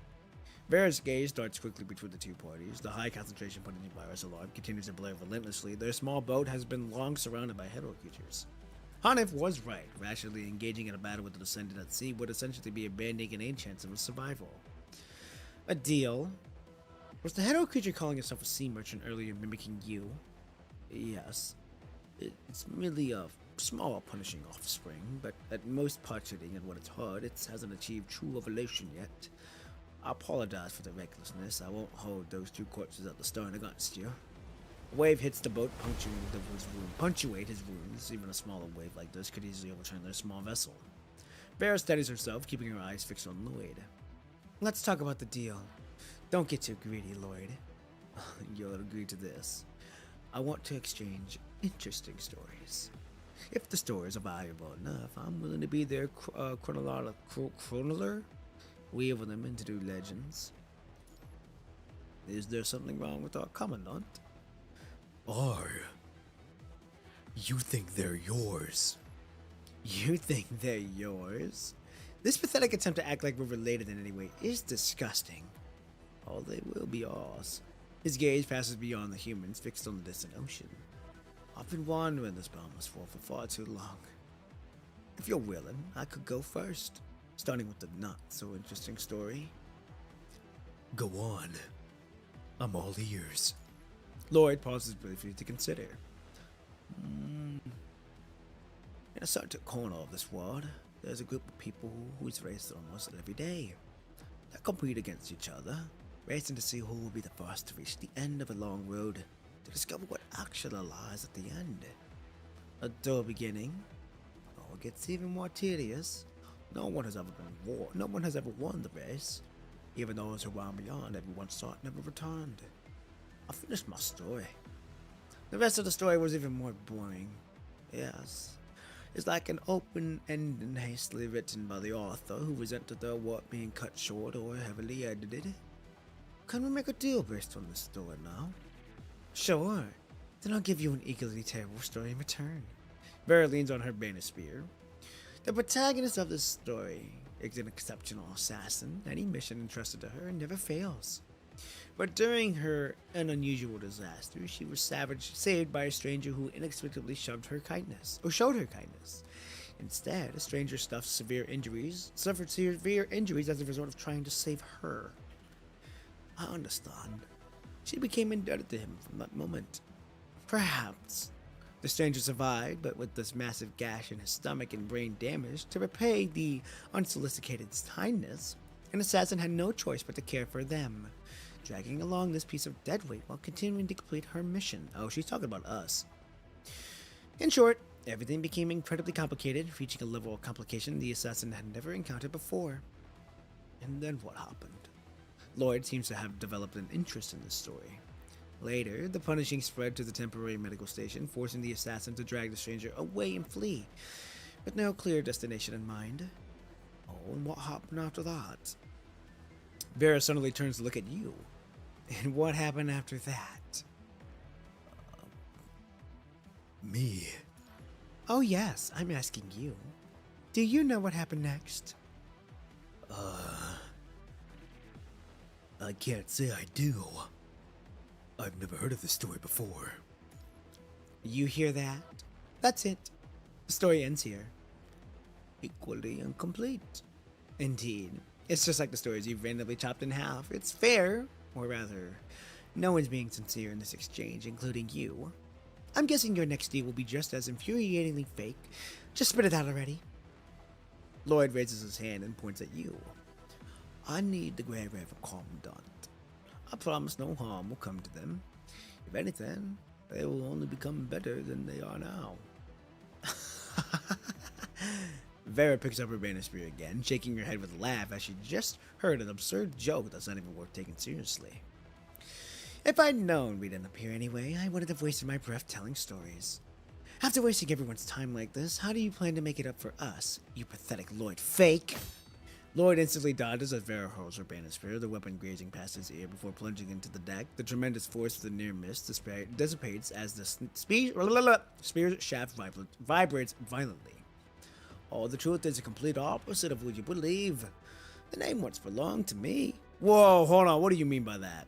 Vera's gaze darts quickly between the two parties. The high concentration put in the virus alarm continues to blare relentlessly. Their small boat has been long surrounded by hetero creatures. Hanif was right. Rationally engaging in a battle with the Descendant at sea would essentially be abandoning any chance of survival. A deal? Was the hetero creature calling itself a sea merchant earlier mimicking you? Yes. It's merely a small punishing offspring, but at most part-hitting at what it's hard, it hasn't achieved true evolution yet. I apologize for the recklessness. I won't hold those 2 corpses at the stern against you. A wave hits the boat, punctuate his wounds. Even a smaller wave like this could easily overturn their small vessel. Vera steadies herself, keeping her eyes fixed on Lloyd. Let's talk about the deal. Don't get too greedy, Lloyd. You'll agree to this. I want to exchange interesting stories. If the stories are valuable enough, I'm willing to be their chronologer, weave them into new legends. Is there something wrong with our commandant? You think they're yours? You think they're yours? This pathetic attempt to act like we're related in any way is disgusting. Oh, they will be ours. His gaze passes beyond the humans, fixed on the distant ocean. I've been wandering this boundless world for far too long. If you're willing, I could go first, starting with the not-so-interesting story. Go on. I'm all ears. Lloyd pauses briefly to consider. In a certain corner of this world, there's a group of people who's raced almost every day. They compete against each other, racing to see who will be the first to reach the end of a long road to discover what actually lies at the end. A dull beginning. Oh, it gets even more tedious. No one has ever won the race. Even those who ran beyond everyone's thought never returned. I finished my story. The rest of the story was even more boring. Yes. It's like an open ending hastily written by the author who resented their work being cut short or heavily edited. Can we make a deal based on this story now? Sure. Then I'll give you an equally terrible story in return. Vera leans on her banner spear. The protagonist of this story is an exceptional assassin. Any mission entrusted to her never fails. But during an unusual disaster, she was saved by a stranger who inexplicably showed her kindness. Instead, a stranger suffered severe injuries as a result of trying to save her. I understand. She became indebted to him from that moment. Perhaps. The stranger survived, but with this massive gash in his stomach and brain damage, to repay the unsolicited kindness, an assassin had no choice but to care for them, dragging along this piece of deadweight while continuing to complete her mission. Oh, she's talking about us. In short, everything became incredibly complicated, reaching a level of complication the assassin had never encountered before. And then what happened? Lloyd seems to have developed an interest in this story. Later, the punishing spread to the temporary medical station, forcing the assassin to drag the stranger away and flee, with no clear destination in mind. Oh, and what happened after that? Vera suddenly turns to look at you. And what happened after that? Me? Oh yes, I'm asking you. Do you know what happened next? I can't say I do. I've never heard of this story before. You hear that? That's it. The story ends here. Equally incomplete. Indeed. It's just like the stories you've randomly chopped in half. It's fair, or rather, no one's being sincere in this exchange, including you. I'm guessing your next deal will be just as infuriatingly fake. Just spit it out already. Lloyd raises his hand and points at you. I need the Grand River Commandant. I promise no harm will come to them. If anything, they will only become better than they are now. Vera picks up her banner spear again, shaking her head with a laugh as she just heard an absurd joke that's not even worth taking seriously. If I'd known we'd end up here anyway, I wouldn't have wasted my breath telling stories. After wasting everyone's time like this, how do you plan to make it up for us, you pathetic Lloyd fake? Lloyd instantly dodges as Vera hurls her banner spear, the weapon grazing past his ear before plunging into the deck. The tremendous force of the near miss dissipates as the spear's shaft vibrates violently. Oh, the truth is the complete opposite of what you believe. The name once belonged to me. Whoa, hold on, what do you mean by that?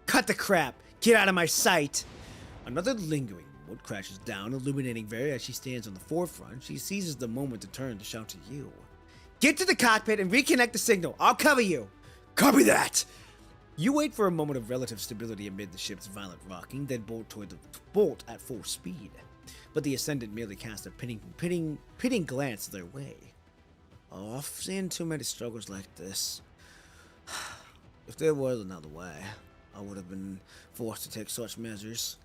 Cut the crap! Get out of my sight! Another lingering wood crashes down, illuminating Vera as she stands on the forefront. She seizes the moment to turn to shout to you. Get to the cockpit and reconnect the signal. I'll cover you. Copy that! You wait for a moment of relative stability amid the ship's violent rocking, then bolt at full speed. But the Ascendant merely cast a pitting glance their way. Oh, I've seen too many struggles like this. If there was another way, I would have been forced to take such measures.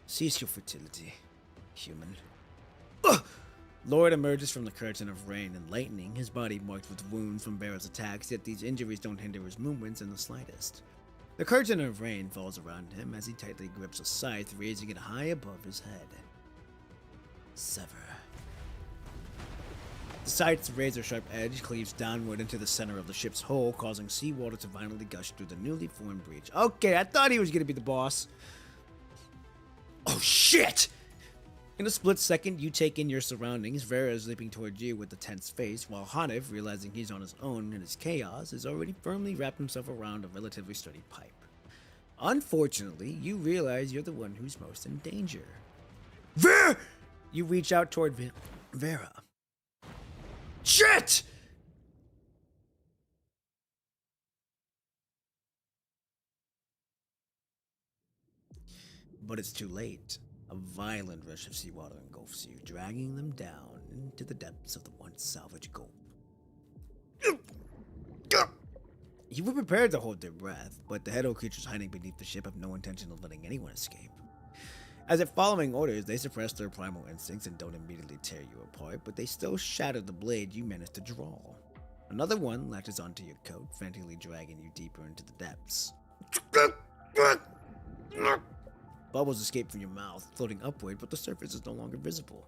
Cease your fertility, human. Ugh! Lloyd emerges from the curtain of rain and lightning, his body marked with wounds from Vera's attacks, yet these injuries don't hinder his movements in the slightest. The curtain of rain falls around him as he tightly grips a scythe, raising it high above his head. Sever. The scythe's razor-sharp edge cleaves downward into the center of the ship's hull, causing seawater to violently gush through the newly formed breach. Okay, I thought he was gonna be the boss. Oh shit! In a split second, you take in your surroundings. Vera is leaping towards you with a tense face, while Hanif, realizing he's on his own in his chaos, has already firmly wrapped himself around a relatively sturdy pipe. Unfortunately, you realize you're the one who's most in danger. Vera! You reach out toward Vera. Shit! But it's too late. A violent rush of seawater engulfs you, dragging them down into the depths of the once salvage gulp. You were prepared to hold their breath, but the head-o creatures hiding beneath the ship have no intention of letting anyone escape. As if following orders, they suppress their primal instincts and don't immediately tear you apart, but they still shatter the blade you managed to draw. Another one latches onto your coat, frantically dragging you deeper into the depths. Bubbles escape from your mouth, floating upward, but the surface is no longer visible.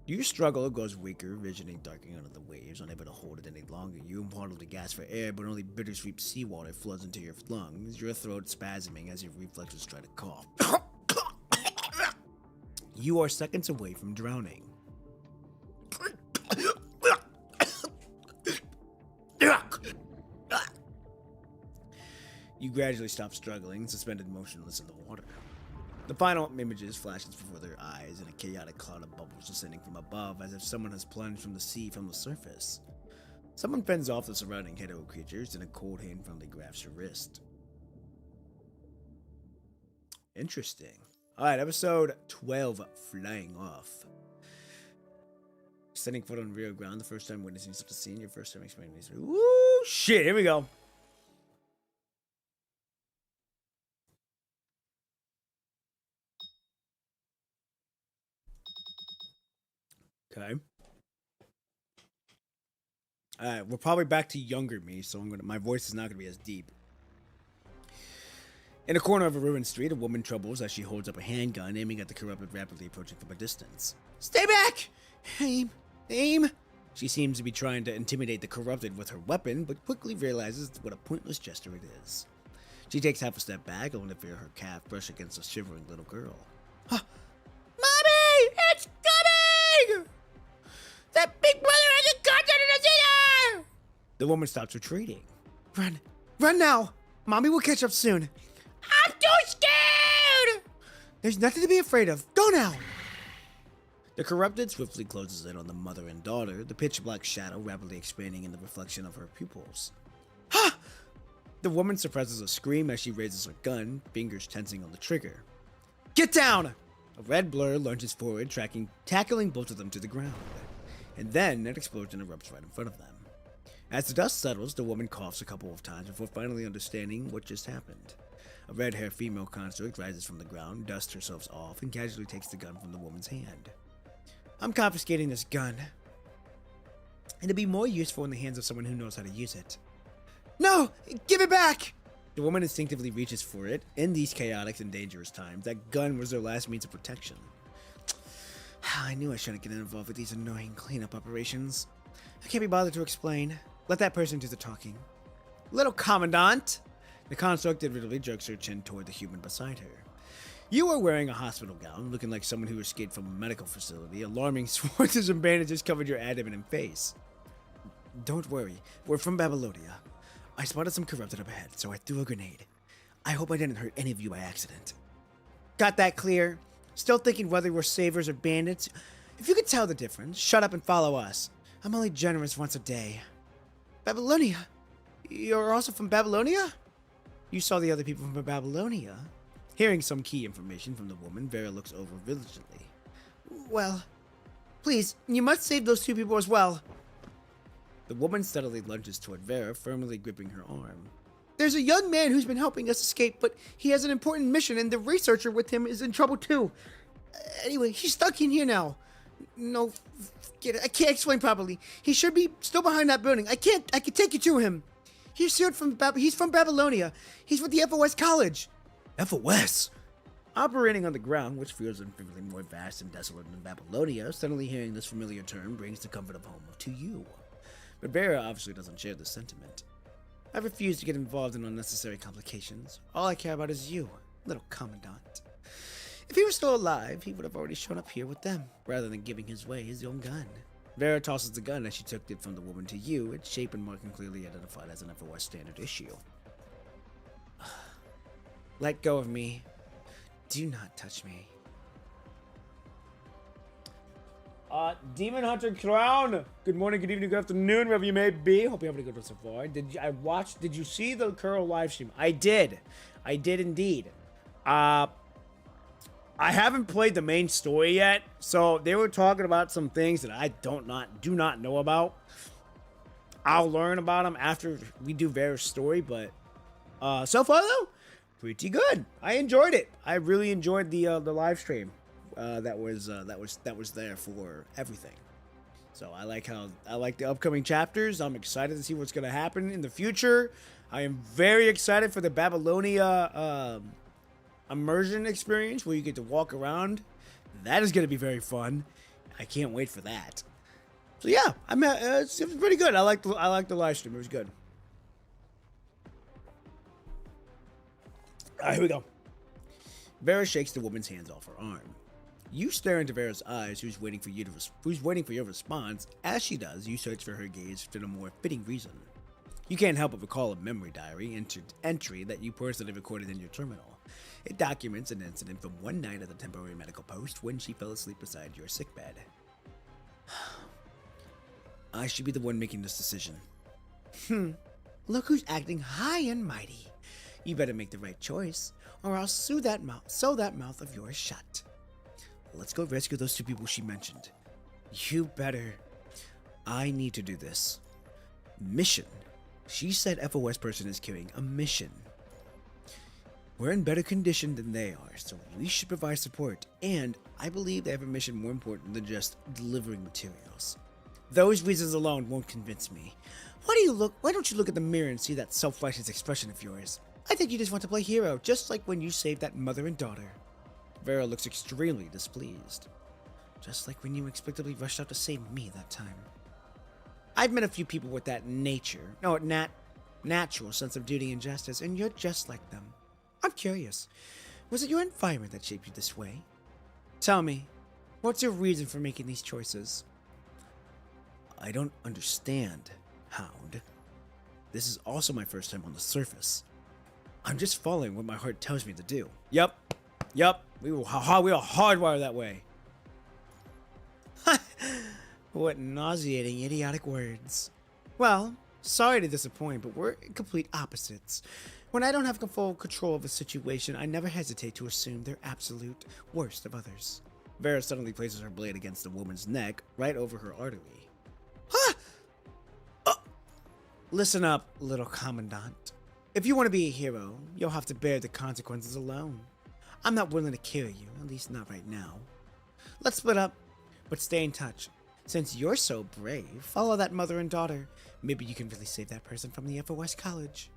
You struggle, it goes weaker, visioning darkening under the waves, unable to hold it any longer. You impulsively gasp for air, but only bittersweet seawater floods into your lungs, your throat spasming as your reflexes try to cough. You are seconds away from drowning. You gradually stop struggling, suspended motionless in the water. The final images flashes before their eyes in a chaotic cloud of bubbles descending from above, as if someone has plunged from the sea from the surface. Someone fends off the surrounding head-o creatures, and a cold hand firmly grabs your wrist. Interesting. Alright, episode 12, Flying Off. Setting foot on real ground, the first time witnessing such a scene, your first time experiencing this. Woo! Shit, here we go. Okay. Alright, we're probably back to younger me, so my voice is not gonna be as deep. In a corner of a ruined street, a woman troubles as she holds up a handgun, aiming at the corrupted rapidly approaching from a distance. Stay back! Aim! Aim! She seems to be trying to intimidate the corrupted with her weapon, but quickly realizes what a pointless gesture it is. She takes half a step back, only to feel her calf brush against a shivering little girl. Huh. Mommy! It's coming! That big brother has a gun in his ear! The woman stops retreating. Run. Run now! Mommy will catch up soon. I'm too scared! There's nothing to be afraid of. Go now! The corrupted swiftly closes in on the mother and daughter, the pitch-black shadow rapidly expanding in the reflection of her pupils. Ha! The woman suppresses a scream as she raises her gun, fingers tensing on the trigger. Get down! A red blur lunges forward, tackling both of them to the ground. And then an explosion erupts right in front of them. As the dust settles, the woman coughs a couple of times before finally understanding what just happened. A red-haired female construct rises from the ground, dusts herself off, and casually takes the gun from the woman's hand. I'm confiscating this gun. And it'd be more useful in the hands of someone who knows how to use it. No! Give it back! The woman instinctively reaches for it. In these chaotic and dangerous times, that gun was their last means of protection. I knew I shouldn't get involved with these annoying cleanup operations. I can't be bothered to explain. Let that person do the talking. Little Commandant! The construct literally jerks her chin toward the human beside her. You are wearing a hospital gown, looking like someone who escaped from a medical facility. Alarming swarters and bandages covered your abdomen and face. Don't worry, we're from Babylonia. I spotted some corrupted up ahead, so I threw a grenade. I hope I didn't hurt any of you by accident. Got that clear? Still thinking whether we're savers or bandits? If you could tell the difference, shut up and follow us. I'm only generous once a day. Babylonia? You're also from Babylonia? You saw the other people from Babylonia. Hearing some key information from the woman, Vera looks over vigilantly. Well, please, you must save those two people as well. The woman steadily lunges toward Vera, firmly gripping her arm. There's a young man who's been helping us escape, but he has an important mission, and the researcher with him is in trouble too. Anyway, he's stuck in here now. No, forget it. I can't explain properly. He should be still behind that building. I can take you to him. He's from Babylonia. He's with the FOS College. FOS? Operating on the ground, which feels infinitely more vast and desolate than Babylonia, suddenly hearing this familiar term brings the comfort of home to you. But Vera obviously doesn't share this sentiment. I refuse to get involved in unnecessary complications. All I care about is you, little Commandant. If he were still alive, he would have already shown up here with them, rather than giving his own gun. Vera tosses the gun as she took it from the woman to you, its shape and marking clearly identified as an FOS standard issue. Let go of me. Do not touch me. Demon Hunter Crown. Good morning, good evening, good afternoon, wherever you may be. Hope you're having a good one so far. Did you see the Curl live stream? I did indeed. I haven't played the main story yet, so they were talking about some things that I do not know about. I'll learn about them after we do Vera's story, but so far though, pretty good. I enjoyed it. I really enjoyed the live stream. That was there for everything. So I like the upcoming chapters. I'm excited to see what's going to happen in the future. I am very excited for the Babylonia immersion experience where you get to walk around. That is going to be very fun. I can't wait for that. So yeah, it was pretty good. I like the live stream. It was good. All right, here we go. Vera shakes the woman's hands off her arm. You stare into Vera's eyes, who's waiting for your response. As she does, you search for her gaze for a more fitting reason. You can't help but recall a memory diary entry that you personally recorded in your terminal. It documents an incident from one night at the temporary medical post when she fell asleep beside your sickbed. I should be the one making this decision. Look who's acting high and mighty. You better make the right choice, or I'll sew that mouth of yours shut. Let's go rescue those two people she mentioned. You better. I need to do this. Mission. She said FOS person is carrying a mission. We're in better condition than they are, so we should provide support, and I believe they have a mission more important than just delivering materials. Those reasons alone won't convince me. Why don't you look at the mirror and see that self-righteous expression of yours? I think you just want to play hero, just like when you saved that mother and daughter. Vera looks extremely displeased. Just like when you expectedly rushed out to save me that time. I've met a few people with that natural sense of duty and justice, and you're just like them. I'm curious, was it your environment that shaped you this way? Tell me, what's your reason for making these choices? I don't understand, Hound. This is also my first time on the surface. I'm just following what my heart tells me to do. Yup. We are hardwired that way. What nauseating, idiotic words. Well, sorry to disappoint, but we're complete opposites. When I don't have full control of a situation, I never hesitate to assume they're absolute worst of others. Vera suddenly places her blade against the woman's neck, right over her artery. Huh? Listen up, little commandant. If you want to be a hero, you'll have to bear the consequences alone. I'm not willing to kill you, at least not right now. Let's split up, but stay in touch. Since you're so brave, follow that mother and daughter. Maybe you can really save that person from the FOS college.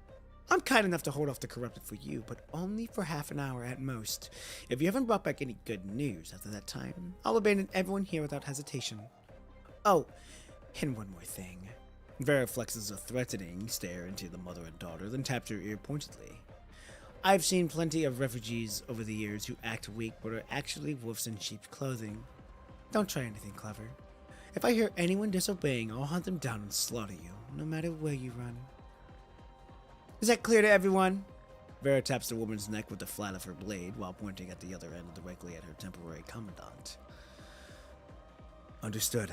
I'm kind enough to hold off the corrupted for you, but only for half an hour at most. If you haven't brought back any good news after that time, I'll abandon everyone here without hesitation. Oh, and one more thing. Vera flexes a threatening stare into the mother and daughter, then taps her ear pointedly. I've seen plenty of refugees over the years who act weak but are actually wolves in sheep's clothing. Don't try anything clever. If I hear anyone disobeying, I'll hunt them down and slaughter you, no matter where you run. Is that clear to everyone? Vera taps the woman's neck with the flat of her blade while pointing at the other end directly at her temporary commandant. Understood.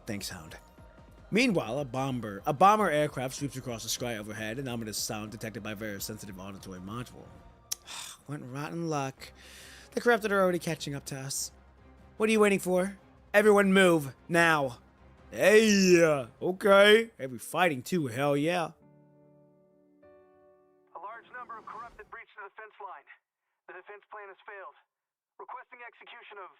Thanks, Hound. Meanwhile, a bomber aircraft sweeps across the sky overhead, an ominous sound detected by Vera's sensitive auditory module. Went rotten luck. The corrupted are already catching up to us. What are you waiting for? Everyone move, now. Hey, okay. Every fighting too, hell yeah. A large number of corrupted breached the defense line. The defense plan has failed. Requesting execution of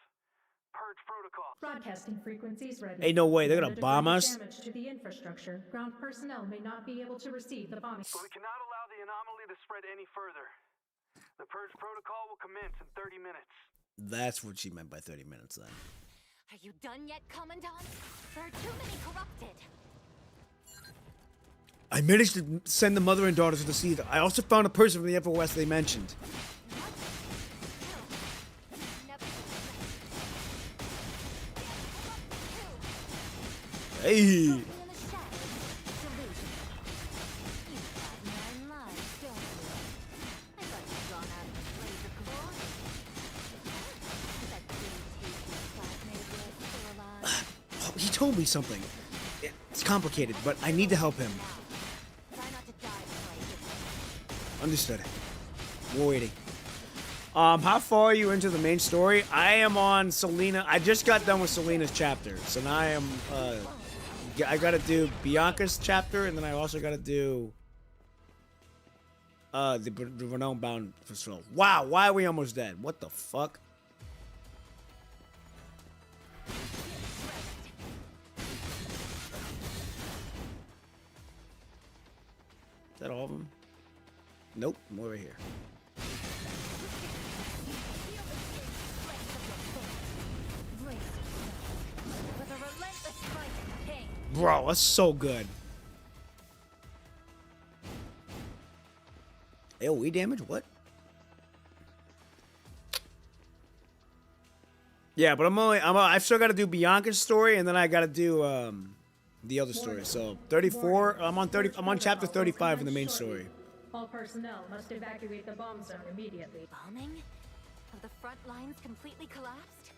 Purge protocol. Broadcasting frequencies ready. Ain't no way, they're gonna bomb us. Damage to the infrastructure. Ground personnel may not be able to receive the bombing. But we cannot allow the anomaly to spread any further. The Purge protocol will commence in 30 minutes. That's what she meant by 30 minutes then. Are you done yet, Commandant? There are too many corrupted. I managed to send the mother and daughter to the sea. I also found a person from the FOS they mentioned. Hey! He told me something. It's complicated, but I need to help him. Understood. We're waiting. How far are you into the main story? I am on Selena. I just got done with Selena's chapter, so now I am. I gotta do Bianca's chapter, and then I also gotta do the Renown Bound for Soul. Wow, why are we almost dead? What the fuck? Is that all of them? Nope, more right here. Bro, that's so good. AoE damage? What? Yeah, but I've still got to do Bianca's story, and then I got to do the other story. So 34. I'm on chapter 35 in the main story. All personnel must evacuate the bomb zone immediately. Bombing? Have the front lines completely collapsed?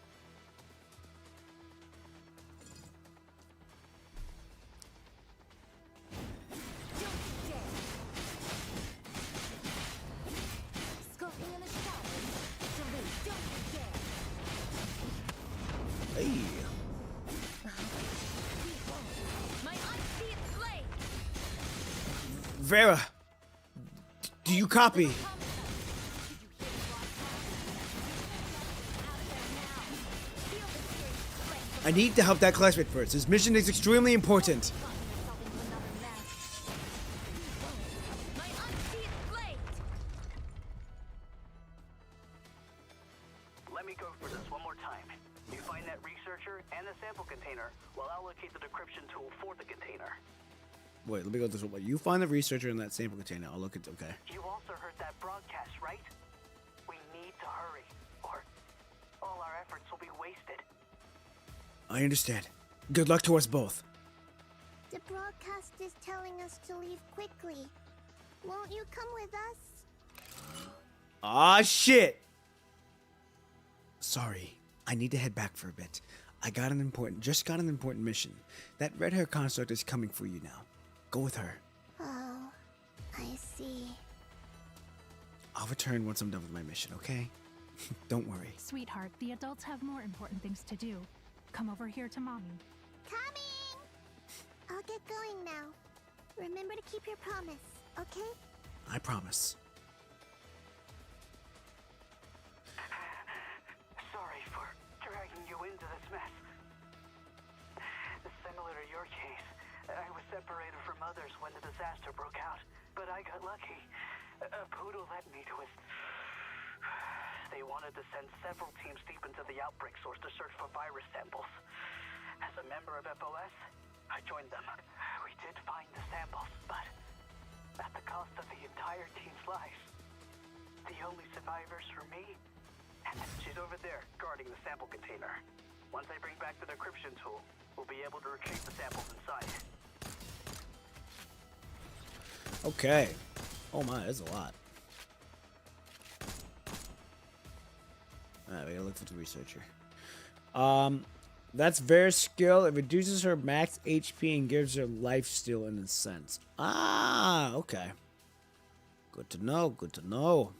Hey. Vera, do you copy? I need to help that classmate first. His mission is extremely important. Let me go for this one more time. You find that researcher and the sample container, while I'll locate the decryption tool for the container. Wait, let me go this way. You find the researcher in that sample container. I'll look at. Okay. You also heard that broadcast, right? We need to hurry, or all our efforts will be wasted. I understand. Good luck to us both. The broadcast is telling us to leave quickly. Won't you come with us? Ah, shit. Sorry. I need to head back for a bit. Just got an important mission. That red hair construct is coming for you now. Go with her. Oh, I see. I'll return once I'm done with my mission, okay? Don't worry. Sweetheart, the adults have more important things to do. Come over here to mommy. Coming! I'll get going now. Remember to keep your promise, okay? I promise. Sorry for dragging you into this mess. Similar to your case, I was separated from others when the disaster broke out, but I got lucky. A poodle led me to his... They wanted to send several teams deep into the outbreak source to search for virus samples. As a member of FOS, I joined them. We did find the samples, but at the cost of the entire team's life. The only survivors were me, and she's over there, guarding the sample container. Once I bring back the decryption tool, we'll be able to retrieve the samples inside. Okay. Oh my, that's a lot. Alright, we gotta look for the researcher. That's Vera's skill. It reduces her max HP and gives her life steal in a sense. Ah, okay. Good to know, good to know.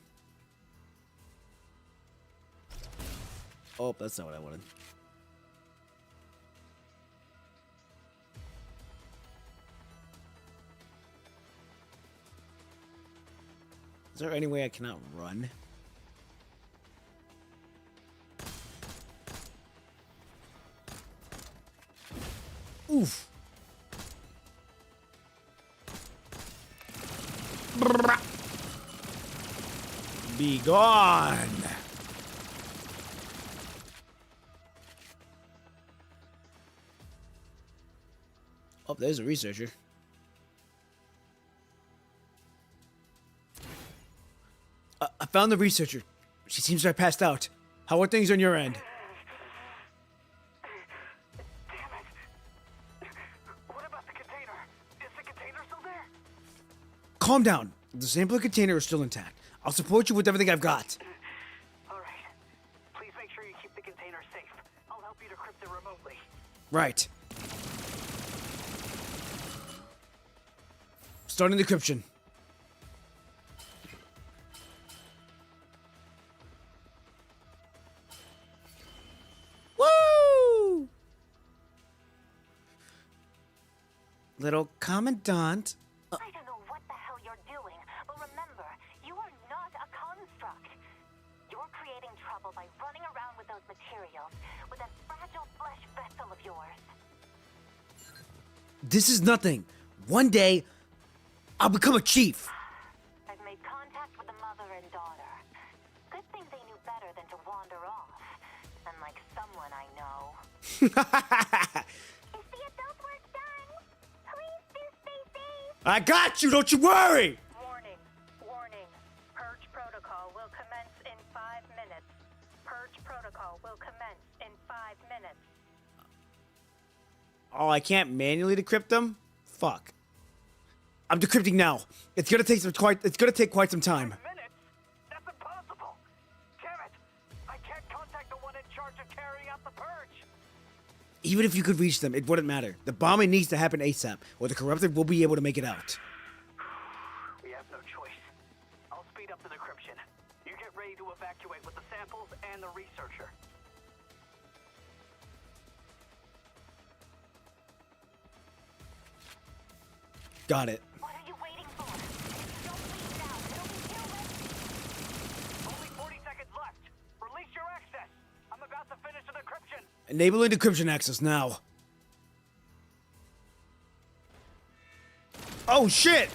Oh, that's not what I wanted. Is there any way I cannot run? Oof. Be gone. Oh, there's a researcher. I found the researcher. She seems to have passed out. How are things on your end? Calm down. The sample container is still intact. I'll support you with everything I've got. All right. Please make sure you keep the container safe. I'll help you decrypt it remotely. Right. Starting decryption. Woo! Little Commandant. I don't know what the hell you're doing, but remember, you are not a construct. You're creating trouble by running around with those materials, with that fragile flesh vessel of yours. This is nothing. One day, I'll become a chief. I've made contact with the mother and daughter. Good thing they knew better than to wander off. Unlike someone I know. Is the adult work done? Please do stay safe. I got you, don't you worry! Warning, warning. Purge protocol will commence in 5 minutes. Purge protocol will commence in 5 minutes. Oh, I can't manually decrypt them? Fuck. I'm decrypting now. It's gonna take quite some time. Minutes? That's impossible. Damn it! I can't contact the one in charge of carrying out the purge. Even if you could reach them, it wouldn't matter. The bombing needs to happen ASAP, or the corrupted will be able to make it out. We have no choice. I'll speed up the decryption. You get ready to evacuate with the samples and the researcher. Got it. What are you waiting for? If you don't leave now, it'll be too late. Only 40 seconds left. Release your access. I'm about to finish the decryption. Enabling decryption access now. Oh shit!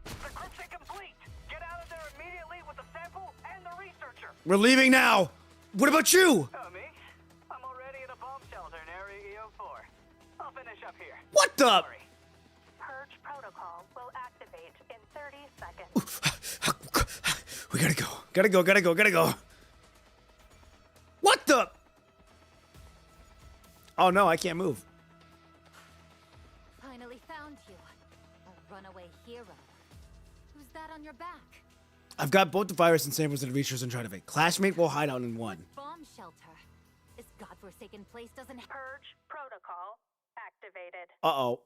Decryption complete. Get out of there immediately with the sample and the researcher. We're leaving now. What about you? Oh, me? I'm already in a bomb shelter in Area 4. I'll finish up here. What the? Purge protocol will activate in 30 seconds. We gotta go. Gotta go. What the? Oh no, I can't move. Finally found you. A runaway hero. Who's that on your back? I've got both the virus and samples and researchers inside of it. Classmate will hide out in one. Bomb shelter. This godforsaken place doesn't have... Purge protocol activated. Uh-oh.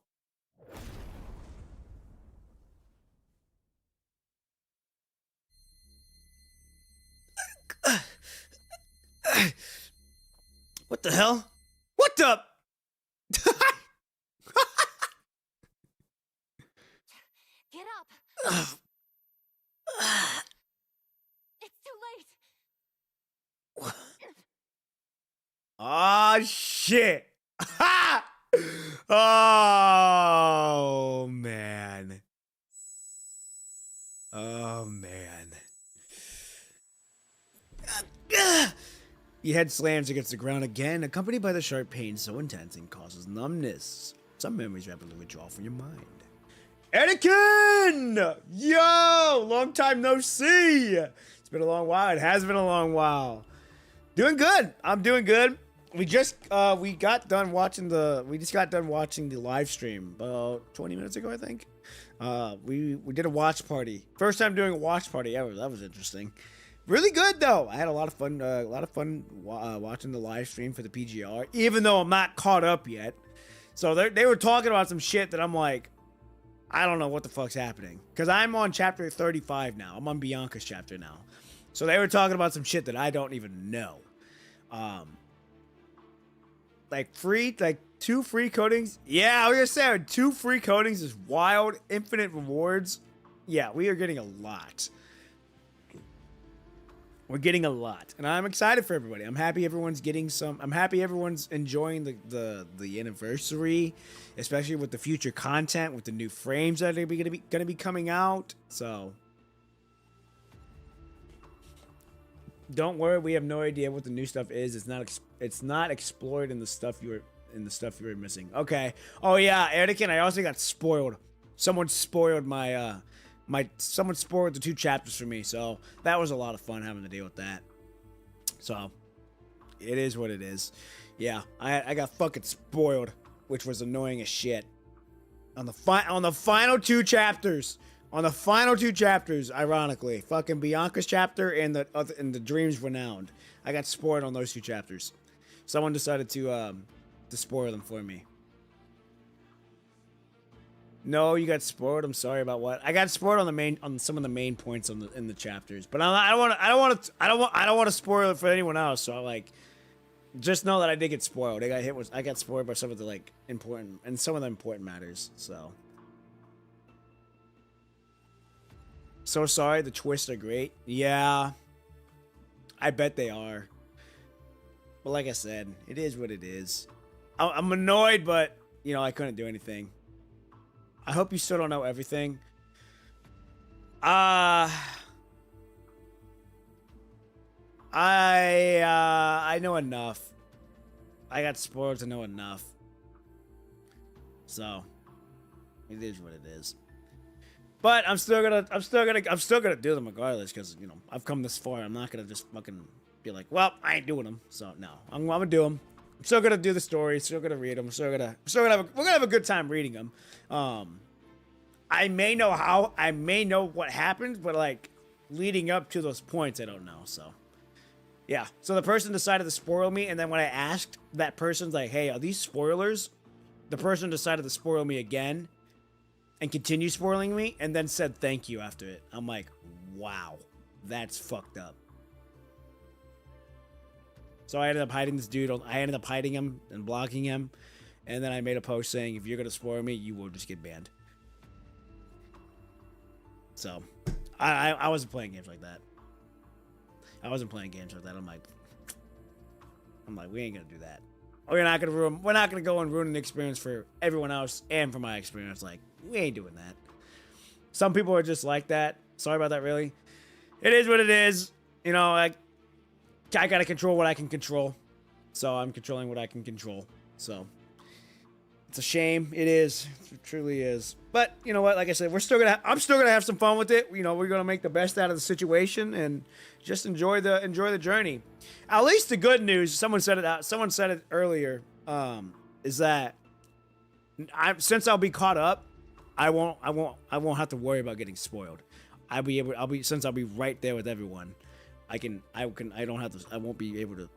What the hell? What the? Get up. It's too late. Oh shit. Oh man. Oh man. Your head slams against the ground again, accompanied by the sharp pain so intense it causes numbness. Some memories rapidly withdraw from your mind. Anakin! Yo! Long time no see! It's been a long while. It has been a long while. Doing good. I'm doing good. We just got done watching the live stream about 20 minutes ago, I think. We did a watch party. First time doing a watch party ever. That was interesting. Really good though. I had a lot of fun. Watching the live stream for the PGR, even though I'm not caught up yet. So they were talking about some shit that I'm like, I don't know what the fuck's happening, because I'm on chapter 35 now. I'm on Bianca's chapter now. So they were talking about some shit that I don't even know. Like 2 free coatings. Yeah, I was gonna say 2 free coatings is wild. Infinite rewards. Yeah, we are getting a lot. We're getting a lot, and I'm excited for everybody. I'm happy everyone's getting some. I'm happy everyone's enjoying the anniversary, especially with the future content, with the new frames that are gonna be coming out. So don't worry, we have no idea what the new stuff is. It's not explored in the stuff you were missing. Okay. Oh yeah, Anakin, I also got spoiled. Someone spoiled someone spoiled the 2 chapters for me, so that was a lot of fun having to deal with that. So it is what it is. Yeah, I got fucking spoiled, which was annoying as shit. On the final 2 chapters. On the final 2 chapters, ironically, fucking Bianca's chapter and the Dreams Renowned. I got spoiled on those 2 chapters. Someone decided to spoil them for me. No, you got spoiled. I'm sorry about what. I got spoiled on some of the main points in the chapters, but I don't want to spoil it for anyone else. So just know that I did get spoiled. I got spoiled by some of the important and some of the important matters. So sorry. The twists are great. Yeah, I bet they are. But like I said, it is what it is. I'm annoyed, but I couldn't do anything. I hope you still don't know everything. I know enough. I got spoiled to know enough. So it is what it is. But I'm still gonna do them regardless, because I've come this far. I'm not gonna just fucking be like, well, I ain't doing them. So no, I'm gonna do them. I'm still gonna do the story. Still gonna read them. We're gonna have a good time reading them. I may know what happened, but leading up to those points, I don't know. So yeah. So the person decided to spoil me, and then when I asked that person's like, hey, are these spoilers? The person decided to spoil me again and continue spoiling me, and then said thank you after it. I'm like, wow, that's fucked up. So I ended up hiding this dude. I ended up hiding him and blocking him. And then I made a post saying, if you're going to spoil me, you will just get banned. So I wasn't playing games like that. I'm like, we ain't going to do that. We're not going to go and ruin the experience for everyone else and for my experience. We ain't doing that. Some people are just like that. Sorry about that, really. It is what it is. I got to control what I can control. So I'm controlling what I can control. So it's a shame. It is. It truly is. But you know what? Like I said, I'm still gonna have some fun with it. We're gonna make the best out of the situation and just enjoy the journey. At least the good news. Someone said it earlier. Is that since I'll be caught up, I won't have to worry about getting spoiled. Since I'll be right there with everyone. I won't be able to,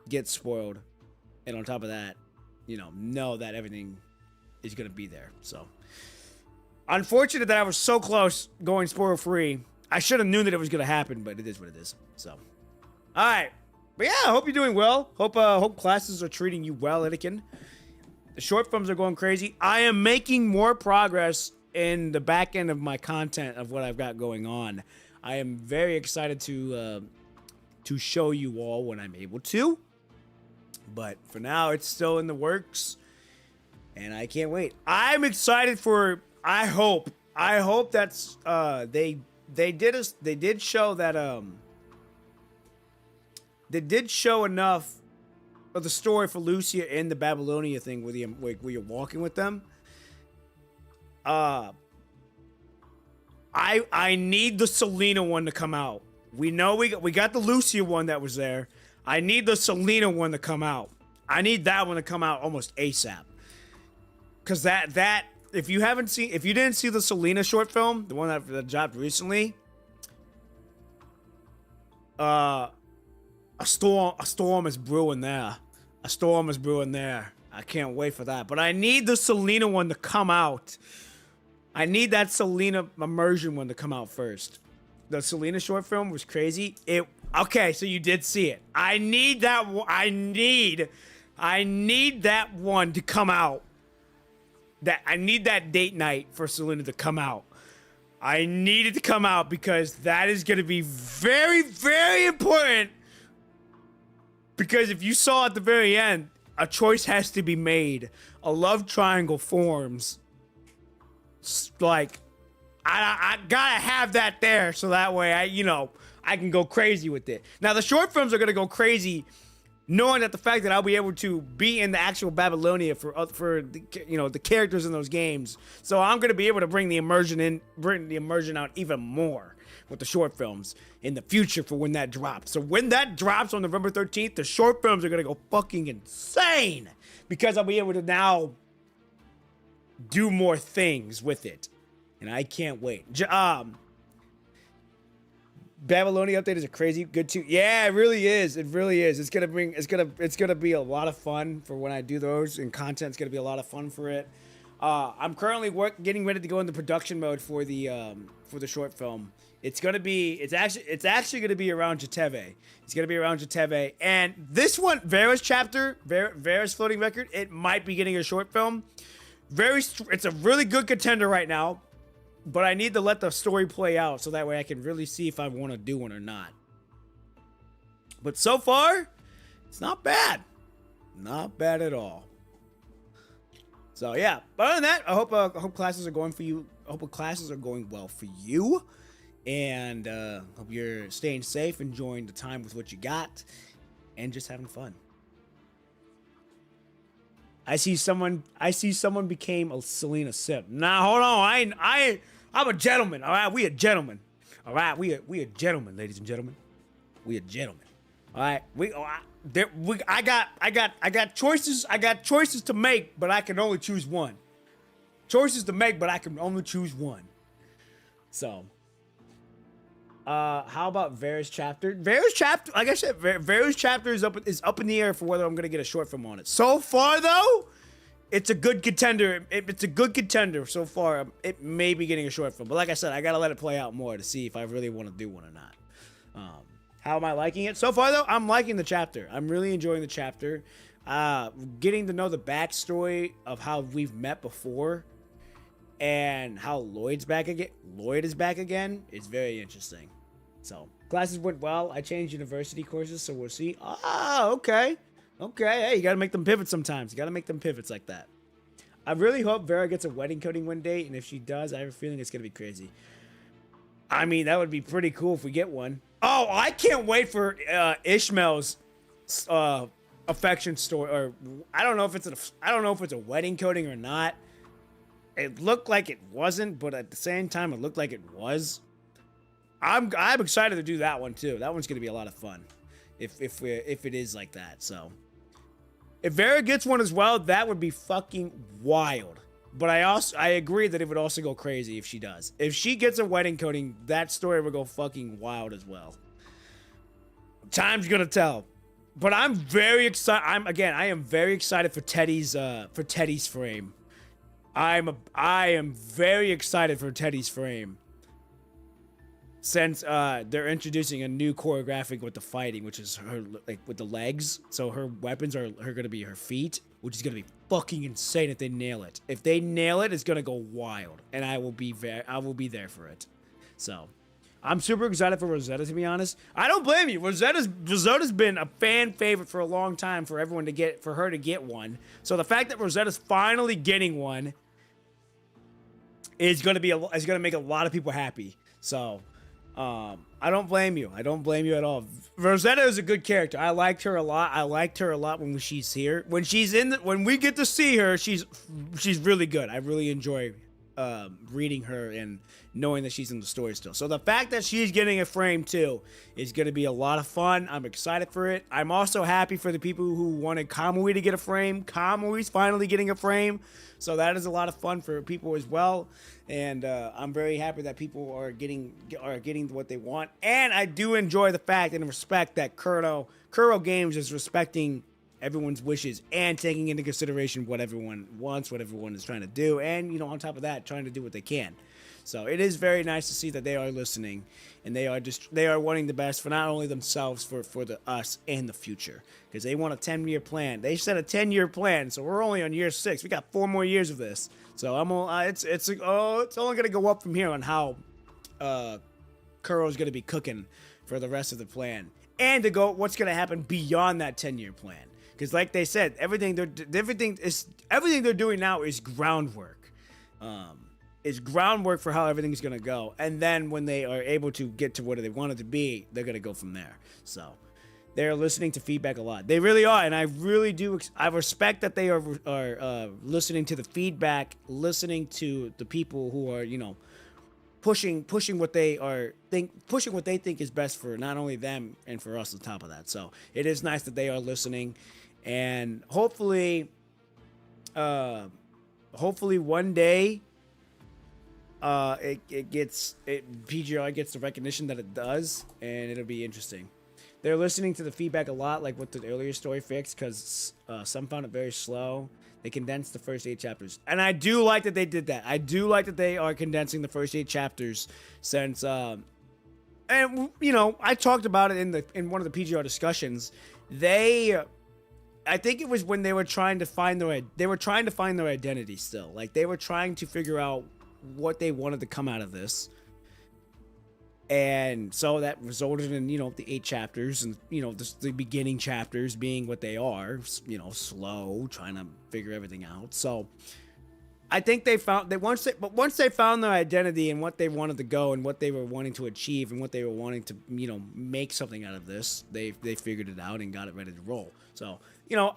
get spoiled. And on top of that, know that everything is going to be there. So unfortunate that I was so close going spoil free. I should have known that it was going to happen, but it is what it is. So, all right. But yeah, I hope you're doing well. Hope classes are treating you well, Anakin. The short films are going crazy. I am making more progress in the back end of my content of what I've got going on. I am very excited to show you all when I'm able to. But for now, it's still in the works, and I can't wait. I'm excited for. I hope that's they did show that they did show enough of the story for Lucia in the Babylonia thing where you're walking with them. I need the Selena one to come out. We know we got the Lucia one that was there. I need the Selena one to come out. I need that one to come out almost ASAP. Cause that if you didn't see the Selena short film, the one that dropped recently, a storm is brewing there. A storm is brewing there. I can't wait for that. But I need the Selena one to come out. I need that Selena immersion one to come out first. The Selena short film was crazy. Okay, so you did see it. I need that. I need that one to come out. I need that date night for Selena to come out. I need it to come out because that is going to be very, very important. Because if you saw at the very end, a choice has to be made. A love triangle forms. Like, I gotta have that there so that way I can go crazy with it. Now the short films are gonna go crazy, knowing that the fact that I'll be able to be in the actual Babylonia for the characters in those games. So I'm gonna be able to bring the immersion out even more with the short films in the future for when that drops. So when that drops on November 13th, the short films are gonna go fucking insane because I'll be able to now do more things with it. And I can't wait. Babylonia update is a crazy good too. Yeah, it really is. It really is. It's gonna be a lot of fun for when I do those, and content's gonna be a lot of fun for it. I'm currently getting ready to go into production mode for the short film. It's actually gonna be around Jateve. It's gonna be around Jateve, and this one, Vera's chapter, Vera's floating record, it might be getting a short film. It's a really good contender right now. But I need to let the story play out so that way I can really see if I want to do one or not. But so far, it's not bad. Not bad at all. So yeah, but other than that, I hope classes are going for you. I hope classes are going well for you. And hope you're staying safe, enjoying the time with what you got, and just having fun. I see someone became a Selena sip. Nah, hold on. I'm a gentleman. All right, we a gentleman. All right, we a gentleman, ladies and gentlemen. We a gentleman. All right, I got choices. I got choices to make, but I can only choose one. Choices to make, but I can only choose one. So, how about Vera's chapter? Vera's chapter, like I said, Vera's chapter is up in the air for whether I'm gonna get a short film on it. So far, though, it's a good contender. It's a good contender so far. It may be getting a short film, but like I said, I gotta let it play out more to see if I really want to do one or not. How am I liking it so far, though? I'm liking the chapter. I'm really enjoying the chapter. Getting to know the backstory of how we've met before, and how Lloyd is back again. It's very interesting. So classes went well. I changed university courses, so we'll see. Okay. Hey, you gotta make them pivots sometimes. You gotta make them pivots like that. I really hope Vera gets a wedding coding one day, and if she does, I have a feeling it's gonna be crazy. I mean, that would be pretty cool if we get one. Oh, I can't wait for Ishmael's affection story. Or I don't know if it's a wedding coding or not. It looked like it wasn't, but at the same time, it looked like it was. I'm excited to do that one too. That one's gonna be a lot of fun, if it is like that. So, if Vera gets one as well, that would be fucking wild. But I agree that it would also go crazy if she does. If she gets a wedding coding, that story would go fucking wild as well. Time's gonna tell. But I'm very excited. I am very excited for Teddy's frame. I am very excited for Teddy's frame. since they're introducing a new choreographic with the fighting, which is her like with the legs. So her weapons are going to be her feet, which is going to be fucking insane if they nail it. If they nail it, it's going to go wild, and I will be there for it. So I'm super excited for Rosetta, to be honest. I don't blame you. Rosetta's been a fan favorite for a long time for everyone to get, for her to get one. So the fact that Rosetta's finally getting one is going to make a lot of people happy. So I don't blame you. I don't blame you at all. Rosetta is a good character. I liked her a lot. I liked her a lot when she's here. When we get to see her, she's really good. I really enjoy reading her and knowing that she's in the story still. So the fact that she's getting a frame too is going to be a lot of fun. I'm excited for it. I'm also happy for the people who wanted Kamui to get a frame. Kamui's finally getting a frame. So that is a lot of fun for people as well. And I'm very happy that people are getting what they want. And I do enjoy the fact and respect that Kuro Games is respecting everyone's wishes and taking into consideration what everyone wants, what everyone is trying to do, and, you know, on top of that, trying to do what they can. So it is very nice to see that they are listening, and they are wanting the best for not only themselves, for us and the future, because they want a 10-year plan. They said a 10-year plan, so we're only on year 6. We got 4 more years of this, so it's only gonna go up from here on how Kuro's gonna be cooking for the rest of the plan, and to go what's gonna happen beyond that 10-year plan. Because, like they said, everything they're doing now is groundwork. Is groundwork for how everything's gonna go, and then when they are able to get to what they want it to be, they're gonna go from there. So they're listening to feedback a lot. They really are, and I really do. I respect that they are listening to the feedback, listening to the people who are, you know, pushing what they think is best for not only them and for us on top of that. So it is nice that they are listening, and hopefully one day PGR gets the recognition that it does, and it'll be interesting. They're listening to the feedback a lot, like with the earlier story fix, because some found it very slow. They condensed the first 8 chapters, and I do like that they did that. I do like that they are condensing the first 8 chapters, since and you know, I talked about it in one of the PGR discussions. I think it was when they were trying to find their identity still. Like, they were trying to figure out what they wanted to come out of this. And so that resulted in, you know, the 8 chapters, and, you know, the beginning chapters being what they are, you know, slow, trying to figure everything out. So I think once they found their identity and what they wanted to go and what they were wanting to achieve and what they were wanting to, you know, make something out of this, they figured it out and got it ready to roll. So, you know,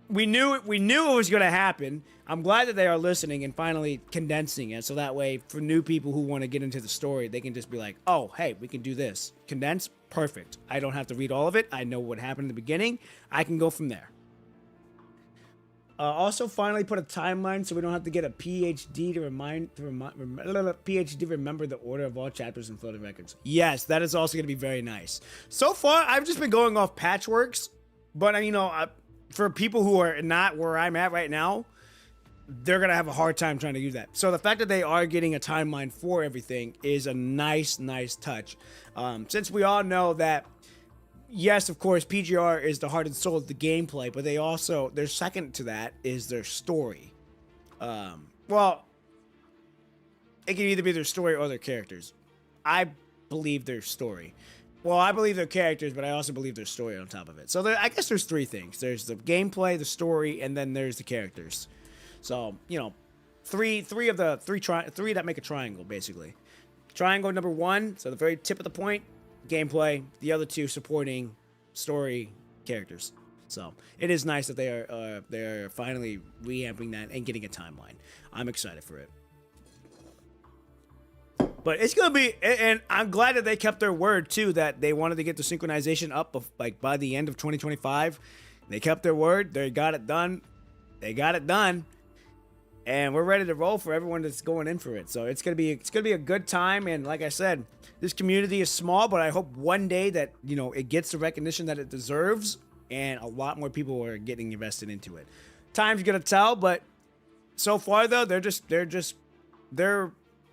we knew it was going to happen. I'm glad that they are listening and finally condensing it, so that way for new people who want to get into the story, they can just be like, oh, hey, we can do this. Condense, perfect. I don't have to read all of it. I know what happened in the beginning. I can go from there. Also, finally put a timeline so we don't have to get a PhD to remember the order of all chapters and floating records. Yes, that is also going to be very nice. So far, I've just been going off patchworks, but, you know, for people who are not where I'm at right now, they're going to have a hard time trying to do that. So the fact that they are getting a timeline for everything is a nice touch. Since we all know that, yes, of course, PGR is the heart and soul of the gameplay, but they also, their second to that is their story. Well, it can either be their story or their characters. I believe their story. Well, I believe their characters, but I also believe their story on top of it. So I guess there's 3 things. There's the gameplay, the story, and then there's the characters. So, you know, three that make a triangle, basically. Triangle number 1, so the very tip of the point, gameplay. The other 2 supporting story, characters. So it is nice that they're finally reamping that and getting a timeline. I'm excited for it. But it's going to be, and I'm glad that they kept their word, too, that they wanted to get the synchronization up like by the end of 2025. They kept their word. They got it done. And we're ready to roll for everyone that's going in for it. So it's going to be a good time. And like I said, this community is small, but I hope one day that, you know, it gets the recognition that it deserves and a lot more people are getting invested into it. Time's going to tell, but so far, though, they're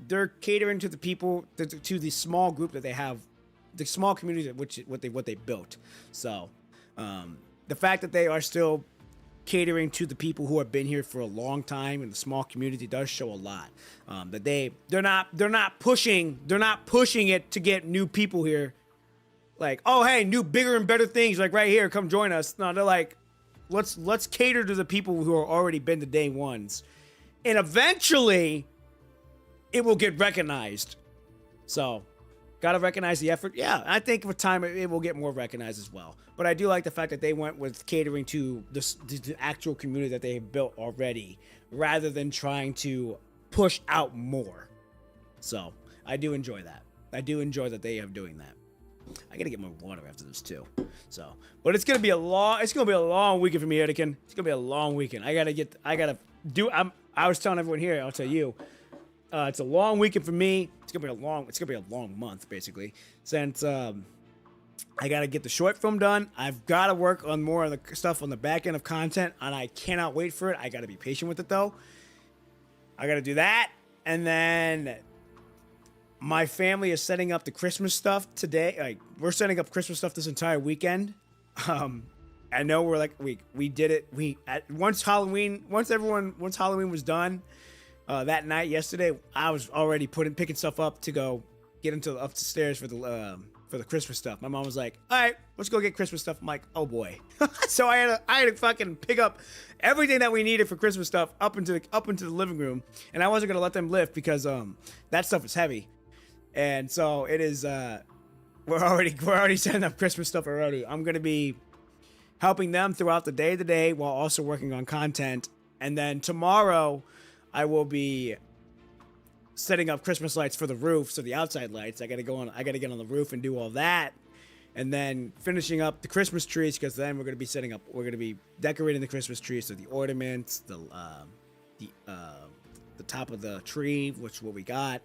they're catering to the people, to the small group that they have, the small community what they built. So the fact that they are still catering to the people who have been here for a long time in the small community does show a lot. That they're not pushing it to get new people here. Like, oh hey, new bigger and better things like right here, come join us. No, they're like, let's cater to the people who are already been to day ones, and eventually it will get recognized. So gotta recognize the effort. Yeah, I think with time it will get more recognized as well. But I do like the fact that they went with catering to the actual community that they have built already, rather than trying to push out more. So I do enjoy that. I do enjoy that they are doing that. I gotta get more water after this too. So, but it's gonna be a long weekend for me, Anakin. It's gonna be a long weekend. I was telling everyone here, I'll tell you, it's a long weekend for me. It's gonna be a long month, basically. Since I gotta get the short film done. I've gotta work on more of the stuff on the back end of content, and I cannot wait for it. I gotta be patient with it though. I gotta do that, and then my family is setting up the Christmas stuff today. Like, we're setting up Christmas stuff this entire weekend. I know we're like we did it. Once Halloween was done, that night yesterday, I was already picking stuff up to go get into upstairs for the Christmas stuff. My mom was like, "All right, let's go get Christmas stuff." I'm like, "Oh boy!" So I had to fucking pick up everything that we needed for Christmas stuff up into the living room, and I wasn't gonna let them lift because that stuff is heavy, and so it is. We're already setting up Christmas stuff already. I'm gonna be helping them throughout the day today while also working on content, and then tomorrow I will be setting up Christmas lights for the roof, so the outside lights. I gotta get on the roof and do all that, and then finishing up the Christmas trees, because then we're gonna be decorating the Christmas tree, so the ornaments, the top of the tree, which is what we got,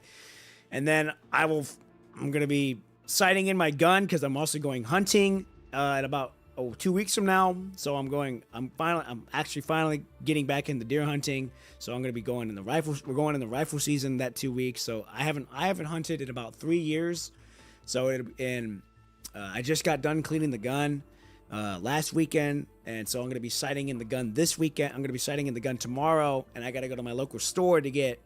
and then I'm gonna be sighting in my gun because I'm also going hunting at about 2 weeks from now. So I'm actually finally getting back into deer hunting. So I'm going to be going in the rifles. We're going in the rifle season that 2 weeks. So I haven't hunted in about 3 years. So I just got done cleaning the gun last weekend. And so I'm going to be sighting in the gun this weekend. I'm going to be sighting in the gun tomorrow. And I got to go to my local store to get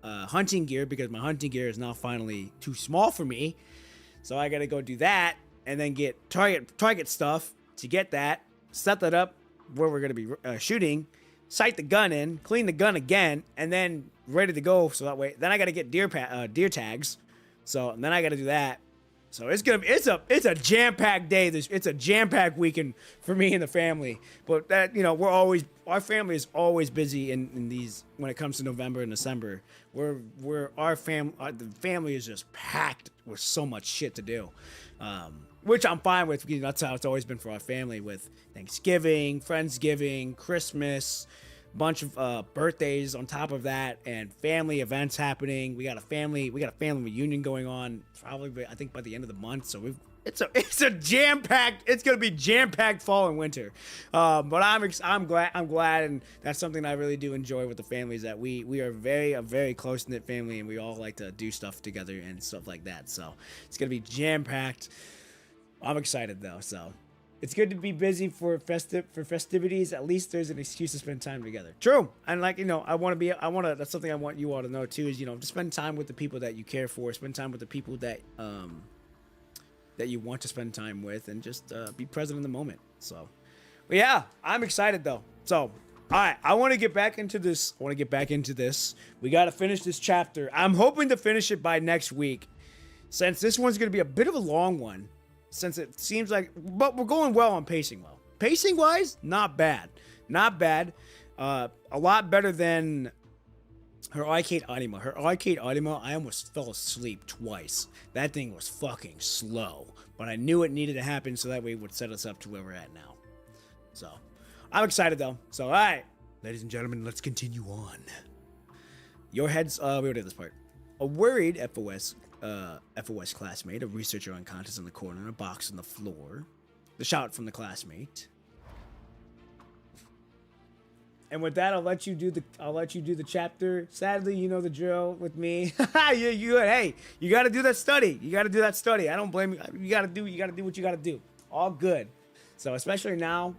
hunting gear because my hunting gear is now finally too small for me. So I got to go do that and then get target stuff to get that, set that up where we're going to be shooting, sight the gun in, clean the gun again, and then ready to go. So that way, then I got to get deer tags. So then I got to do that. So it's a jam-packed day. It's a jam-packed weekend for me and the family. But that, our family is always busy in these when it comes to November and December. The family is just packed with so much shit to do, which I'm fine with because that's how it's always been for our family, with Thanksgiving, Friendsgiving, Christmas, bunch of birthdays on top of that, and family events happening. We got a family reunion going on probably I think by the end of the month. So it's a jam-packed. It's gonna be jam-packed fall and winter. But I'm glad, and that's something I really do enjoy with the family, is that we are a very close-knit family, and we all like to do stuff together and stuff like that. So it's gonna be jam-packed. I'm excited though. So it's good to be busy for festivities. At least there's an excuse to spend time together. True. And that's something I want you all to know too, is, to spend time with the people that you care for, spend time with the people that you want to spend time with, and just be present in the moment. So, but yeah, I'm excited though. So, all right, I want to get back into this. We got to finish this chapter. I'm hoping to finish it by next week, since this one's going to be a bit of a long one. Since it seems like, but we're going well on pacing. Well, pacing wise, not bad. A lot better than her arcade Anima. I almost fell asleep twice. That thing was fucking slow, but I knew it needed to happen so that way it would set us up to where we're at now. So I'm excited though. So all right, ladies and gentlemen, let's continue on. Your heads. We already did this part. A worried FOS classmate, a researcher unconscious in the corner, a box on the floor. The shout from the classmate. And with that, I'll let you do the chapter. Sadly, you know the drill with me. Hey, you got to do that study. I don't blame you. You got to do what you got to do. All good. So especially now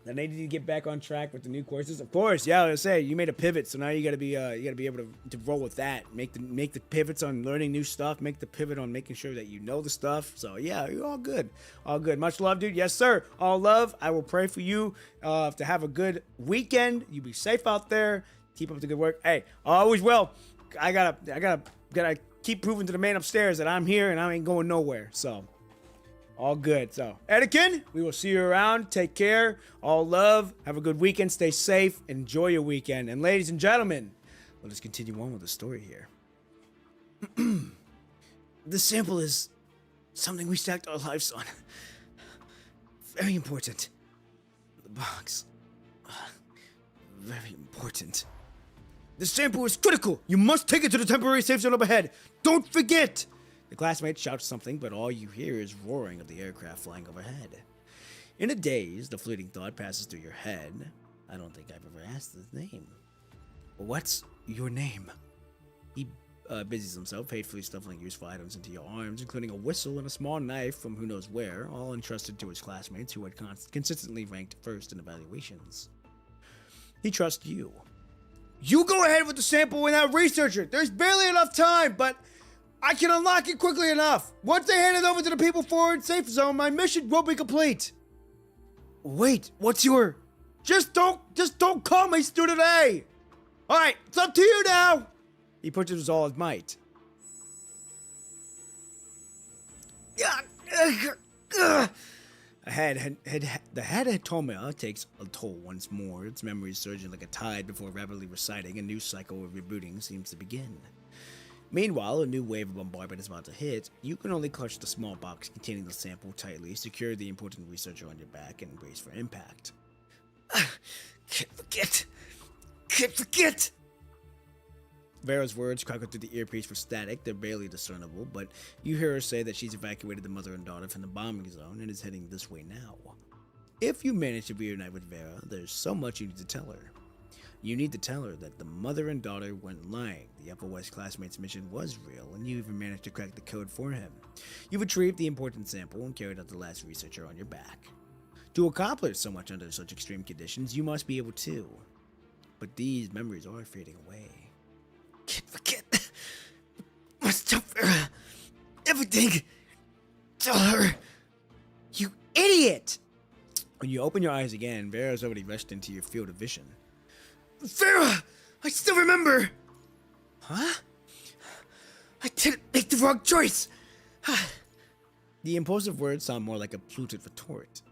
that I need to get back on track with the new courses. Of course, yeah, I was say you made a pivot, so now you gotta be able to roll with that. Make the pivots on learning new stuff. Make the pivot on making sure that you know the stuff. So yeah, you're all good. All good. Much love, dude. Yes, sir. All love. I will pray for you to have a good weekend. You be safe out there. Keep up the good work. Hey, I always will. I gotta keep proving to the man upstairs that I'm here and I ain't going nowhere. So. All good. So, Anakin, we will see you around. Take care. All love. Have a good weekend. Stay safe. Enjoy your weekend. And ladies and gentlemen, let us continue on with the story here. The sample is something we stacked our lives on. Very important. The box. Very important. The sample is critical. You must take it to the temporary safe zone up ahead. Don't forget. The classmate shouts something, but all you hear is roaring of the aircraft flying overhead. In a daze, the fleeting thought passes through your head. I don't think I've ever asked his name. What's your name? He busies himself, faithfully stuffing useful items into your arms, including a whistle and a small knife from who knows where, all entrusted to his classmates who had consistently ranked first in evaluations. He trusts you. You go ahead with the sample without researcher. There's barely enough time, but I can unlock it quickly enough. Once I hand it over to the people forward safe zone, my mission will be complete. Wait, what's your... Just don't call me student A. All right, it's up to you now. He pushes all his might. The Hadatoma takes a toll once more, its memories surging like a tide before rapidly reciting. A new cycle of rebooting seems to begin. Meanwhile, a new wave of bombardment is about to hit. You can only clutch the small box containing the sample tightly, secure the important researcher on your back, and brace for impact. Can't forget! Vera's words crackle through the earpiece for static. They're barely discernible, but you hear her say that she's evacuated the mother and daughter from the bombing zone and is heading this way now. If you manage to reunite with Vera, there's so much you need to tell her. You need to tell her that the mother and daughter weren't lying. The FOS classmate's mission was real, and you even managed to crack the code for him. You've retrieved the important sample and carried out the last researcher on your back. To accomplish so much under such extreme conditions, you must be able to. But these memories are fading away. Can't forget. Must tell Vera everything. Tell her. You idiot! When you open your eyes again, Vera's already rushed into your field of vision. Vera! I still remember! Huh? I didn't make the wrong choice! The impulsive words sound more like a fluted retort.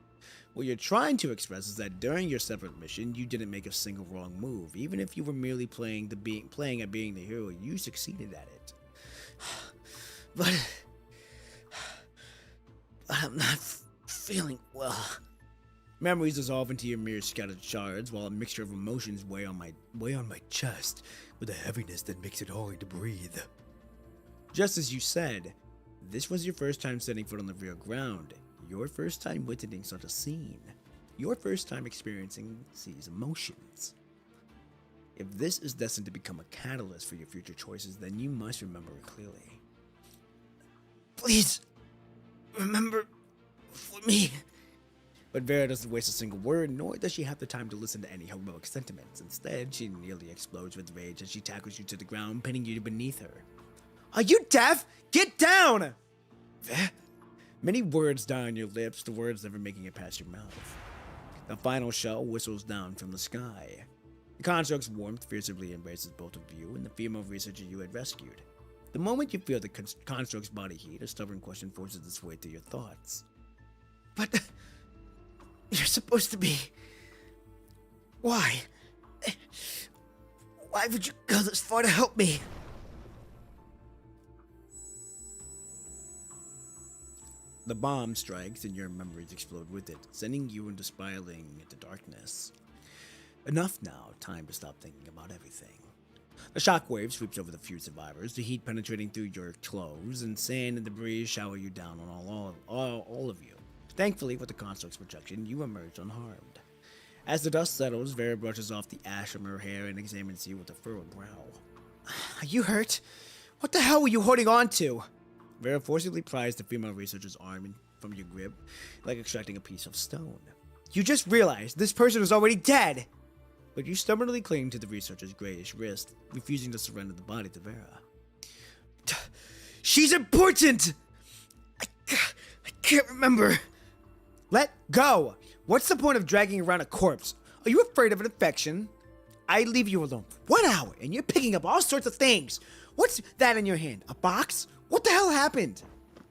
What you're trying to express is that during your separate mission, you didn't make a single wrong move. Even if you were merely playing at being the hero, you succeeded at it. But I'm not feeling well. Memories dissolve into your mere scattered shards, while a mixture of emotions weigh on my chest, with a heaviness that makes it hard to breathe. Just as you said, this was your first time setting foot on the real ground, your first time witnessing such a scene, your first time experiencing these emotions. If this is destined to become a catalyst for your future choices, then you must remember it clearly. Please, remember for me. But Vera doesn't waste a single word, nor does she have the time to listen to any heroic sentiments. Instead, she nearly explodes with rage as she tackles you to the ground, pinning you beneath her. Are you deaf? Get down! Vera? Many words die on your lips, the words never making it past your mouth. The final shell whistles down from the sky. The construct's warmth fiercely embraces both of you and the female researcher you had rescued. The moment you feel the construct's body heat, a stubborn question forces its way through your thoughts. But... you're supposed to be... Why? Why would you go this far to help me? The bomb strikes and your memories explode with it, sending you into spiraling into darkness. Enough now, time to stop thinking about everything. A shockwave sweeps over the few survivors, the heat penetrating through your clothes, and sand and debris shower you down on all of you. Thankfully, with the construct's protection, you emerge unharmed. As the dust settles, Vera brushes off the ash from her hair and examines you with a furrowed brow. Are you hurt? What the hell were you holding on to? Vera forcibly pries the female researcher's arm from your grip, like extracting a piece of stone. You just realized this person is already dead! But you stubbornly cling to the researcher's grayish wrist, refusing to surrender the body to Vera. She's important! I can't remember. Let go! What's the point of dragging around a corpse? Are you afraid of an infection? I leave you alone for 1 hour, and you're picking up all sorts of things. What's that in your hand? A box? What the hell happened?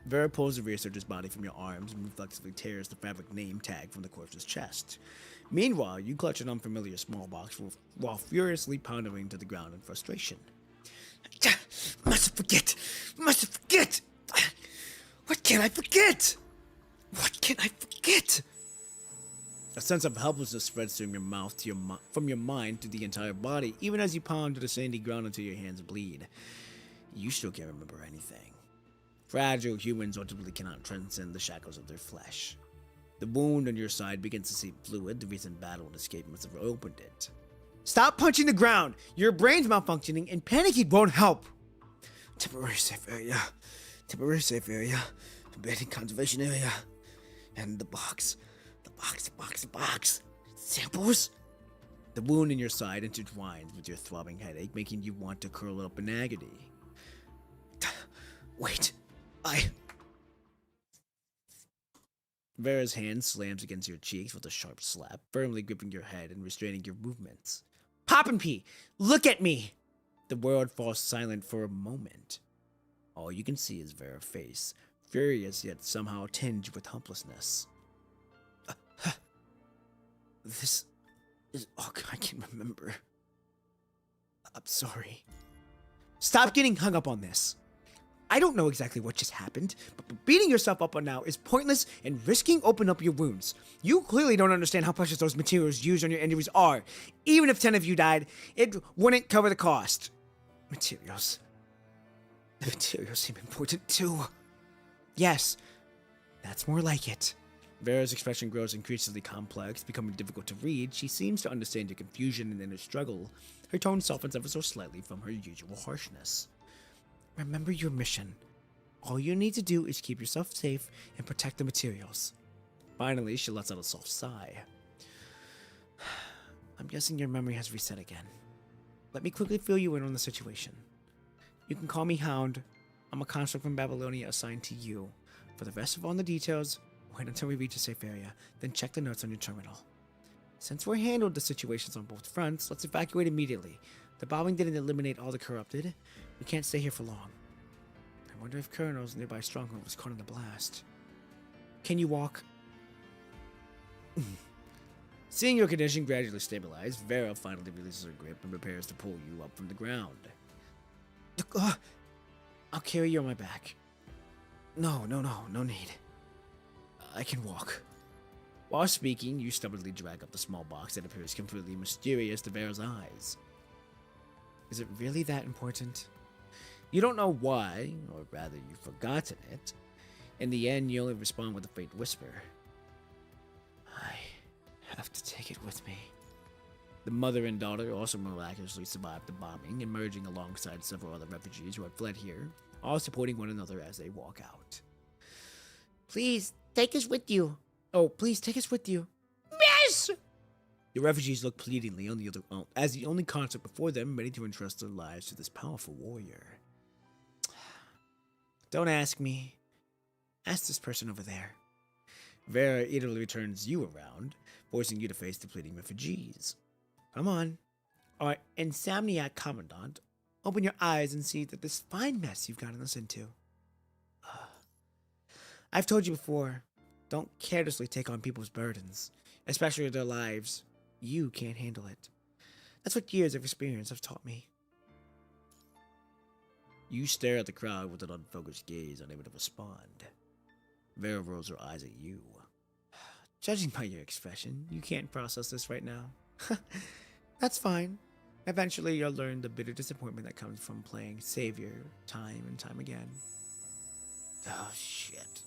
Vera pulls the researcher's body from your arms and reflexively tears the fabric name tag from the corpse's chest. Meanwhile, you clutch an unfamiliar small box while furiously pounding to the ground in frustration. Must forget! What can I forget? A sense of helplessness spreads from your mouth to from your mind to the entire body, even as you pound to the sandy ground until your hands bleed. You still can't remember anything. Fragile humans ultimately cannot transcend the shackles of their flesh. The wound on your side begins to seep fluid. The recent battle and escape must have opened it. Stop punching the ground! Your brain's malfunctioning, and panicking won't help! Temporary safe area. Abandoned conservation area. And the box. Samples? The wound in your side intertwines with your throbbing headache, making you want to curl up in agony. Wait, Vera's hand slams against your cheeks with a sharp slap, firmly gripping your head and restraining your movements. Poppin' P, look at me! The world falls silent for a moment. All you can see is Vera's face, furious yet somehow tinged with helplessness. This is all I can remember. I'm sorry. Stop getting hung up on this. I don't know exactly what just happened, but beating yourself up on now is pointless and risking opening up your wounds. You clearly don't understand how precious those materials used on your injuries are. Even if 10 of you died, it wouldn't cover the cost. Materials. The materials seem important too. Yes, that's more like it. Vera's expression grows increasingly complex, becoming difficult to read. She seems to understand your confusion and inner struggle. Her tone softens ever so slightly from her usual harshness. Remember your mission. All you need to do is keep yourself safe and protect the materials. Finally, she lets out a soft sigh. I'm guessing your memory has reset again. Let me quickly fill you in on the situation. You can call me Hound. I'm a construct from Babylonia assigned to you. For the rest of all the details, wait until we reach a safe area, then check the notes on your terminal. Since we handled the situations on both fronts, let's evacuate immediately. The bombing didn't eliminate all the corrupted. We can't stay here for long. I wonder if Colonel's nearby stronghold was caught in the blast. Can you walk? Seeing your condition gradually stabilize, Vera finally releases her grip and prepares to pull you up from the ground. I'll carry you on my back. No need. I can walk. While speaking, you stubbornly drag up the small box that appears completely mysterious to Vera's eyes. Is it really that important? You don't know why, or rather you've forgotten it. In the end, you only respond with a faint whisper. I have to take it with me. The mother and daughter also miraculously survived the bombing, emerging alongside several other refugees who had fled here, all supporting one another as they walk out. Please, take us with you. Oh, please, take us with you. Yes! The refugees look pleadingly on as the only concept before them, ready to entrust their lives to this powerful warrior. Don't ask me. Ask this person over there. Vera eagerly turns you around, forcing you to face the pleading refugees. Come on. Our insomniac commandant, open your eyes and see that this fine mess you've gotten us into. I've told you before, don't carelessly take on people's burdens, especially their lives. You can't handle it. That's what years of experience have taught me. You stare at the crowd with an unfocused gaze, unable to respond. Vera rolls her eyes at you. Judging by your expression, you can't process this right now. That's fine. Eventually, you'll learn the bitter disappointment that comes from playing savior time and time again. Oh, shit.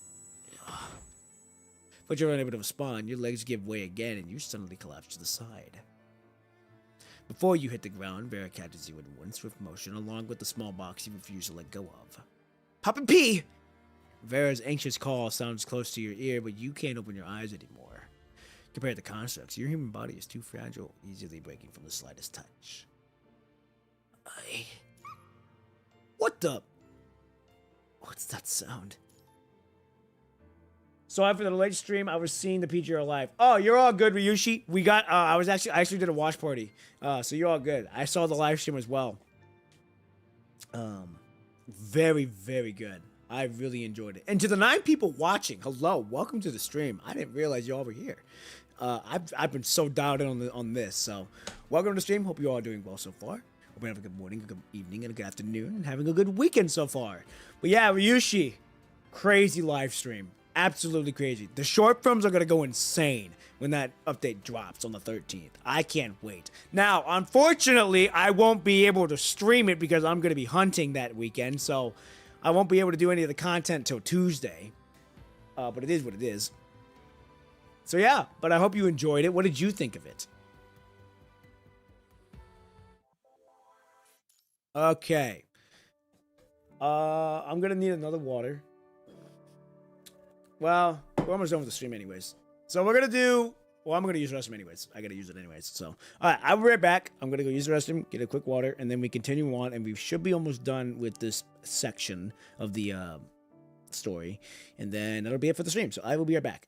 but you're unable to respond. Your legs give way again, and you suddenly collapse to the side. Before you hit the ground, Vera catches you in one swift motion, along with the small box you refuse to let go of. Pop and pee! Vera's anxious call sounds close to your ear, but you can't open your eyes anymore. Compared to constructs, your human body is too fragile, easily breaking from the slightest touch. What the? What's that sound? So after the late stream, I was seeing the PGR live. Oh, you're all good, Ryushi. We got. I actually did a watch party. So you're all good. I saw the live stream as well. Very, very good. I really enjoyed it. And to the 9 people watching, hello, welcome to the stream. I didn't realize y'all were here. I've been so dialed in on this. So welcome to the stream. Hope you all are doing well so far. Hope you have a good morning, a good evening, and a good afternoon, and having a good weekend so far. But yeah, Ryushi, crazy live stream. Absolutely crazy. The short films are going to go insane when that update drops on the 13th. I can't wait. Now, unfortunately, I won't be able to stream it because I'm going to be hunting that weekend, so I won't be able to do any of the content till Tuesday. But it is what it is. So yeah, but I hope you enjoyed it. What did you think of it? Okay. I'm going to need another water. Well, we're almost done with the stream anyways. So we're going to do... Well, I'm going to use the restroom anyways. I got to use it anyways. So, all right, I'll be right back. I'm going to go use the restroom, get a quick water, and then we continue on, and we should be almost done with this section of the story. And then that'll be it for the stream. So I will be right back.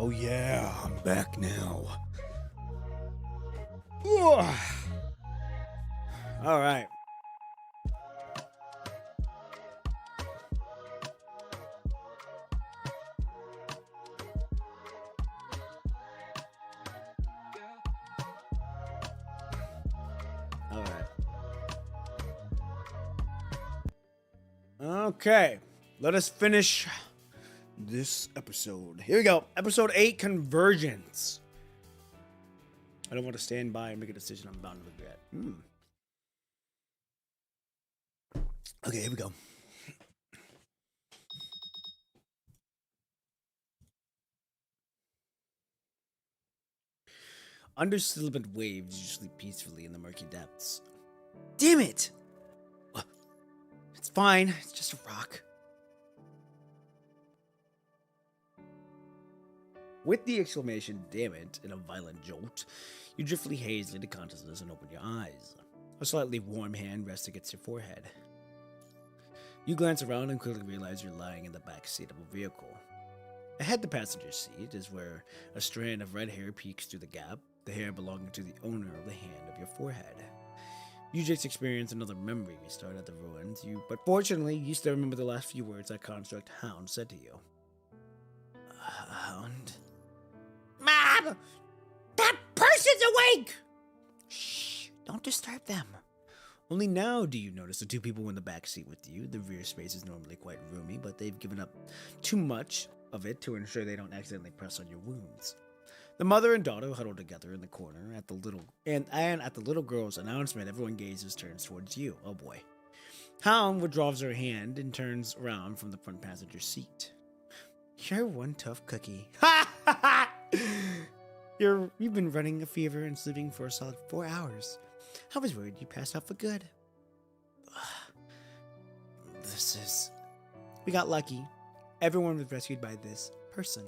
Oh yeah, I'm back now. All right. All right. Okay. Let us finish this episode. Here we go. Episode 8, Convergence. I don't want to stand by and make a decision I'm bound to regret. Okay, here we go. Undersibilant waves usually peacefully in the murky depths. Damn it! It's fine. It's just a rock. With the exclamation, damn it, in a violent jolt, you drift hazily to consciousness and open your eyes. A slightly warm hand rests against your forehead. You glance around and quickly realize you're lying in the back seat of a vehicle. Ahead the passenger seat is where a strand of red hair peeks through the gap, the hair belonging to the owner of the hand of your forehead. You just experienced another memory restart at the ruins, but fortunately, you still remember the last few words that construct Hound said to you. Hound? Mom! That person's awake! Shh, don't disturb them. Only now do you notice the two people in the back seat with you. The rear space is normally quite roomy, but they've given up too much of it to ensure they don't accidentally press on your wounds. The mother and daughter huddle together in the corner at the little girl's announcement. Everyone gazes turns towards you. Oh boy. Hound withdraws her hand and turns around from the front passenger seat. You're one tough cookie. You've been running a fever and sleeping for a solid 4 hours. I was worried you passed out for good. We got lucky. Everyone was rescued by this person.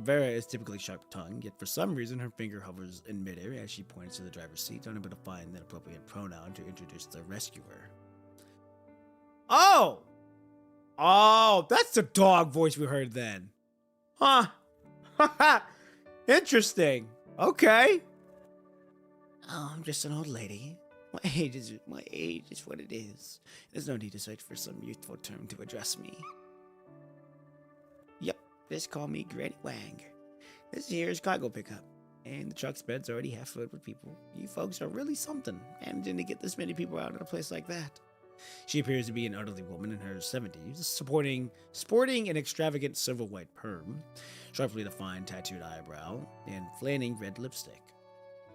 Vera is typically sharp-tongued, yet for some reason her finger hovers in midair as she points to the driver's seat, unable to find the appropriate pronoun to introduce the rescuer. Oh! Oh, that's the dog voice we heard then. Huh. Interesting. Okay. Oh, I'm just an old lady. My age is what it is. There's no need to search for some youthful term to address me. Yep, just call me Granny Wang. This here is cargo pickup, and the truck's bed's already half filled with people. You folks are really something, managing to get this many people out in a place like that. She appears to be an elderly woman in her 70s, sporting an extravagant silver white perm, sharply defined tattooed eyebrow, and flaming red lipstick.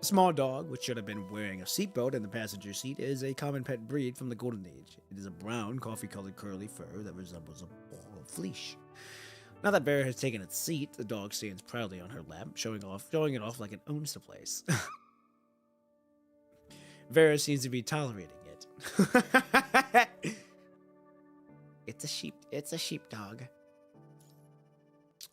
A small dog, which should have been wearing a seatbelt in the passenger seat, is a common pet breed from the Golden Age. It is a brown, coffee-colored curly fur that resembles a ball of fleece. Now that Vera has taken its seat, the dog stands proudly on her lap, showing it off like it owns the place. Vera seems to be tolerating it. It's a sheepdog.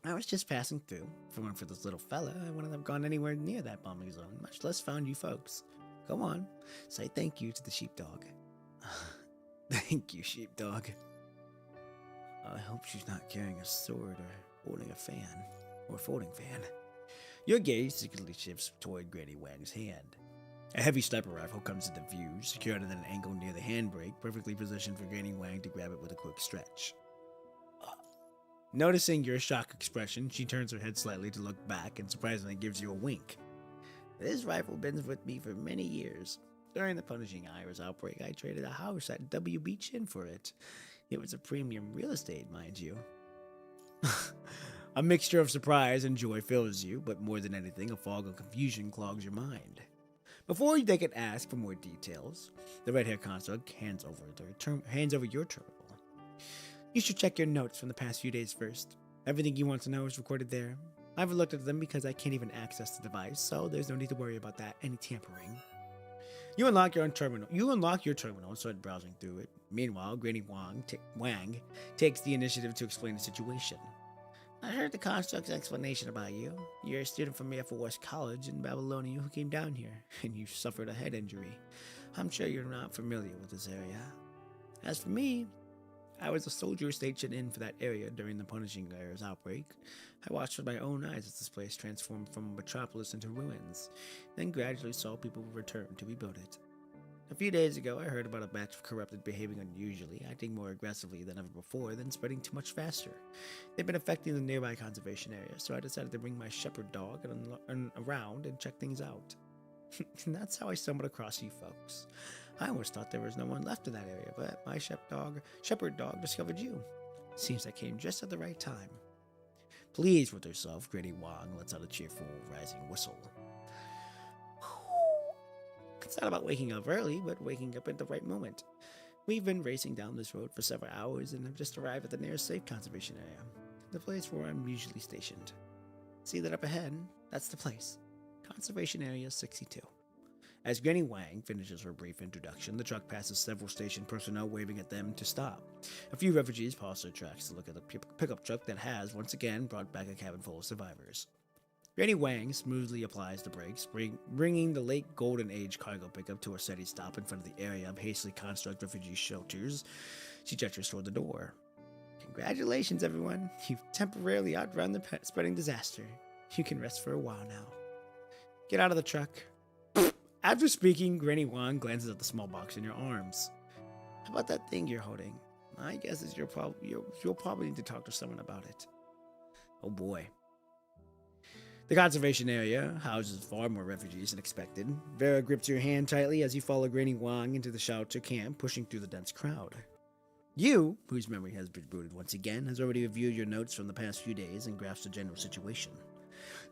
I was just passing through. If it weren't for this little fella, I wouldn't have gone anywhere near that bombing zone, much less found you folks. Go on, say thank you to the sheepdog. Thank you, sheepdog. I hope she's not carrying a sword or holding a fan, or folding fan. Your gaze secretly shifts toward Granny Wang's hand. A heavy sniper rifle comes into view, secured at an angle near the handbrake, perfectly positioned for Granny Wang to grab it with a quick stretch. Noticing your shocked expression, she turns her head slightly to look back and surprisingly gives you a wink. This rifle been with me for many years. During the punishing Iris outbreak, I traded a house at WB Chin for it. It was a premium real estate, mind you. A mixture of surprise and joy fills you, but more than anything, a fog of confusion clogs your mind. Before they can ask for more details, the red-haired construct hands over your terminal. You should check your notes from the past few days first. Everything you want to know is recorded there. I haven't looked at them because I can't even access the device, so there's no need to worry about that, any tampering. You unlock your terminal and start browsing through it. Meanwhile, Granny Wang takes the initiative to explain the situation. I heard the construct's explanation about you. You're a student from Air Force College in Babylonia who came down here, and you suffered a head injury. I'm sure you're not familiar with this area. As for me, I was a soldier stationed in for that area during the Punishing Air's outbreak. I watched with my own eyes as this place transformed from a metropolis into ruins, then gradually saw people return to rebuild it. A few days ago, I heard about a batch of corrupted behaving unusually, acting more aggressively than ever before, then spreading too much faster. They've been affecting the nearby conservation area, so I decided to bring my shepherd dog around and check things out. And that's how I stumbled across you folks. I almost thought there was no one left in that area, but my shepherd dog discovered you. Seems I came just at the right time. Pleased with herself, Granny Wong lets out a cheerful, rising whistle. It's not about waking up early, but waking up at the right moment. We've been racing down this road for several hours and have just arrived at the nearest safe conservation area, the place where I'm usually stationed. See that up ahead? That's the place. Conservation Area 62. As Granny Wang finishes her brief introduction, the truck passes several station personnel waving at them to stop. A few refugees pause their tracks to look at the pickup truck that has, once again, brought back a cabin full of survivors. Granny Wang smoothly applies the brakes, bringing the late Golden Age cargo pickup to a steady stop in front of the area of hastily constructed refugee shelters. She gestures toward the door. Congratulations, everyone. You've temporarily outrun the spreading disaster. You can rest for a while now. Get out of the truck. After speaking, Granny Wang glances at the small box in your arms. How about that thing you're holding? My guess is you'll probably need to talk to someone about it. Oh boy. The conservation area houses far more refugees than expected. Vera grips your hand tightly as you follow Granny Wang into the shelter camp, pushing through the dense crowd. You, whose memory has been booted once again, has already reviewed your notes from the past few days and grasped the general situation.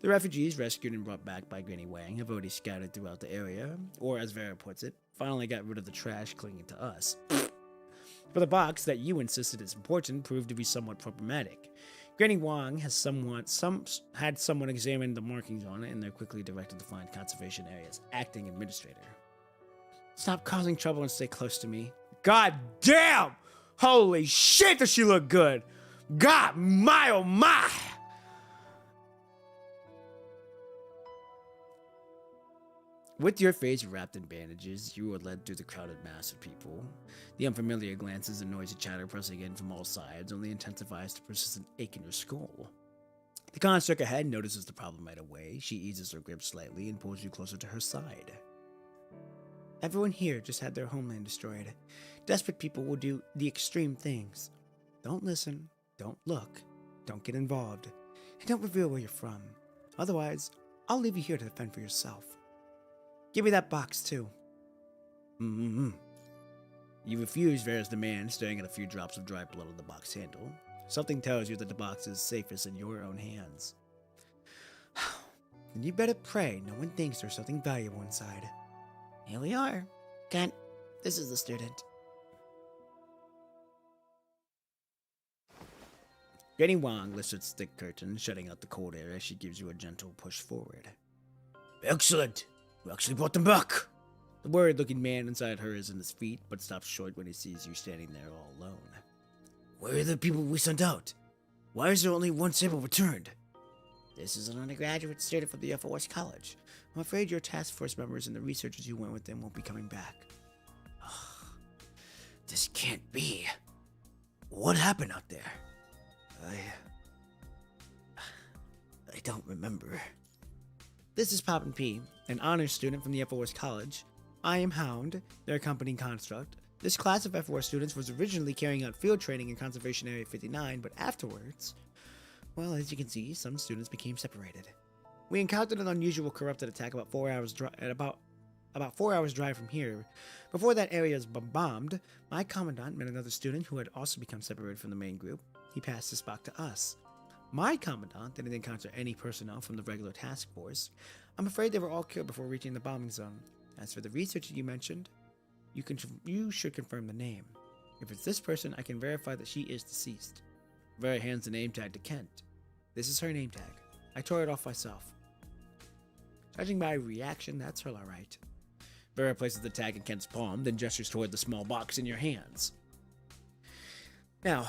The refugees rescued and brought back by Granny Wang have already scattered throughout the area, or as Vera puts it, finally got rid of the trash clinging to us. But the box that you insisted is important proved to be somewhat problematic. Granny Wang had someone examine the markings on it, and they're quickly directed to find Conservation Area's acting administrator. Stop causing trouble and stay close to me. God damn! Holy shit, does she look good! God, my oh my! With your face wrapped in bandages, you are led through the crowded mass of people. The unfamiliar glances and noisy chatter pressing in from all sides only intensifies the persistent ache in your skull. The construct ahead notices the problem right away. She eases her grip slightly and pulls you closer to her side. Everyone here just had their homeland destroyed. Desperate people will do the extreme things. Don't listen, don't look, don't get involved, and don't reveal where you're from. Otherwise, I'll leave you here to defend for yourself. Give me that box, too. You refuse Vera's demand, staring at a few drops of dry blood on the box handle. Something tells you that the box is safest in your own hands. Then you better pray no one thinks there's something valuable inside. Here we are. Kent, this is the student. Granny Wang lifts its thick curtain, shutting out the cold air as she gives you a gentle push forward. Excellent! We actually brought them back! The worried-looking man inside her is on his feet, but stops short when he sees you standing there all alone. Where are the people we sent out? Why is there only one sample returned? This is an undergraduate student from the FOS College. I'm afraid your task force members and the researchers who went with them won't be coming back. This can't be. What happened out there? I don't remember. This is Poppin' P, an honors student from the FOS College. I am Hound, their accompanying construct. This class of FOS students was originally carrying out field training in Conservation Area 59, but afterwards, well, as you can see, some students became separated. We encountered an unusual corrupted attack about 4 hours drive from here. Before that area was bombed, my commandant met another student who had also become separated from the main group. He passed this back to us. My commandant didn't encounter any personnel from the regular task force. I'm afraid they were all killed before reaching the bombing zone. As for the researcher you mentioned, you should confirm the name. If it's this person, I can verify that she is deceased. Vera hands the name tag to Kent. This is her name tag. I tore it off myself. Judging by reaction, that's her alright. Vera places the tag in Kent's palm, then gestures toward the small box in your hands. Now,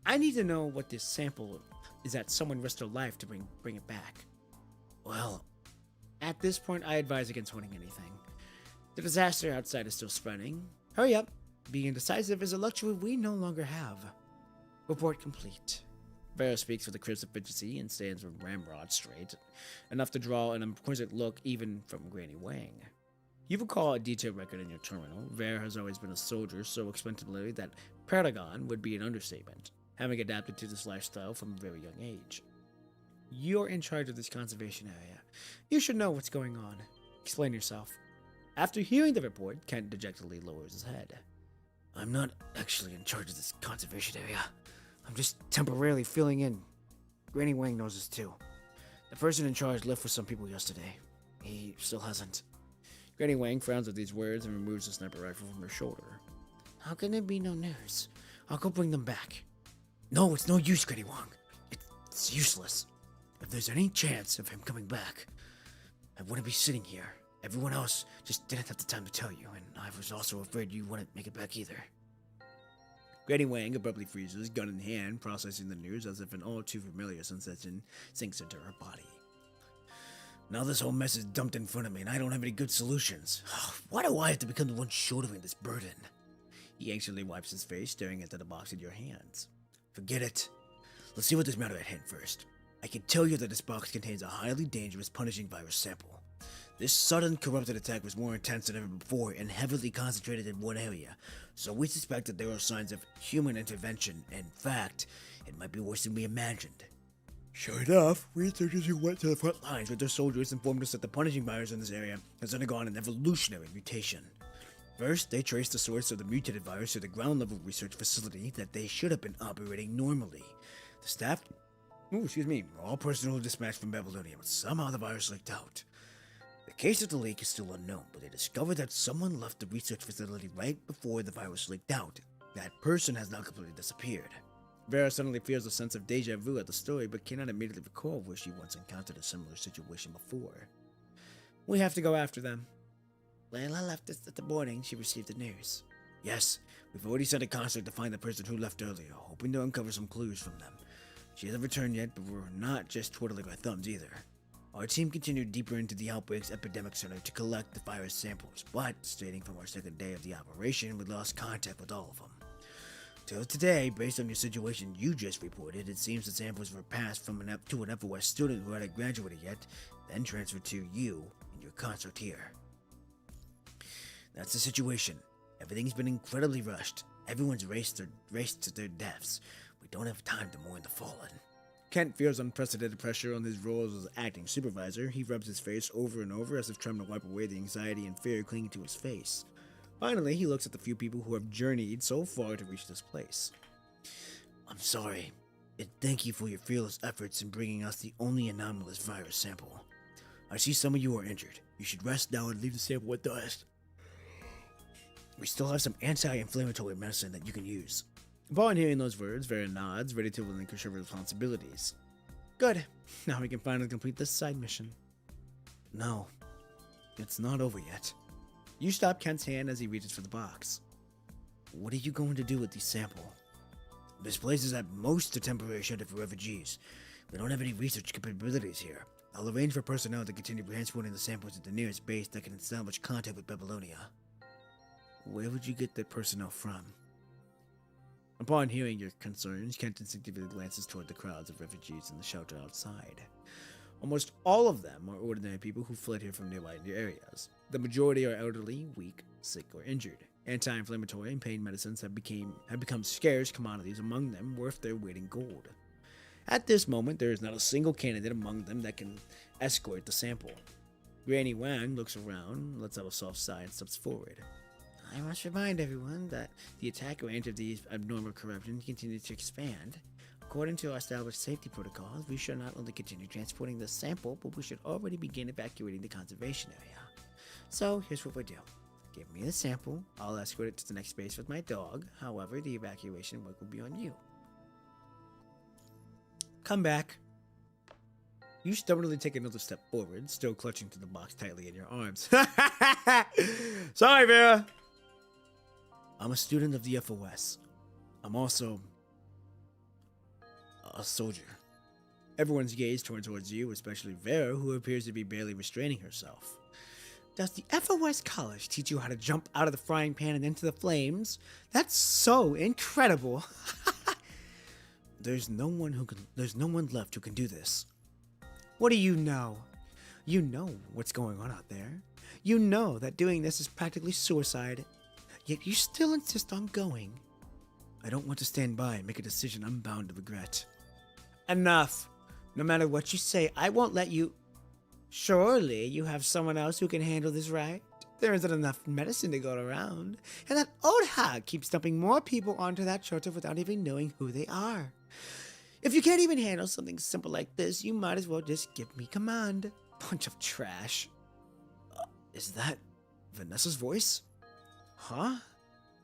I need to know what this sample is that someone risked their life to bring it back. Well, at this point, I advise against holding anything. The disaster outside is still spreading. Hurry up. Being indecisive is a luxury we no longer have. Report complete. Vera speaks with a crisp efficiency and stands with ramrod straight, enough to draw an inquisitive look even from Granny Wang. You recall a detailed record in your terminal. Vera has always been a soldier, so expensively that Paragon would be an understatement, having adapted to this lifestyle from a very young age. You're in charge of this conservation area. You should know what's going on. Explain yourself. After hearing the report, Kent dejectedly lowers his head. I'm not actually in charge of this conservation area. I'm just temporarily filling in. Granny Wang knows this too. The person in charge left with some people yesterday. He still hasn't. Granny Wang frowns at these words and removes the sniper rifle from her shoulder. How can there be no news? I'll go bring them back. No, it's no use, Granny Wang. It's useless. If there's any chance of him coming back, I wouldn't be sitting here. Everyone else just didn't have the time to tell you, and I was also afraid you wouldn't make it back either. Granny Wang abruptly freezes, gun in hand, processing the news as if an all-too-familiar sensation sinks into her body. Now this whole mess is dumped in front of me, and I don't have any good solutions. Why do I have to become the one shouldering this burden? He anxiously wipes his face, staring into the box in your hands. Forget it. Let's see what this matter at hand first. I can tell you that this box contains a highly dangerous punishing virus sample. This sudden corrupted attack was more intense than ever before and heavily concentrated in one area, so we suspect that there are signs of human intervention. In fact, it might be worse than we imagined. Sure enough, researchers who went to the front lines with their soldiers informed us that the punishing virus in this area has undergone an evolutionary mutation. First, they traced the source of the mutated virus to the ground-level research facility that they should have been operating normally. The staff, all personnel dispatched from Babylonia, but somehow the virus leaked out. The case of the leak is still unknown, but they discovered that someone left the research facility right before the virus leaked out. That person has now completely disappeared. Vera suddenly feels a sense of deja vu at the story, but cannot immediately recall where she once encountered a similar situation before. We have to go after them. Layla left us at the morning she received the news. Yes, we've already sent a concert to find the person who left earlier, hoping to uncover some clues from them. She hasn't returned yet, but we're not just twiddling our thumbs either. Our team continued deeper into the Outbreak's epidemic center to collect the virus samples, but, stating from our second day of the operation, we lost contact with all of them. Till today, based on your situation you just reported, it seems the samples were passed from to an FOS student who hadn't graduated yet, then transferred to you and your consort here. That's the situation. Everything's been incredibly rushed. Everyone's raced to their deaths. We don't have time to mourn the fallen. Kent feels unprecedented pressure on his role as acting supervisor. He rubs his face over and over as if trying to wipe away the anxiety and fear clinging to his face. Finally, he looks at the few people who have journeyed so far to reach this place. I'm sorry, and thank you for your fearless efforts in bringing us the only anomalous virus sample. I see some of you are injured. You should rest now and leave the sample with us. We still have some anti-inflammatory medicine that you can use. Upon hearing those words, Vera nods, ready to relinquish her responsibilities. Good. Now we can finally complete this side mission. No, it's not over yet. You stop Kent's hand as he reaches for the box. What are you going to do with the sample? This place is at most a temporary shelter for refugees. We don't have any research capabilities here. I'll arrange for personnel to continue transporting the samples to the nearest base that can establish contact with Babylonia. Where would you get that personnel from? Upon hearing your concerns, Kent instinctively glances toward the crowds of refugees in the shelter outside. Almost all of them are ordinary people who fled here from nearby areas. The majority are elderly, weak, sick, or injured. Anti-inflammatory and pain medicines have become scarce commodities among them, worth their weight in gold. At this moment, there is not a single candidate among them that can escort the sample. Granny Wang looks around, lets out a soft sigh, and steps forward. I must remind everyone that the attack range of these abnormal corruptions continues to expand. According to our established safety protocols, we should not only continue transporting the sample, but we should already begin evacuating the conservation area. So, here's what we do. Give me the sample, I'll escort it to the next base with my dog. However, the evacuation work will be on you. Come back. You stubbornly take another step forward, still clutching to the box tightly in your arms. Sorry, Vera! I'm a student of the FOS. I'm also a soldier. Everyone's gaze turns towards you, especially Vera, who appears to be barely restraining herself. Does the FOS college teach you how to jump out of the frying pan and into the flames? That's so incredible. There's no one left who can do this. What do you know? You know what's going on out there. You know that doing this is practically suicide. Yet you still insist on going. I don't want to stand by and make a decision I'm bound to regret. Enough. No matter what you say, I won't let you... Surely you have someone else who can handle this, right? There isn't enough medicine to go around, and that old hag keeps dumping more people onto that shelter without even knowing who they are. If you can't even handle something simple like this, you might as well just give me command. Bunch of trash. Is that Vanessa's voice? Huh?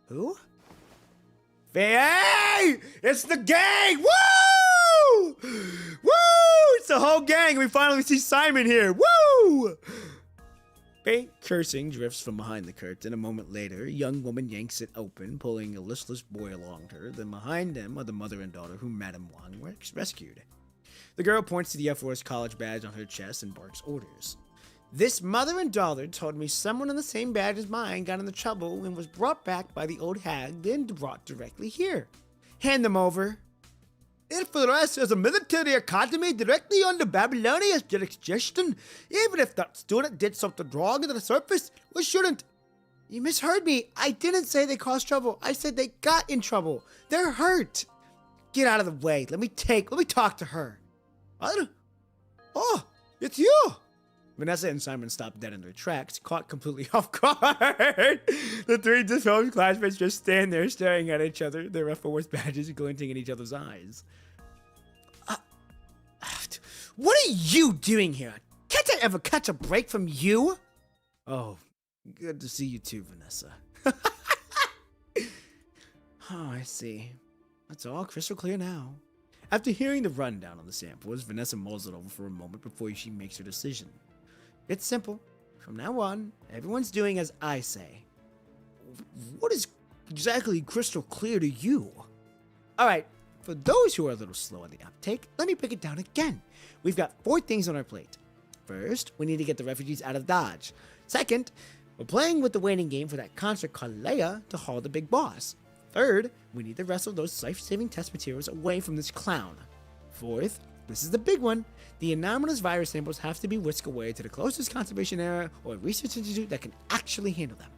Who? Hey! It's the gang! Woo! Woo! It's the whole gang. We finally see Simon here. Woo! Faint cursing drifts from behind the curtain. A moment later, a young woman yanks it open, pulling a listless boy along her. Then behind them are the mother and daughter whom Madame Wang rescued. The girl points to the Air Force college badge on her chest and barks orders. This mother and daughter told me someone in the same badge as mine got into trouble and was brought back by the old hag, then brought directly here. Hand them over. It for us is a military academy directly under Babylonia's jurisdiction. Even if that student did something wrong under the surface, we shouldn't. You misheard me. I didn't say they caused trouble. I said they got in trouble. They're hurt. Get out of the way. Let me talk to her. Oh, it's you. Vanessa and Simon stopped dead in their tracks, caught completely off guard. The three disheveled classmates just stand there staring at each other, their FOS badges glinting in each other's eyes. What are you doing here? Can't I ever catch a break from you? Oh, good to see you too, Vanessa. Oh, I see. That's all crystal clear now. After hearing the rundown on the samples, Vanessa mulls it over for a moment before she makes her decision. It's simple. From now on, everyone's doing as I say. What is exactly crystal clear to you? Alright, for those who are a little slow on the uptake, let me break it down again. We've got 4 things on our plate. First, we need to get the refugees out of Dodge. Second, we're playing with the waiting game for that concert called Leia to haul the big boss. Third, we need to wrestle those life-saving test materials away from this clown. Fourth, this is the big one. The anomalous virus samples have to be whisked away to the closest conservation area or research institute that can actually handle them.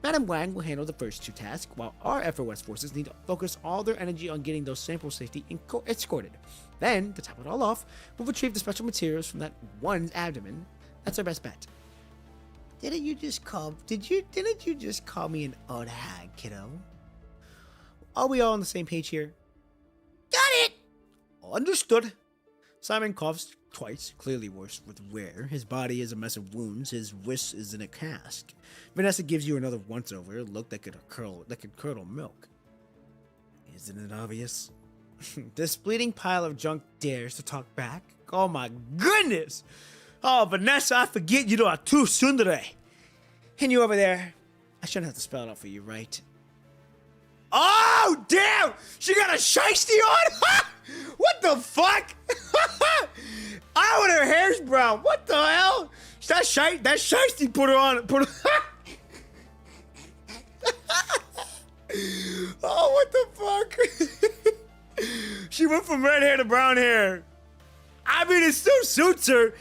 Madame Wang will handle the first 2 tasks, while our FOS forces need to focus all their energy on getting those samples safely escorted. Then, to top it all off, we'll retrieve the special materials from that one's abdomen. That's our best bet. Didn't you just call me an odd hag, kiddo? Are we all on the same page here? Got it! Understood. Simon coughs twice, clearly worse with wear. His body is a mess of wounds. His wrist is in a cast. Vanessa gives you another once-over, a look that could curdle milk. Isn't it obvious? This bleeding pile of junk dares to talk back? Oh my goodness! Oh, Vanessa, I forget you are too tsundere. And you over there, I shouldn't have to spell it out for you, right? Oh, damn! She got a shiesty on? What the fuck? Oh, and her hair's brown. What the hell? That shiesty put her on. Oh, what the fuck? She went from red hair to brown hair. I mean, it still suits her.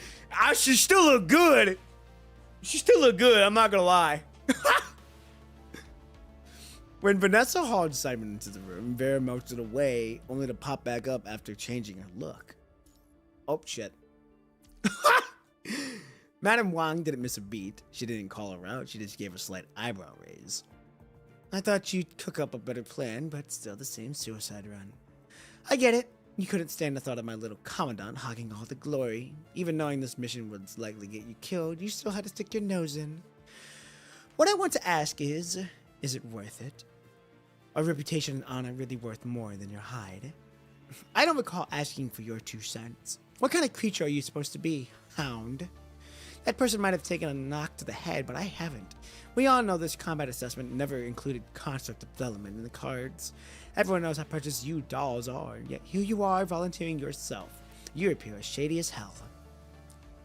She still look good. She still look good, I'm not gonna lie. When Vanessa hauled Simon into the room, Vera melted away, only to pop back up after changing her look. Oh, shit. Madame Wang didn't miss a beat. She didn't call her out, she just gave a slight eyebrow raise. I thought you'd cook up a better plan, but still the same suicide run. I get it. You couldn't stand the thought of my little commandant hogging all the glory. Even knowing this mission would likely get you killed, you still had to stick your nose in. What I want to ask is it worth it? Are reputation and honor really worth more than your hide? I don't recall asking for your 2 cents. What kind of creature are you supposed to be, hound? That person might have taken a knock to the head, but I haven't. We all know this combat assessment never included construct development in the cards. Everyone knows how precious you dolls are, yet here you are volunteering yourself. You appear as shady as hell.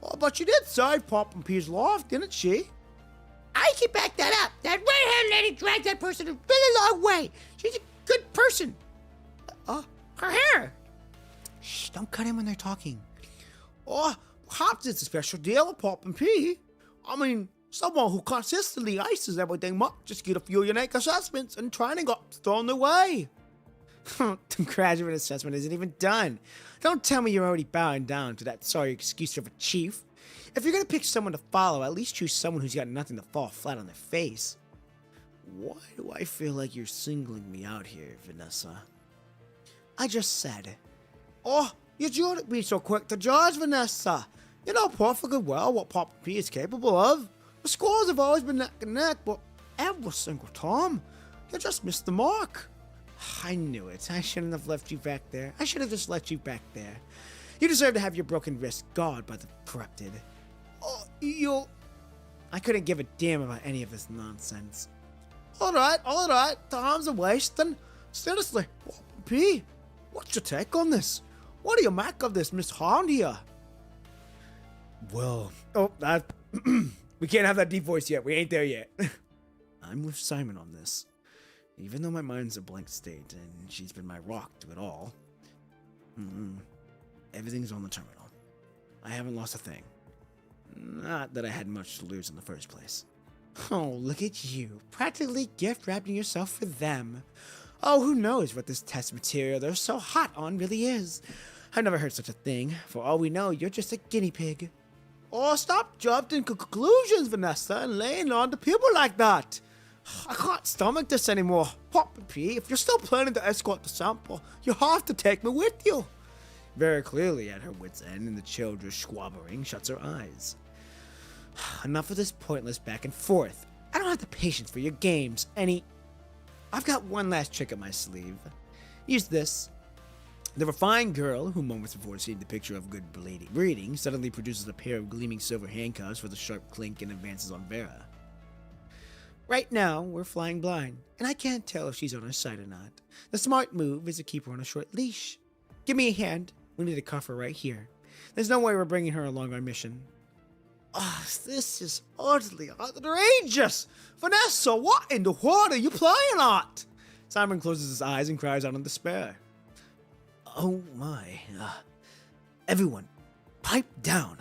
Oh, but she did side Pop and P's loft, didn't she? I can back that up. That red-haired lady dragged that person a really long way. She's a good person. Her hair. Shh, don't cut in when they're talking. Oh, perhaps it's a special deal with Pop and P. I mean, someone who consistently ices everything might just get a few unique assessments and training ups thrown their way. The graduate assessment isn't even done. Don't tell me you're already bowing down to that sorry excuse of a chief. If you're gonna pick someone to follow, at least choose someone who's got nothing to fall flat on their face. Why do I feel like you're singling me out here, Vanessa? I just said. Oh, you shouldn't be so quick to judge, Vanessa. You know perfectly well what Papa P is capable of. The scores have always been neck and neck, but every single time, you just missed the mark. I knew it. I shouldn't have left you back there. I should have just let you back there. You deserve to have your broken wrist gawed by the corrupted. Oh, you... I couldn't give a damn about any of this nonsense. Alright. Time's a wasting. Seriously, P, what's your take on this? What do you make of this Miss Hound here? Well, we can't have that deep voice yet. We ain't there yet. I'm with Simon on this. Even though my mind's a blank state and she's been my rock to it all, everything's on the terminal. I haven't lost a thing. Not that I had much to lose in the first place. Oh, look at you, practically gift-wrapping yourself for them. Oh, who knows what this test material they're so hot on really is. I've never heard such a thing. For all we know, you're just a guinea pig. Oh, stop jumping to conclusions, Vanessa, and laying on to people like that. I can't stomach this anymore. Pop and P, if you're still planning to escort the sample, you have to take me with you. Very clearly at her wit's end, and the children squabbling shuts her eyes. Enough of this pointless back and forth. I don't have the patience for your games. I've got one last trick up my sleeve. Use this. The refined girl, who moments before seeing the picture of good breeding, suddenly produces a pair of gleaming silver handcuffs with a sharp clink and advances on Vera. Right now, we're flying blind, and I can't tell if she's on our side or not. The smart move is to keep her on a short leash. Give me a hand. We need to cuff her right here. There's no way we're bringing her along our mission. Oh, this is utterly outrageous! Vanessa, what in the world are you playing at? Simon closes his eyes and cries out in despair. Oh my. Everyone, pipe down.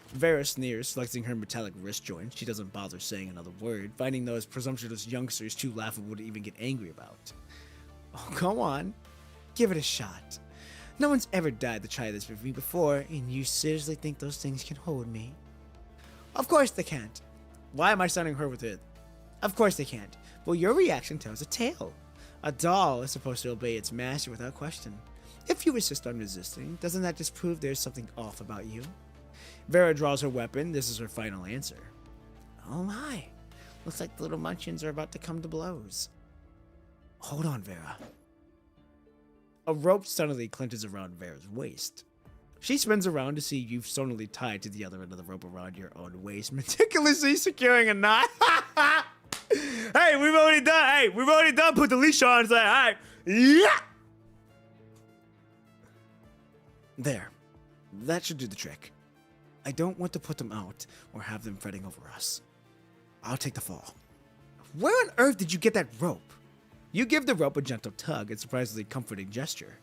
Vera sneers, flexing her metallic wrist joint. She doesn't bother saying another word, finding those presumptuous youngsters too laughable to even get angry about. Oh, go on. Give it a shot. No one's ever died to try this with me before, and you seriously think those things can hold me? Of course they can't. Why am I sounding her with it? Of course they can't. Well, your reaction tells a tale. A doll is supposed to obey its master without question. If you insist on resisting, doesn't that just prove there's something off about you? Vera draws her weapon. This is her final answer. Oh my. Looks like the little munchkins are about to come to blows. Hold on, Vera. A rope suddenly clenches around Vera's waist. She spins around to see you suddenly tied to the other end of the rope around your own waist, meticulously securing a knot. Hey, we've already done. Put the leash on. It's like, all right, yeah. There. That should do the trick. I don't want to put them out or have them fretting over us. I'll take the fall. Where on earth did you get that rope? You give the rope a gentle tug, a surprisingly comforting gesture.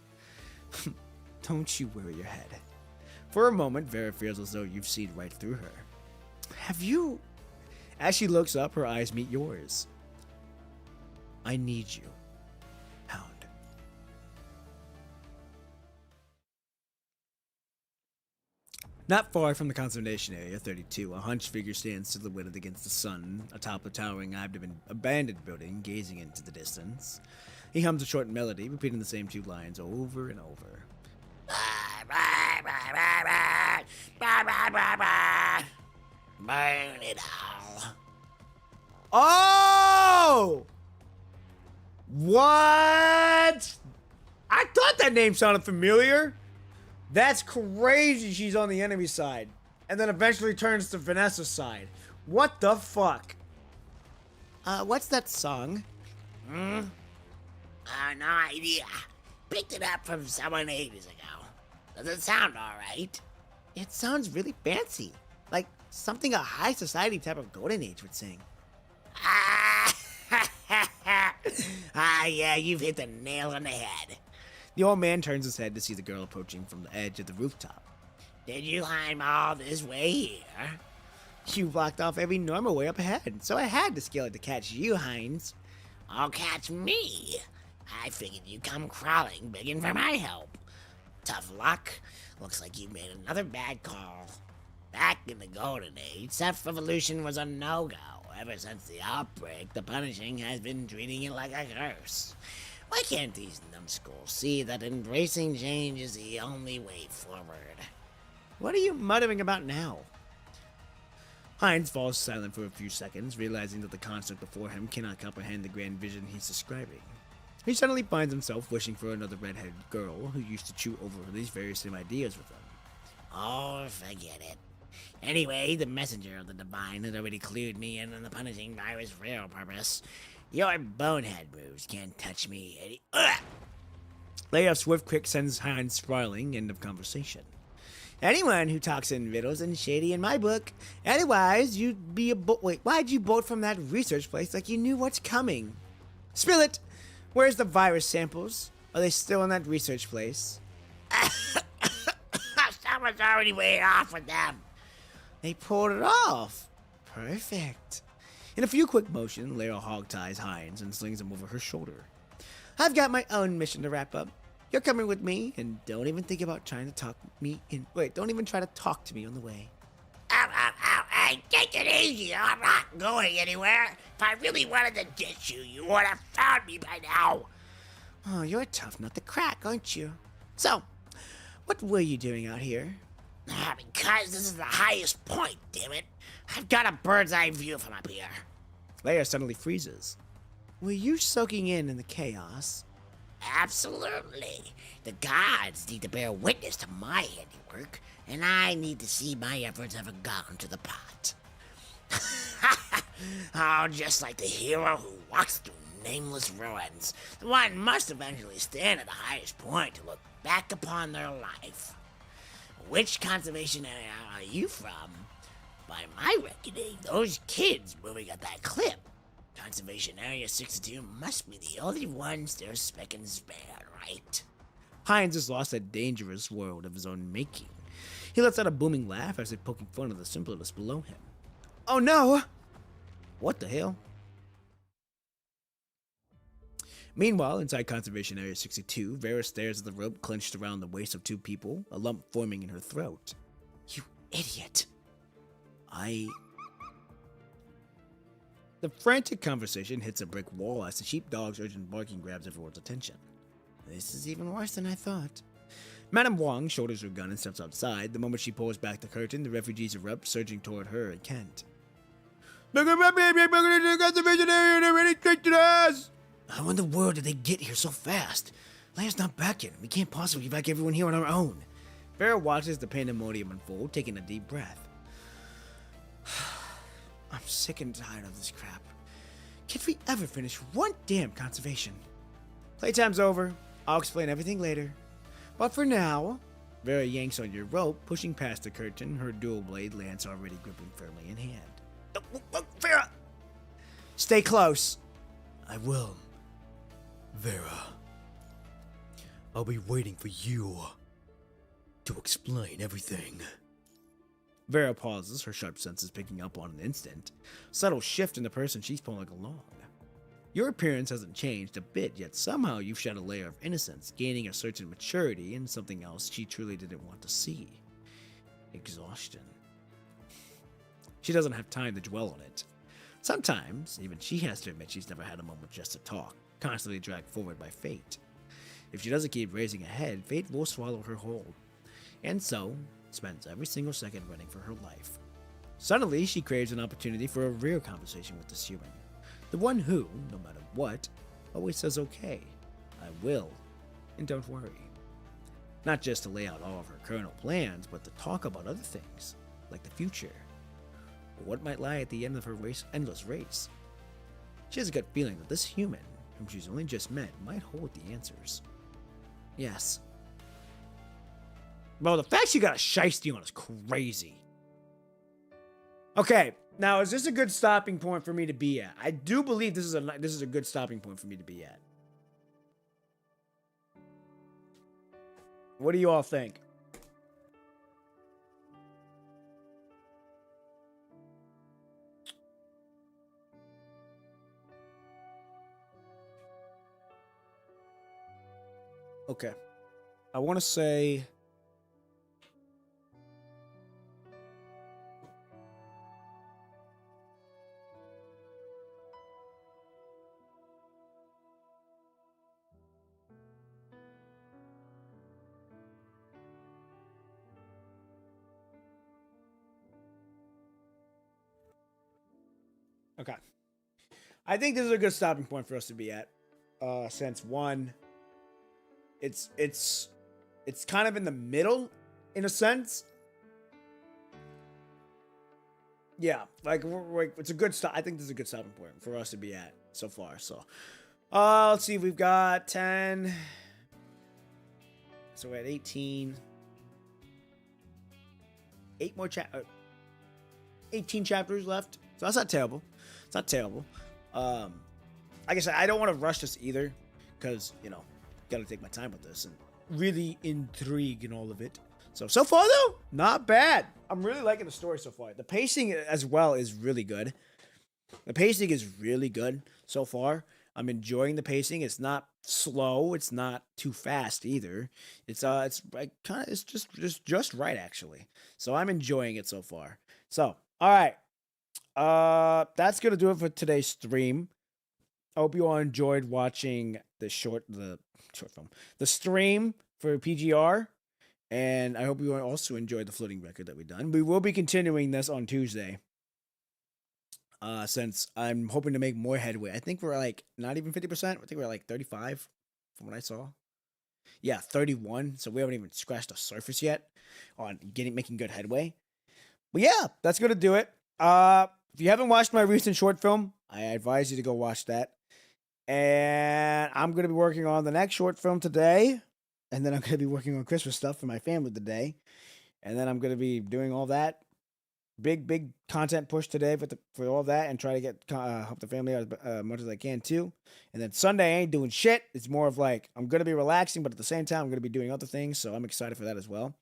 Don't you worry your head. For a moment, Vera feels as though you've seen right through her. Have you? As she looks up, her eyes meet yours. I need you, Hound. Not far from the conservation area, 32, a hunched figure stands silhouetted against the sun, atop a towering abandoned building, gazing into the distance. He hums a short melody, repeating the same two lines over and over. Burn it all. Oh! What? I thought that name sounded familiar. That's crazy she's on the enemy side. And then eventually turns to Vanessa's side. What the fuck? What's that song? No idea. Picked it up from someone ages ago. Does it sound alright? It sounds really fancy. Like something a high society type of golden age would sing. Yeah, you've hit the nail on the head. The old man turns his head to see the girl approaching from the edge of the rooftop. Did you climb all this way here? You blocked off every normal way up ahead, so I had to scale it to catch you, Hines. Oh, catch me? I figured you'd come crawling, begging for my help. Tough luck. Looks like you made another bad call. Back in the Golden Age, self-revolution was a no-go. Ever since the outbreak, the punishing has been treating it like a curse. Why can't these numbskulls see that embracing change is the only way forward? What are you muttering about now? Hines falls silent for a few seconds, realizing that the construct before him cannot comprehend the grand vision he's describing. He suddenly finds himself wishing for another red-headed girl who used to chew over these various same ideas with him. Oh, forget it. Anyway, the messenger of the divine had already clued me in on the punishing virus' real purpose. Your bonehead moves can't touch me, Eddie. Layoff's swift quick sends Hines spiraling. End of conversation. Anyone who talks in riddles and shady in my book. Otherwise, you'd be a wait, why'd you bolt from that research place like you knew what's coming? Spill it! Where's the virus samples? Are they still in that research place? Someone's already way off with them. They pulled it off. Perfect. In a few quick motions, Lara hog-ties Hines and slings him over her shoulder. I've got my own mission to wrap up. You're coming with me, and don't even think about trying to talk me in. Wait, don't even try to talk to me on the way. Ow, hey, take it easy. I'm not going anywhere. If I really wanted to get you, you would have found me by now. Oh, you're a tough nut to crack, aren't you? So, what were you doing out here? Because this is the highest point, damn it. I've got a bird's eye view from up here. Leia suddenly freezes. Were you soaking in the chaos? Absolutely. The gods need to bear witness to my handiwork, and I need to see my efforts ever gone to the pot. Oh, just like the hero who walks through nameless ruins, one must eventually stand at the highest point to look back upon their life. Which conservation area are you from? By my reckoning, those kids moving at that clip. Conservation Area 62 must be the only one still spick and span, right? Hines has lost a dangerous world of his own making. He lets out a booming laugh as if poking fun of the simplest below him. Oh no! What the hell? Meanwhile, inside Conservation Area 62, Vera stares at the rope clenched around the waist of two people, a lump forming in her throat. You idiot! The frantic conversation hits a brick wall as the sheepdog's urgent barking grabs everyone's attention. This is even worse than I thought. Madame Wong shoulders her gun and steps outside. The moment she pulls back the curtain, the refugees erupt, surging toward her and Kent. How in the world did they get here so fast? Leia's not back yet. We can't possibly get back everyone here on our own. Vera watches the pandemonium unfold, taking a deep breath. I'm sick and tired of this crap. Can't we ever finish one damn conservation? Playtime's over. I'll explain everything later. But for now, Vera yanks on your rope, pushing past the curtain, her dual blade lance already gripping firmly in hand. Vera! Stay close. I will. Vera. I'll be waiting for you to explain everything. Vera pauses, her sharp senses picking up on an instant. Subtle shift in the person she's pulling along. Your appearance hasn't changed a bit, yet somehow you've shed a layer of innocence, gaining a certain maturity in something else she truly didn't want to see. Exhaustion. She doesn't have time to dwell on it. Sometimes, even she has to admit she's never had a moment just to talk, constantly dragged forward by fate. If she doesn't keep raising ahead, fate will swallow her whole. And so, spends every single second running for her life. Suddenly, she craves an opportunity for a real conversation with this human. The one who, no matter what, always says okay, I will, and don't worry. Not just to lay out all of her current plans, but to talk about other things, like the future, or what might lie at the end of her endless race. She has a gut feeling that this human, whom she's only just met, might hold the answers. Yes. Well, the fact she got a shiesty on is crazy. Okay, now is this a good stopping point for me to be at? I do believe this is a good stopping point for me to be at. What do you all think? Okay. I want to say... Okay. I think this is a good stopping point for us to be at. Since one, it's kind of in the middle, in a sense. Yeah, like it's a good stop. I think this is a good stopping point for us to be at so far. So, let's see. We've got 10. So we're at 18. 18 chapters left. So that's not terrible. It's not terrible. Like I said, I don't want to rush this either, because, you know, got to take my time with this and really intrigue in all of it. So far, though, not bad. I'm really liking the story so far. The pacing as well is really good. The pacing is really good so far. I'm enjoying the pacing. It's not slow. It's not too fast either. It's like it's just right, actually. So I'm enjoying it so far. So, all right. That's gonna do it for today's stream. I hope you all enjoyed watching the short film, the stream for PGR, and I hope you all also enjoyed the floating record that we've done. We will be continuing this on Tuesday, since I'm hoping to make more headway. I think we're like not even 50%. I think we're like 35 from what I saw. Yeah, 31. So we haven't even scratched the surface yet on making good headway. But yeah, that's gonna do it. If you haven't watched my recent short film, I advise you to go watch that. And I'm going to be working on the next short film today. And then I'm going to be working on Christmas stuff for my family today. And then I'm going to be doing all that. Big content push today for all that. And try to get help the family out as much as I can too. And then Sunday, I ain't doing shit. It's more of like, I'm going to be relaxing, but at the same time, I'm going to be doing other things. So I'm excited for that as well.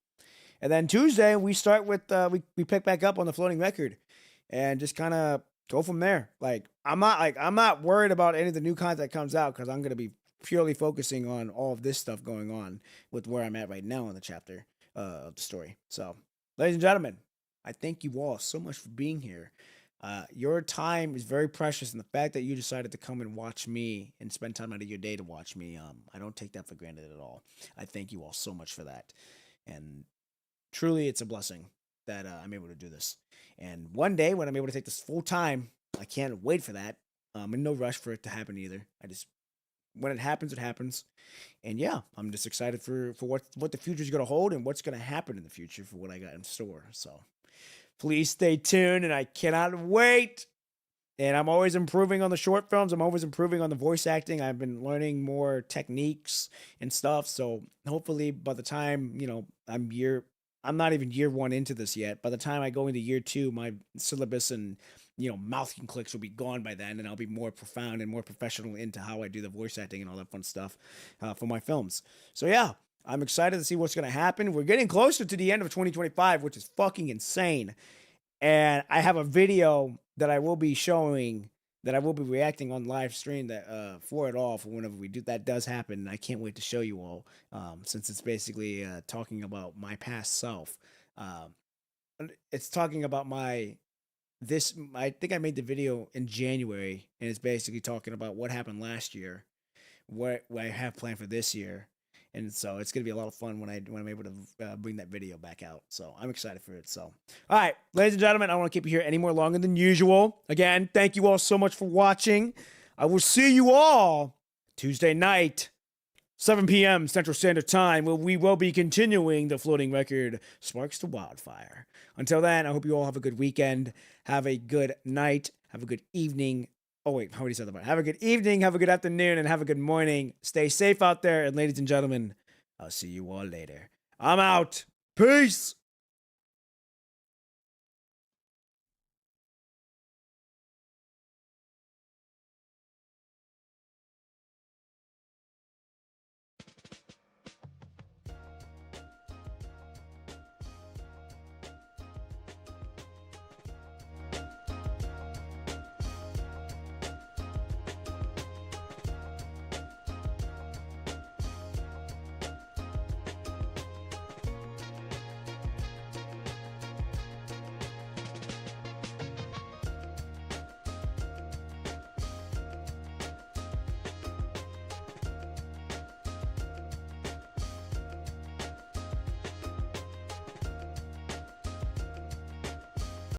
And then Tuesday, we start with, we pick back up on the floating record. And just kind of go from there. I'm not worried about any of the new content that comes out, because I'm going to be purely focusing on all of this stuff going on with where I'm at right now in the chapter of the story. So, ladies and gentlemen, I thank you all so much for being here. Your time is very precious, and the fact that you decided to come and watch me and spend time out of your day to watch me, I don't take that for granted at all. I thank you all so much for that. And truly, it's a blessing that I'm able to do this. And one day when I'm able to take this full time, I can't wait for that. I'm in no rush for it to happen either. When it happens, it happens. And yeah, I'm just excited for what the future is going to hold and what's going to happen in the future for what I got in store. So please stay tuned, and I cannot wait. And I'm always improving on the short films. I'm always improving on the voice acting. I've been learning more techniques and stuff. So hopefully by the time, you know, I'm not even year one into this yet. By the time I go into year two, my syllabus and, you know, mouthing clicks will be gone by then, and I'll be more profound and more professional into how I do the voice acting and all that fun stuff for my films. So yeah, I'm excited to see what's going to happen. We're getting closer to the end of 2025, which is fucking insane. And I have a video that I will be showing, that I will be reacting on live stream that for it all, for whenever we do that does happen. And I can't wait to show you all, since it's basically talking about my past self. It's talking about I think I made the video in January, and it's basically talking about what happened last year, what I have planned for this year. And so it's going to be a lot of fun when I'm able to bring that video back out. So I'm excited for it. So, all right, ladies and gentlemen, I don't want to keep you here any more longer than usual. Again, thank you all so much for watching. I will see you all Tuesday night, 7 p.m. Central Standard Time, where we will be continuing the floating record, Sparks to Wildfire. Until then, I hope you all have a good weekend. Have a good night. Have a good evening. Oh, wait, I already said that part. Have a good evening, have a good afternoon, and have a good morning. Stay safe out there, and ladies and gentlemen, I'll see you all later. I'm out. Peace.